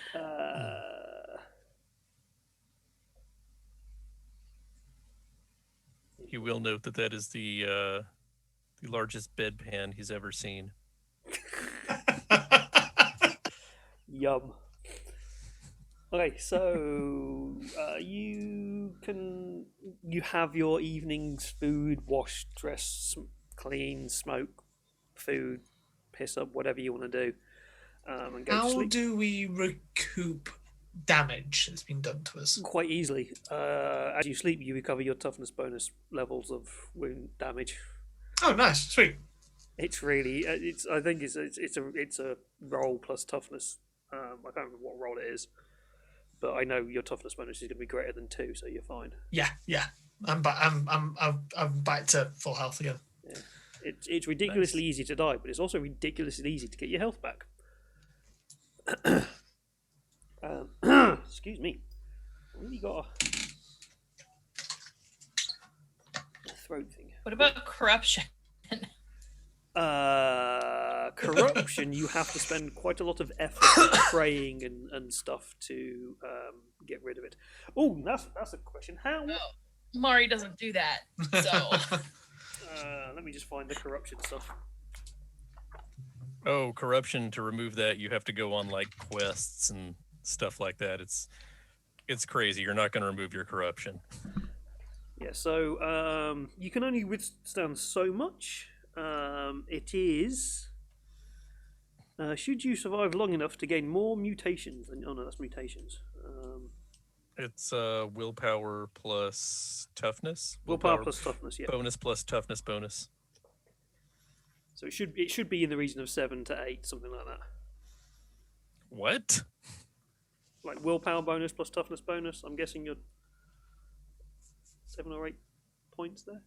S5: He will note that is the largest bedpan he's ever seen.
S1: Yum. Okay, so you have your evening's food, wash, dress, clean, smoke, food, piss up, whatever you want to do, and go to
S3: How
S1: sleep.
S3: do we recoup damage that's been done to us?
S1: Quite easily. As you sleep, you recover your toughness bonus levels of wound damage.
S3: Oh, nice. Sweet.
S1: It's really, I think it's a roll plus toughness. I can't remember what roll it is, but I know your toughness bonus is going to be greater than 2, so you're fine.
S3: Yeah. I'm back. I'm back to full health again.
S1: Yeah. It's ridiculously easy to die, but it's also ridiculously easy to get your health back. Excuse me. I really got a throat thing.
S2: What about corruption?
S1: Corruption, you have to spend quite a lot of effort praying and stuff to get rid of it. Oh, that's a question. How?
S2: No, Mari doesn't do that. So
S1: Let me just find the corruption stuff.
S5: Oh, corruption, to remove that, you have to go on like quests and stuff like that. It's crazy. You're not going to remove your corruption.
S1: Yeah, so you can only withstand so much. It is... should you survive long enough to gain more mutations... Oh no, that's mutations.
S5: It's willpower plus toughness.
S1: Willpower plus toughness, yeah.
S5: Bonus plus toughness bonus.
S1: So it should be in the region of 7 to 8, something like that.
S5: What?
S1: Like willpower bonus plus toughness bonus. I'm guessing you're 7 or 8 points there.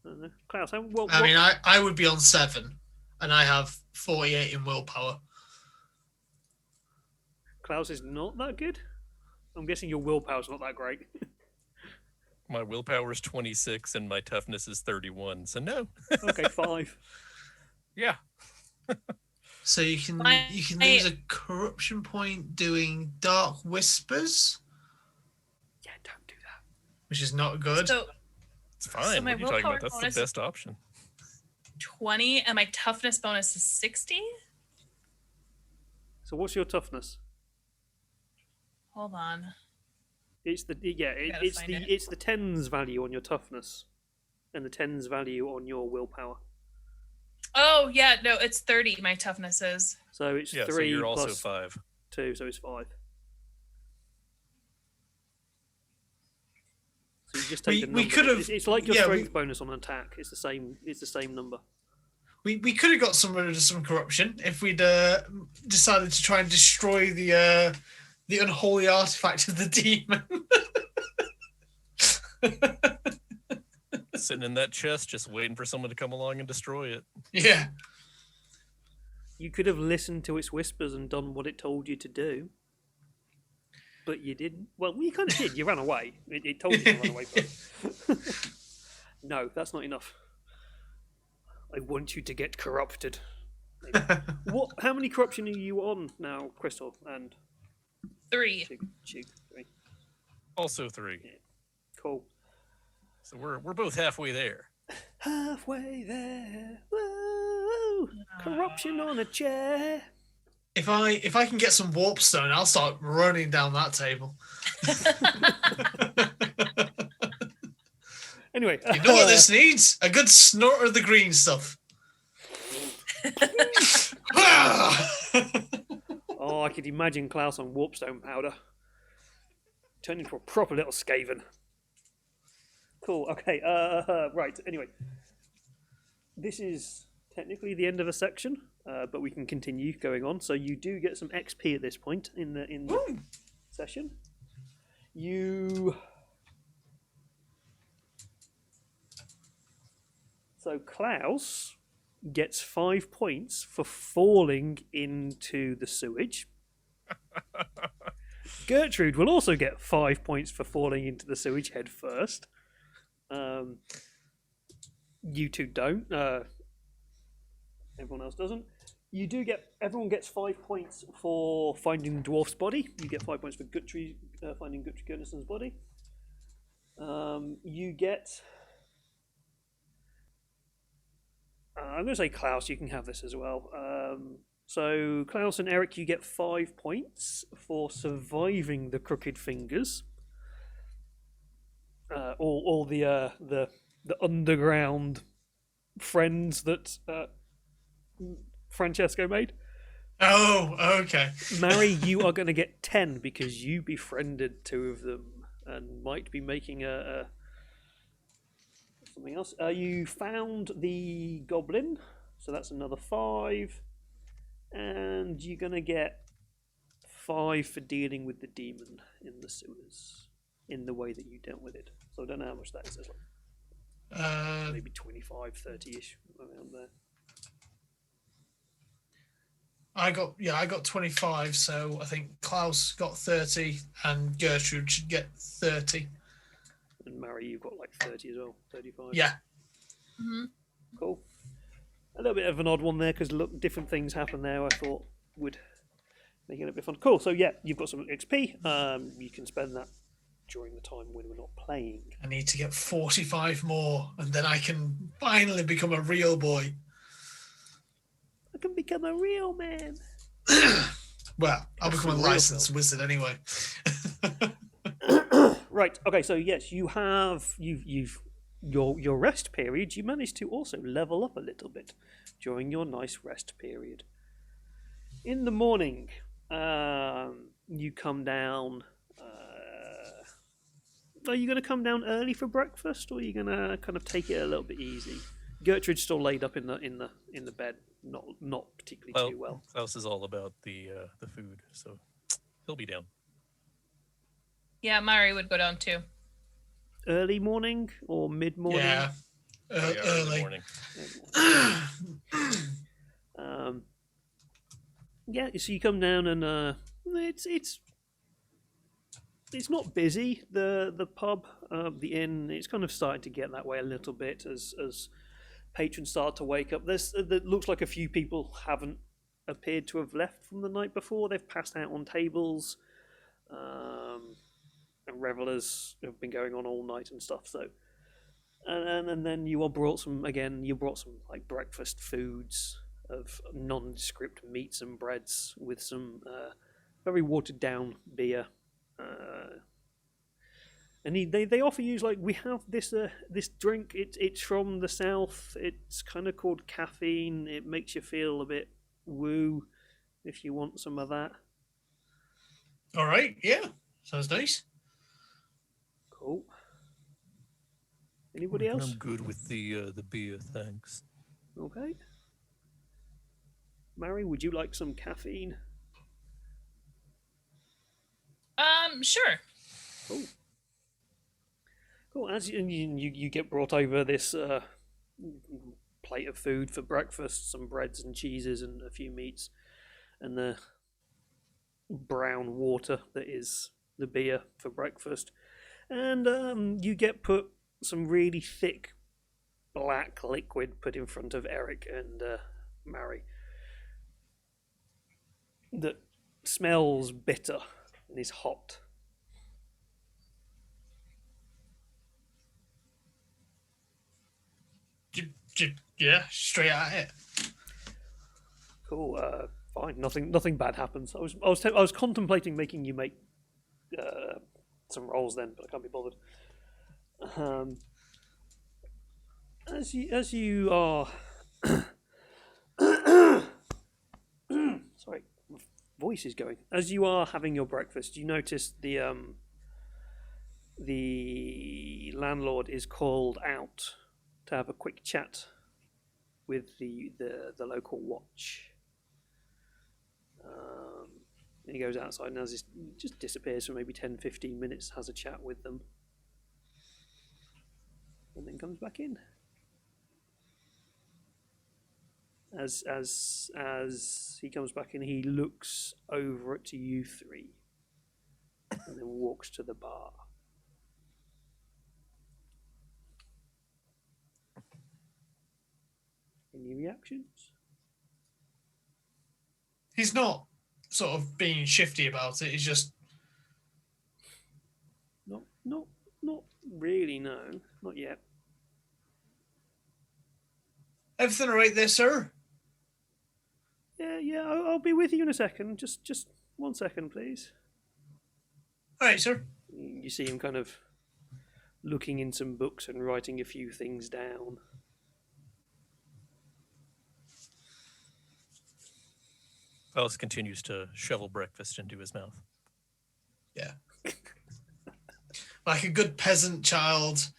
S1: I don't know. Klaus,
S3: I would be on 7, and I have 48 in willpower.
S1: Klaus is not that good. I'm guessing your willpower's not that great.
S5: My willpower is 26 and my toughness is 31. So no.
S1: Okay, 5.
S5: Yeah.
S3: So you can lose a corruption point doing dark whispers,
S1: Yeah, don't do that.
S3: which is not good.
S2: So
S5: It's fine.
S2: my
S5: What are you talking
S2: willpower
S5: about? That's
S2: bonus
S5: the
S2: is-
S5: best option.
S2: 20 and my toughness bonus is 60.
S1: So what's your toughness?
S2: Hold on.
S1: It's the
S2: Gotta find it.
S1: it's the tens value on your toughness, and the tens value on your willpower.
S2: Oh yeah, no, it's 30. My toughness is.
S1: So it's
S5: Yeah,
S1: 3
S5: so you're also
S1: plus
S5: 5.
S1: 2, so it's 5. So you just take the
S3: We
S1: number.
S3: could've-
S1: It's like your
S3: yeah,
S1: strength bonus on attack. It's the same number.
S3: We could have got rid of some corruption if we'd decided to try and destroy the unholy artifact of the demon.
S5: Sitting in that chest, just waiting for someone to come along and destroy it.
S3: Yeah.
S1: You could have listened to its whispers and done what it told you to do. But you didn't. Well, you kind of did. You ran away. It told you to run away. But... No, that's not enough. I want you to get corrupted. What? How many corruption are you on now, Crystal and
S2: 3.
S1: Chigg? 3.
S5: Also 3.
S1: Yeah. Cool.
S5: So we're both halfway there.
S1: Halfway there. Whoa! Corruption on a chair.
S3: If I can get some warp stone, I'll start running down that table.
S1: Anyway,
S3: You know what this needs? A good snort of the green stuff.
S1: Oh, I could imagine Klaus on warpstone powder. Turned into a proper little Skaven. Cool, okay, right, anyway. This is technically the end of a section, but we can continue going on. So you do get some XP at this point in the session. So Klaus gets 5 points for falling into the sewage. Gertrude will also get 5 points for falling into the sewage head first. You two don't. Everyone else doesn't. You do get. Everyone gets 5 points for finding Dwarf's body. You get 5 points for finding Guthrie Gurnison's body. You get. I'm going to say Klaus. You can have this as well. So Klaus and Eric, you get 5 points for surviving the crooked fingers. All the underground friends that Francesco made.
S3: Oh, okay.
S1: Mary, you are going to get 10 because you befriended 2 of them and might be making something else. You found the goblin, so that's another 5. And you're going to get 5 for dealing with the demon in the sewers in the way that you dealt with it. So I don't know how much that is. It's like maybe 25, 30-ish around there.
S3: I got 25, so I think Klaus got 30 and Gertrude should get 30.
S1: And Mary, you've got like 30 as well, 35.
S3: Yeah.
S2: Mm-hmm.
S1: Cool. A little bit of an odd one there because look, different things happen there. I thought would make it a little bit fun. Cool. So yeah, you've got some XP. You can spend that during the time when we're not playing.
S3: I need to get 45 more, and then I can finally become a real boy.
S1: I can become a real man.
S3: Well, I'll become a licensed wizard anyway.
S1: Right. Okay. So yes, you've your rest period. You managed to also level up a little bit during your nice rest period. In the morning, you come down. Are you going to come down early for breakfast, or are you going to kind of take it a little bit easy? Gertrude's still laid up in the bed, not particularly too well.
S5: Klaus is all about the food, so he'll be down.
S2: Yeah, Mari would go down too.
S1: Early morning or mid morning?
S3: Yeah, early.
S5: Morning.
S1: Yeah, so you come down and it's not busy. The pub, the inn, it's kind of starting to get that way a little bit as patrons start to wake up. There looks like a few people haven't appeared to have left from the night before. They've passed out on tables, and revelers have been going on all night and stuff. So, and then you brought some like breakfast foods of nondescript meats and breads with some very watered down beer. And they offer you, like, we have this drink. It's from the south. It's kind of called caffeine. It makes you feel a bit woo. If you want some of that.
S3: All right. Yeah. Sounds nice.
S1: Cool. Anybody else?
S4: I'm good with the beer, thanks.
S1: Okay. Mary, would you like some caffeine?
S2: Sure.
S1: Cool. Cool. As you get brought over this plate of food for breakfast, some breads and cheeses and a few meats, and the brown water that is the beer for breakfast, and you get put some really thick black liquid put in front of Eric and Mary that smells bitter and is hot.
S3: Yeah, straight at it.
S1: Cool. Fine. Nothing bad happens. I was contemplating making you make some rolls then, but I can't be bothered. As you are, sorry, my voice is going. As you are having your breakfast, you notice the landlord is called out to have a quick chat with the local watch. And he goes outside and just disappears for maybe 10-15 minutes, has a chat with them, and then comes back in. As he comes back in, he looks over at you three and then walks to the bar. Any reactions?
S3: He's not sort of being shifty about it. He's just
S1: Not really. No, not yet.
S3: everything all right there, sir?
S1: Yeah. I'll be with you in a second. Just 1 second, please.
S3: All right, sir.
S1: You see him kind of looking in some books and writing a few things down.
S5: Alice continues to shovel breakfast into his mouth.
S3: Yeah. Like a good peasant child.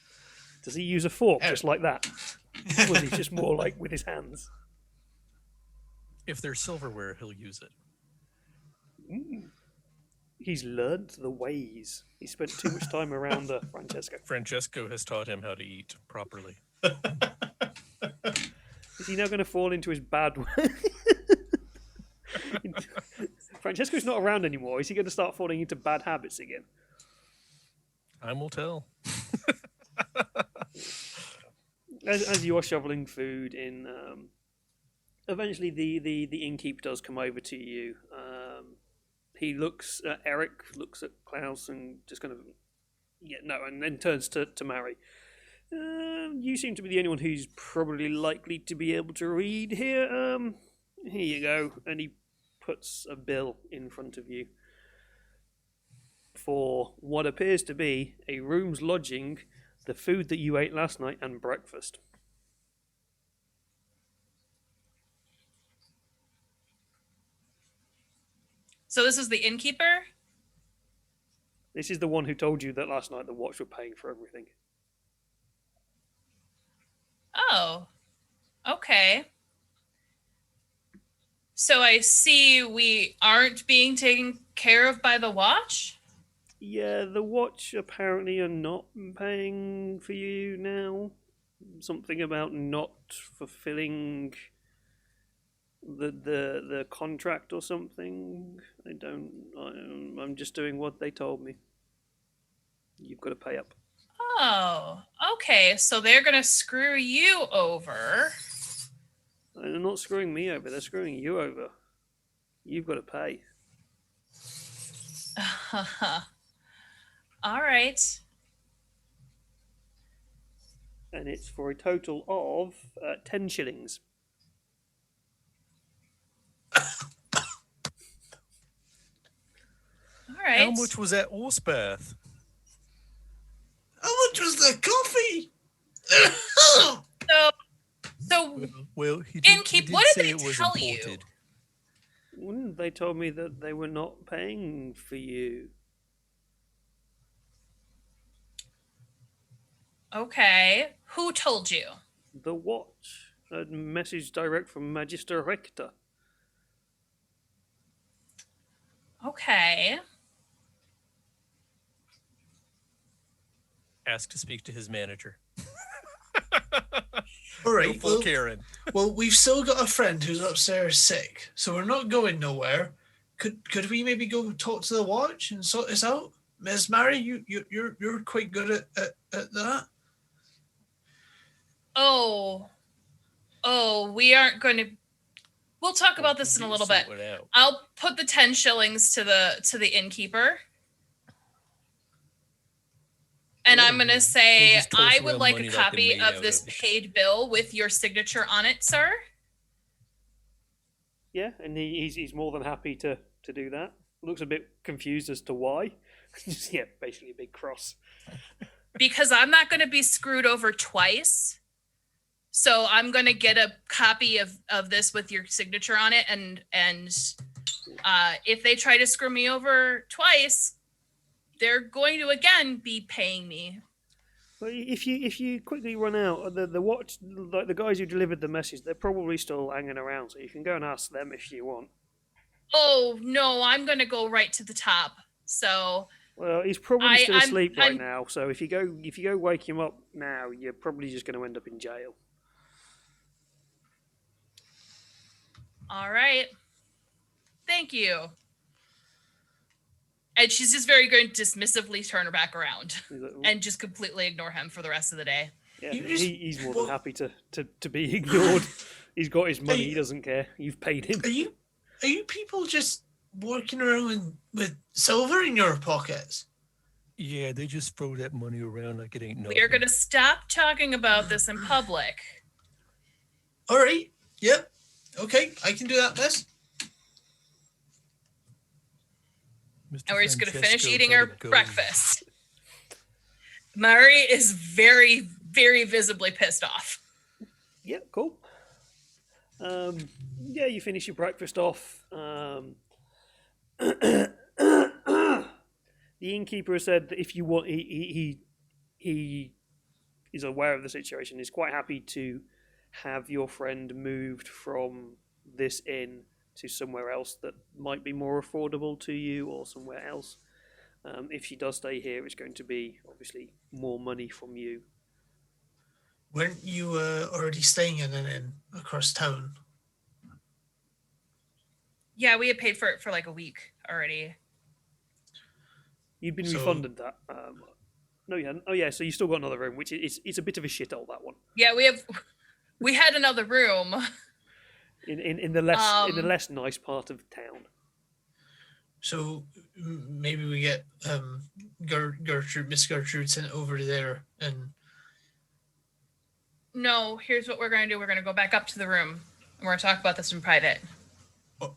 S1: Does he use a fork just like that? Or is he just more like with his hands?
S5: If there's silverware, he'll use it.
S1: He's learned the ways. He spent too much time around Francesco.
S5: Francesco has taught him how to eat properly.
S1: Is he now going to fall into his bad way? Francesco's not around anymore. Is he going to start falling into bad habits again?
S5: Time will tell.
S1: As you are shoveling food in, eventually the innkeeper does come over to you. He looks at Eric, looks at Klaus, and just kind of and then turns to Mary. You seem to be the only one who's probably likely to be able to read here. Here you go, and he puts a bill in front of you for what appears to be a room's lodging, the food that you ate last night, and breakfast.
S2: So this is the innkeeper?
S1: This is the one who told you that last night the watch were paying for everything.
S2: Oh, okay. So I see we aren't being taken care of by the watch?
S1: Yeah, the watch apparently are not paying for you now. Something about not fulfilling the contract or something. I'm just doing what they told me. You've got to pay up.
S2: Oh, okay. So they're going to screw you over.
S1: They're not screwing me over, they're screwing you over. You've got to pay.
S2: All right.
S1: And it's for a total of 10 shillings.
S2: All right.
S5: How much was that horse bath?
S3: How much was the coffee?
S2: So
S5: Well, he
S2: Innkeep,
S5: did
S2: what did
S5: say
S2: they
S5: it was
S2: tell you?
S5: imported.
S1: They told me that they were not paying for you.
S2: Okay. Who told you?
S1: The watch. A message direct from Magister Rector.
S2: Okay.
S5: Ask to speak to his manager.
S3: All
S5: Go
S3: right.
S5: full Karen.
S3: Well, we've still got a friend who's upstairs sick, so we're not going nowhere. Could we maybe go talk to the watch and sort this out? Miss Mary, you're quite good at that.
S2: Oh, we aren't going to. We'll talk about this in a little bit. I'll put the 10 shillings to the innkeeper. And I'm going to say, I would like a copy of this paid bill with your signature on it, sir.
S1: Yeah, and he's more than happy to do that. Looks a bit confused as to why. Just, yeah, basically a big cross.
S2: Because I'm not going to be screwed over twice. So I'm going to get a copy of this with your signature on it. And if they try to screw me over twice, they're going to again be paying me.
S1: Well, if you quickly run out, the guys who delivered the message, they're probably still hanging around, so you can go and ask them if you want.
S2: Oh no, I'm gonna go right to the top. So.
S1: Well, he's probably still asleep right now. So if you go wake him up now, you're probably just going to end up in jail.
S2: All right. Thank you. And she's just very going to dismissively turn her back around and just completely ignore him for the rest of the day.
S1: Yeah, he's more than happy to be ignored. He's got his money. He doesn't care. You've paid him.
S3: Are you people just walking around with silver in your pockets?
S4: Yeah, they just throw that money around like it ain't nothing.
S2: We are going to stop talking about this in public.
S3: All right. Yep. Okay, I can do that, miss.
S2: And we're just going to finish eating our breakfast. Murray is very, very visibly pissed off.
S1: Yeah, cool. Yeah, you finish your breakfast off. The innkeeper has said that if you want, he is aware of the situation. He's quite happy to have your friend moved from this inn to somewhere else that might be more affordable to you, or somewhere else. If she does stay here, it's going to be obviously more money from you.
S3: Weren't you already staying in an inn across town?
S2: Yeah, we had paid for it for like a week already.
S1: You've been refunded that. No, you hadn't. Oh yeah, so you still got another room, which it's a bit of a shithole, that one.
S2: Yeah, we had another room.
S1: In the less nice part of town.
S3: So maybe we get Miss Gertrude sent over there and.
S2: No, here's what we're going to do. We're going to go back up to the room and we're going to talk about this in private.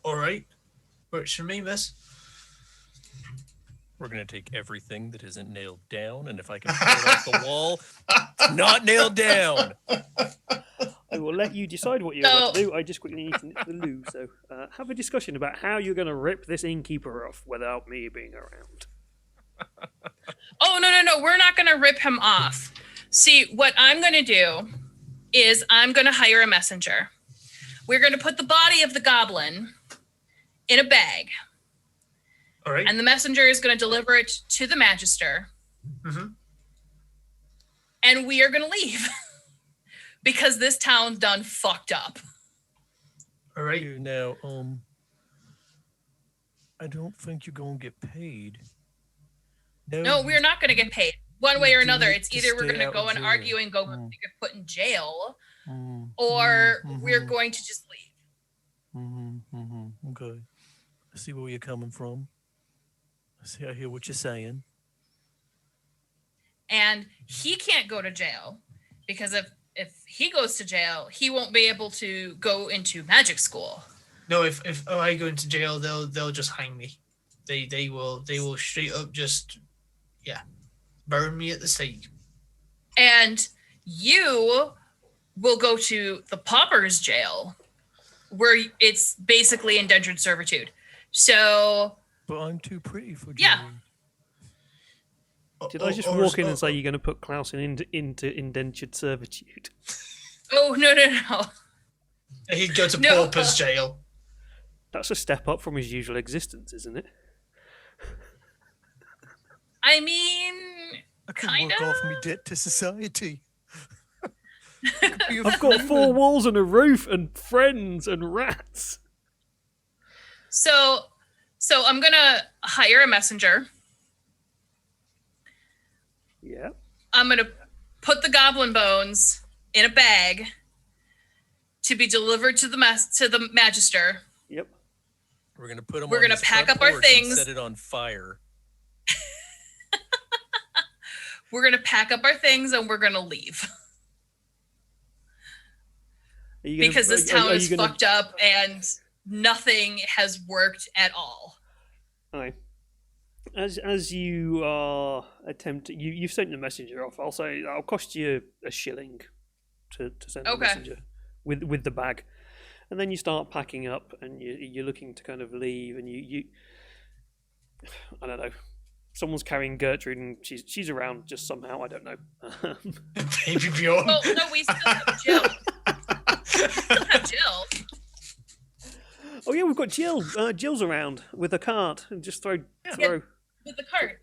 S3: All right, works for me, miss.
S5: We're going to take everything that isn't nailed down, and if I can pull it off the wall, it's not nailed down.
S1: I will let you decide what you're going to do. I just quickly need to nip to the loo. So have a discussion about how you're going to rip this innkeeper off without me being around.
S2: Oh, no. We're not going to rip him off. See, what I'm going to do is I'm going to hire a messenger. We're going to put the body of the goblin in a bag.
S3: All right.
S2: And the messenger is going to deliver it to the magister.
S3: Mm-hmm.
S2: And we are going to leave. Because this town's done fucked up.
S3: All right.
S4: Now, I don't think you're going to get paid.
S2: No, we're not going to get paid. One way or another. It's either we're going to go and argue and go get put in jail, or we're going to just leave.
S4: Okay. I see where you're coming from. I hear what you're saying.
S2: And he can't go to jail because if he goes to jail, he won't be able to go into magic school.
S3: No, if I go into jail, they'll just hang me. They will straight up just burn me at the stake.
S2: And you will go to the pauper's jail, where it's basically indentured servitude. So.
S4: But I'm too pretty for jail.
S2: Yeah.
S1: Did I just walk in and say you're going to put Klaus into indentured servitude?
S2: Oh, no.
S3: He'd go to pauper's jail.
S1: That's a step up from his usual existence, isn't it?
S2: I mean,
S4: I could
S2: kind
S4: work
S2: of.
S4: off me debt to society.
S1: I've got 4 walls and a roof and friends and rats.
S2: So I'm going to hire a messenger.
S1: Yeah.
S2: I'm gonna put the goblin bones in a bag to be delivered to the magister.
S1: Yep.
S5: We're gonna put them.
S2: We're gonna pack up our things.
S5: Set it on fire.
S2: We're gonna pack up our things and we're gonna leave. Because this town is fucked up and nothing has worked at all.
S1: Alright. As you are attempting, you've sent the messenger off. I'll say that'll cost you a shilling to send the messenger with the bag, and then you start packing up and you're looking to kind of leave, and you I don't know. Someone's carrying Gertrude and she's around just somehow. I don't know.
S3: Baby Bjorn.
S2: Well, no, we still have Jill. We still have Jill.
S1: Oh yeah, we've got Jill. Jill's around with a cart and just throw.
S2: With the cart.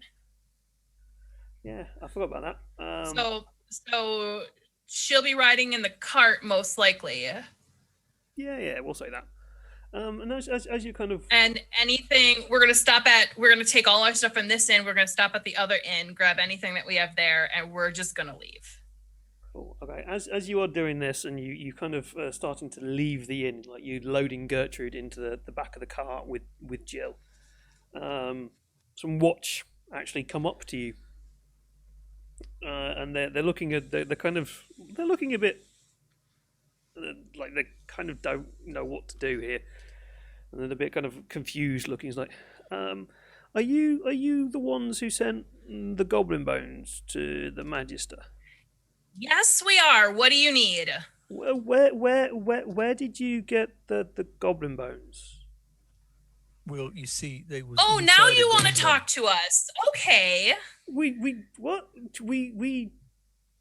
S1: Yeah, I forgot about that.
S2: So she'll be riding in the cart most likely.
S1: Yeah, we'll say that. And as you kind of
S2: and anything we're gonna take all our stuff from this inn. We're gonna stop at the other inn, grab anything that we have there, and we're just gonna leave.
S1: Cool. Okay. As you are doing this, and you kind of starting to leave the inn, like you loading Gertrude into the back of the cart with Jill. Some watch actually come up to you, and they're looking at they're looking a bit like they kind of don't know what to do here, and they're a bit kind of confused looking. It's like, are you the ones who sent the goblin bones to the Magister?
S2: Yes, we are. What do you need?
S1: Where did you get the goblin bones?
S4: Well, you see, they was.
S2: Oh, now you want to talk to us? Okay.
S1: We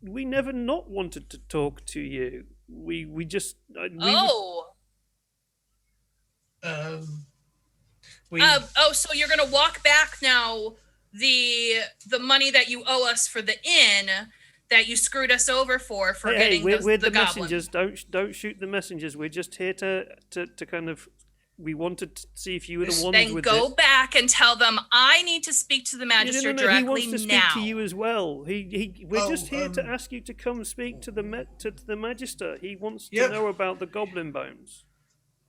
S1: never not wanted to talk to you. We just.
S2: So you're gonna walk back now the money that you owe us for the inn that you screwed us over for getting
S1: we're the
S2: goblin.
S1: messengers. Don't shoot the messengers. We're just here to kind of. We wanted to see if you were the ones
S2: then
S1: with
S2: go back and tell them I need to speak to the magister directly now.
S1: He wants to speak to you as well. We're just here to ask you to come speak to the magister. He wants to know about the goblin bones.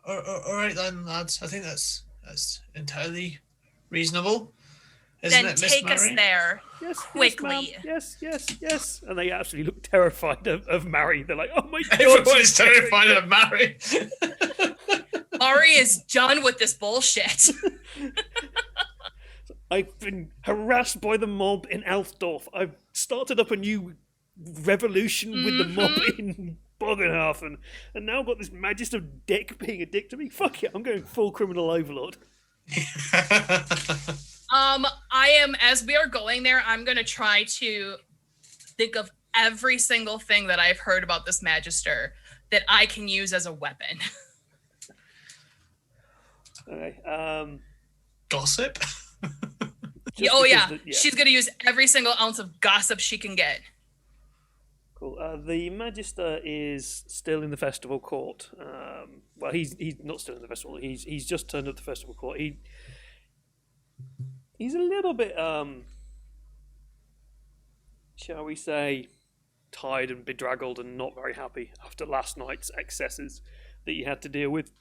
S3: All right then, lads. I think that's entirely reasonable. Isn't
S2: then
S3: it, Miss
S2: take
S3: Mary?
S2: us there quickly.
S1: Yes. And they absolutely look terrified of Mary. They're like, oh my god.
S3: Everyone's terrified of Mary.
S2: Ari is done with this bullshit.
S1: I've been harassed by the mob in Altdorf. I've started up a new revolution with the mob in Bogenhafen, and now I've got this magister dick being a dick to me. Fuck it, I'm going full criminal overlord.
S2: As we are going there, I'm going to try to think of every single thing that I've heard about this magister that I can use as a weapon.
S1: Okay.
S3: Gossip?
S2: She's going to use every single ounce of gossip she can get.
S1: Cool. The Magister is still in the festival court. Well, he's not still in the festival. He's just turned up the festival court. He's a little bit, shall we say, tired and bedraggled and not very happy after last night's excesses that you had to deal with.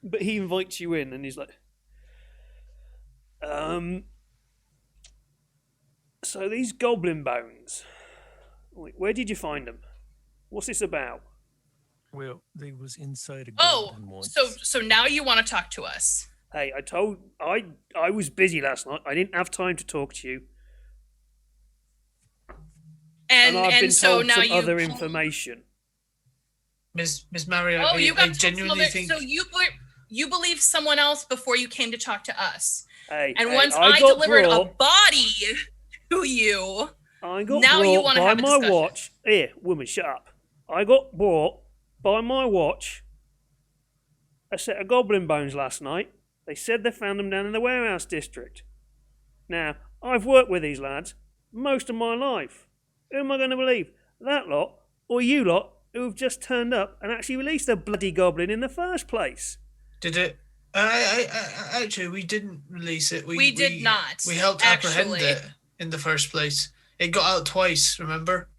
S1: But he invites you in, and he's like, so these goblin bones, where did you find them? What's this about?
S4: Well, they was inside a goblin once.
S2: So now you want to talk to us?
S1: Hey, I was busy last night. I didn't have time to talk to you. And I've been told some other information.
S3: Miss Mary, I genuinely think...
S2: So you believed someone else before you came to talk to us. Once
S1: I
S2: delivered a body to you,
S1: I got
S2: now you want to have a discussion.
S1: My watch. Here, woman, shut up. I got brought by my watch a set of goblin bones last night. They said they found them down in the warehouse district. Now, I've worked with these lads most of my life. Who am I going to believe? That lot, or you lot, who've just turned up and actually released a bloody goblin in the first place?
S3: Did it? Actually, we didn't release it.
S2: We did not.
S3: We helped apprehend it in the first place. It got out twice. Remember,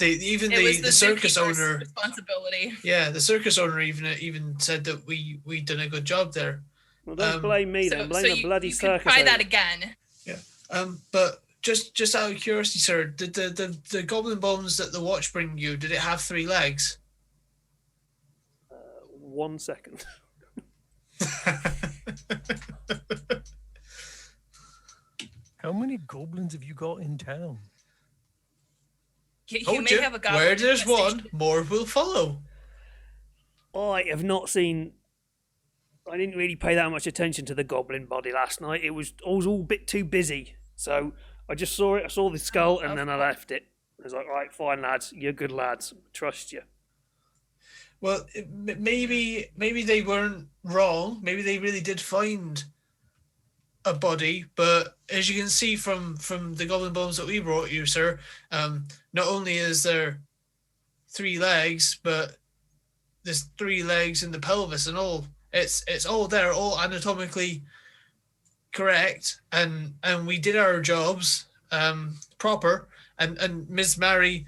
S3: even
S2: It was
S3: the circus
S2: zookeeper's
S3: owner.
S2: responsibility.
S3: Yeah, the circus owner even said that we done a good job there.
S1: Well, don't blame me then. Blame the bloody
S2: you
S1: circus
S2: could try that
S1: owner.
S2: again.
S3: Yeah. But just out of curiosity, sir, did the goblin bones that the watch bring you, did it have 3 legs?
S1: 1 second.
S4: How many goblins have you got in town?
S2: You may have a goblin
S3: where there's one,
S2: infestation.
S3: more will follow.
S1: I have not seen. I didn't really pay that much attention to the goblin body last night. I was all a bit too busy, so I just saw it. I saw the skull, and then I left it. I was like, right, fine, lads, you're good lads, trust you.
S3: Well, maybe they weren't wrong. Maybe they really did find a body, but as you can see from the goblin bones that we brought you, sir, not only is there 3 legs, but there's 3 legs in the pelvis and all. It's all there, all anatomically correct, and we did our jobs proper. And Ms. Mary,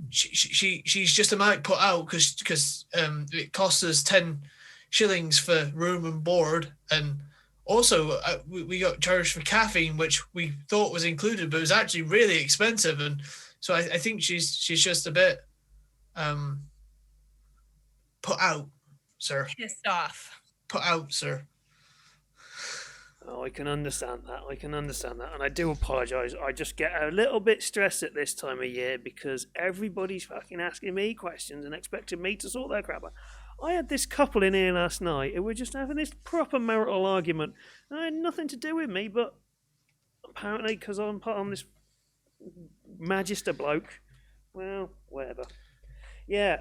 S3: she's just a might put out because it costs us 10 shillings for room and board, and also we got charged for caffeine, which we thought was included, but it was actually really expensive, and so I think she's just a bit put out, sir.
S2: Pissed off.
S3: Put out, sir.
S1: Oh, I can understand that. And I do apologise. I just get a little bit stressed at this time of year because everybody's fucking asking me questions and expecting me to sort their crap out. I had this couple in here last night who were just having this proper marital argument. And it had nothing to do with me, but apparently because I'm this magister bloke, well, whatever. Yeah,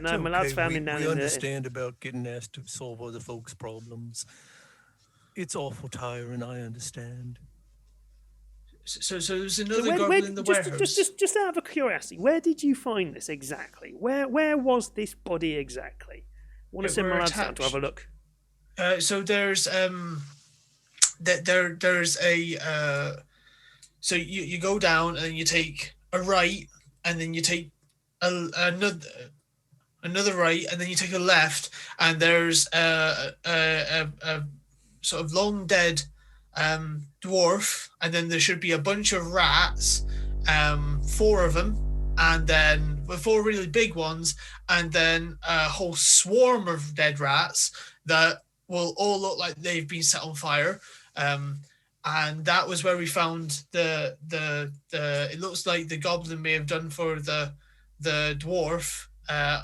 S1: no, my lad's found him down in
S4: We
S1: there.
S4: understand about getting asked to solve other folks' problems. It's awful tiring, I understand.
S3: So there's another goblin in the warehouse.
S1: Just out of curiosity, where did you find this exactly? Where was this body exactly? I want to send my lads down to have a look.
S3: So there's there's a so you go down and you take a right, and then you take another right, and then you take a left, and there's a sort of long dead dwarf, and then there should be a bunch of rats, 4 of them, and then 4 really big ones, and then a whole swarm of dead rats that will all look like they've been set on fire. And that was where we found the it looks like the goblin may have done for the dwarf,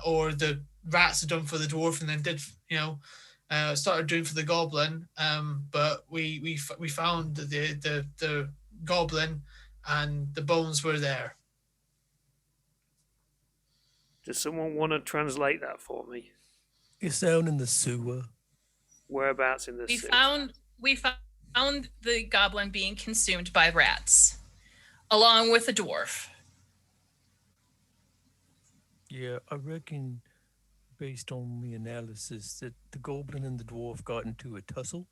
S3: or the rats had done for the dwarf, and then did started doing for the goblin, but we found the goblin, and the bones were there.
S1: Does someone want to translate that for me?
S4: It's down in the sewer.
S1: Whereabouts in the
S2: We
S1: sewer?
S2: found the goblin being consumed by rats, along with the dwarf.
S4: Yeah, I reckon, based on the analysis, that the goblin and the dwarf got into a tussle,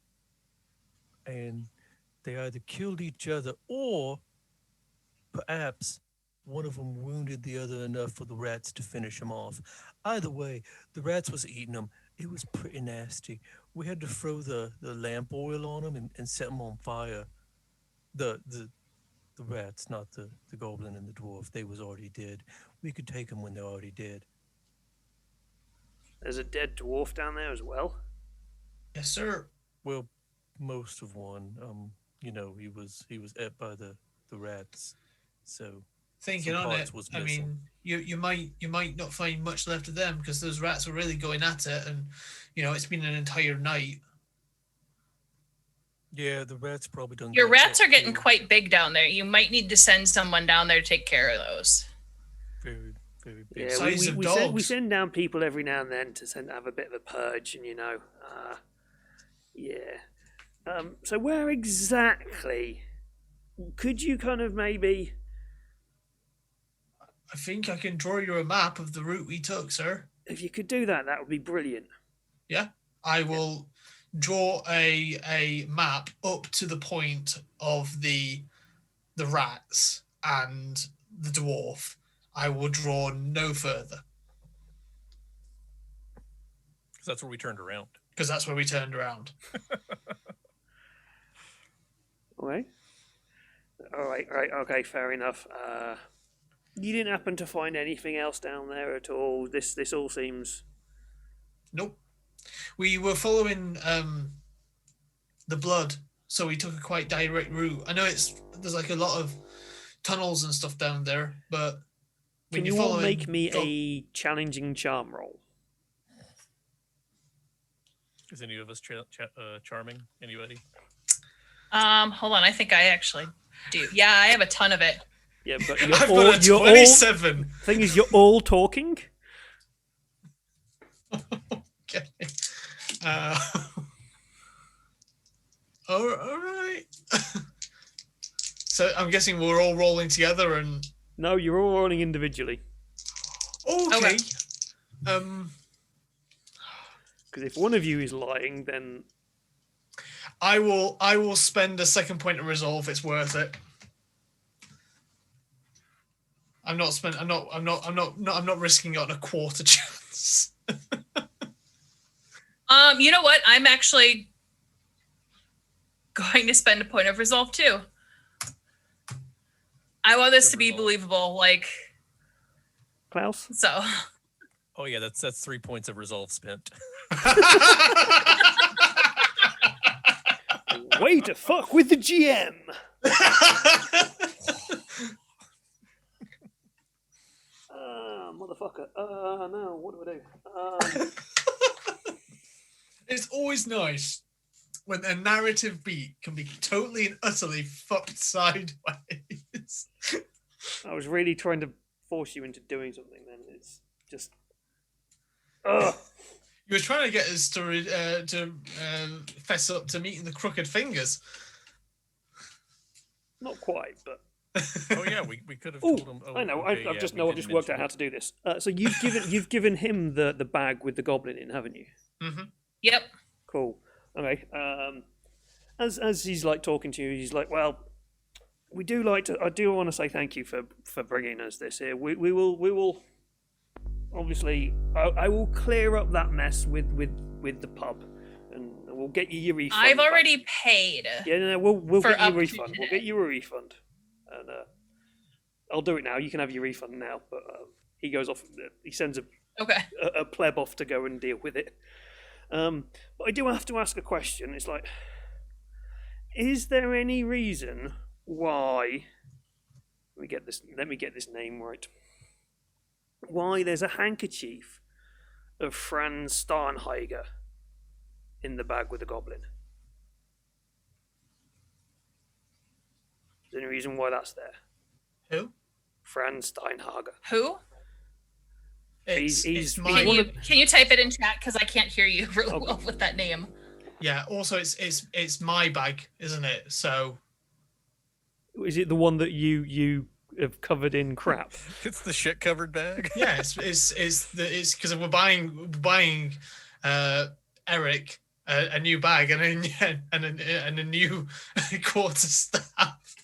S4: and they either killed each other, or perhaps one of them wounded the other enough for the rats to finish him off. Either way, the rats was eating them. It was pretty nasty. We had to throw the lamp oil on them and set them on fire. The rats, not the goblin and the dwarf. They was already dead. We could take them when they're already dead.
S1: There's a dead dwarf down there as well.
S3: Yes, sir.
S4: Well, most of one. He was ate by the rats. So
S3: Thinking
S4: some
S3: on
S4: parts
S3: it,
S4: was
S3: I
S4: missing.
S3: mean, you might not find much left of them because those rats were really going at it, and it's been an entire night.
S4: Yeah, the rats probably don't.
S2: Your rats are getting quite big down there. You might need to send someone down there to take care of those.
S4: very, very big.
S1: Yeah,
S3: Size of
S1: we
S3: dogs.
S1: send down people every now and then to have a bit of a purge, and yeah. So where exactly? Could you kind of maybe?
S3: I think I can draw you a map of the route we took, sir.
S1: If you could do that, that would be brilliant.
S3: Yeah, I will draw a map up to the point of the the rats and the dwarf, I will draw no further.
S5: Because that's where we turned around.
S3: Because that's where we turned around.
S1: Okay. All right. Okay, fair enough. You didn't happen to find anything else down there at all? This all seems...
S3: Nope. We were following the blood, so we took a quite direct route. I know there's like a lot of tunnels and stuff down there, but when
S1: Can you all make me a challenging charm roll?
S5: Is any of us charming? Anybody?
S2: Hold on. I think I actually do. Yeah, I have a ton of it.
S1: Yeah, but
S3: I've got a 27.
S1: Thing is, you're all talking.
S3: Okay. All right. So I'm guessing we're all rolling together and...
S1: No, you're all rolling individually.
S3: Okay.
S1: Because if one of you is lying, then
S3: I will spend a second point of resolve. It's worth it. I'm not risking it on a quarter chance.
S2: You know what? I'm actually going to spend a point of resolve too. I want this to be believable, like
S1: Klaus.
S2: so.
S5: Oh yeah, that's 3 points of resolve spent.
S1: Way to fuck with the GM. Motherfucker. No, what do I do?
S3: It's always nice when a narrative beat can be totally and utterly fucked sideways.
S1: I was really trying to force you into doing something then. It's just... Ugh.
S3: You were trying to get us to fess up to meeting the crooked fingers.
S1: Not quite, but...
S5: Oh yeah, we could have told him. Oh,
S1: I know.
S5: okay,
S1: I've just
S5: didn't
S1: worked out
S5: mention
S1: how to do this. So you've given him the bag with the goblin in, haven't you?
S3: Mm-hmm.
S2: Yep.
S1: Cool. Okay. As he's like talking to you, he's like, "Well, I do want to say thank you for bringing us this here. We will obviously I will clear up that mess with the pub, and we'll get you your refund.
S2: I've already paid.
S1: Yeah, no, we'll
S2: for
S1: get you a
S2: up to
S1: refund. We'll
S2: today.
S1: get you a refund, and I'll do it now. You can have your refund now." But he goes off. He sends
S2: Okay.
S1: a pleb off to go and deal with it. But I do have to ask a question. It's like, is there any reason why? Let me get this name right. Why there's a handkerchief of Franz Starnheiger in the bag with the goblin? Is there any reason why that's there?
S3: Who?
S1: Franz Steinhager.
S2: Who?
S3: It's my...
S2: Can you type it in chat because I can't hear you really well with that name.
S3: Yeah. Also, it's my bag, isn't it? So.
S1: Is it the one that you have covered in crap?
S5: It's the shit covered bag.
S3: Yeah, it's because we're buying Eric a new bag and a new quarter staff.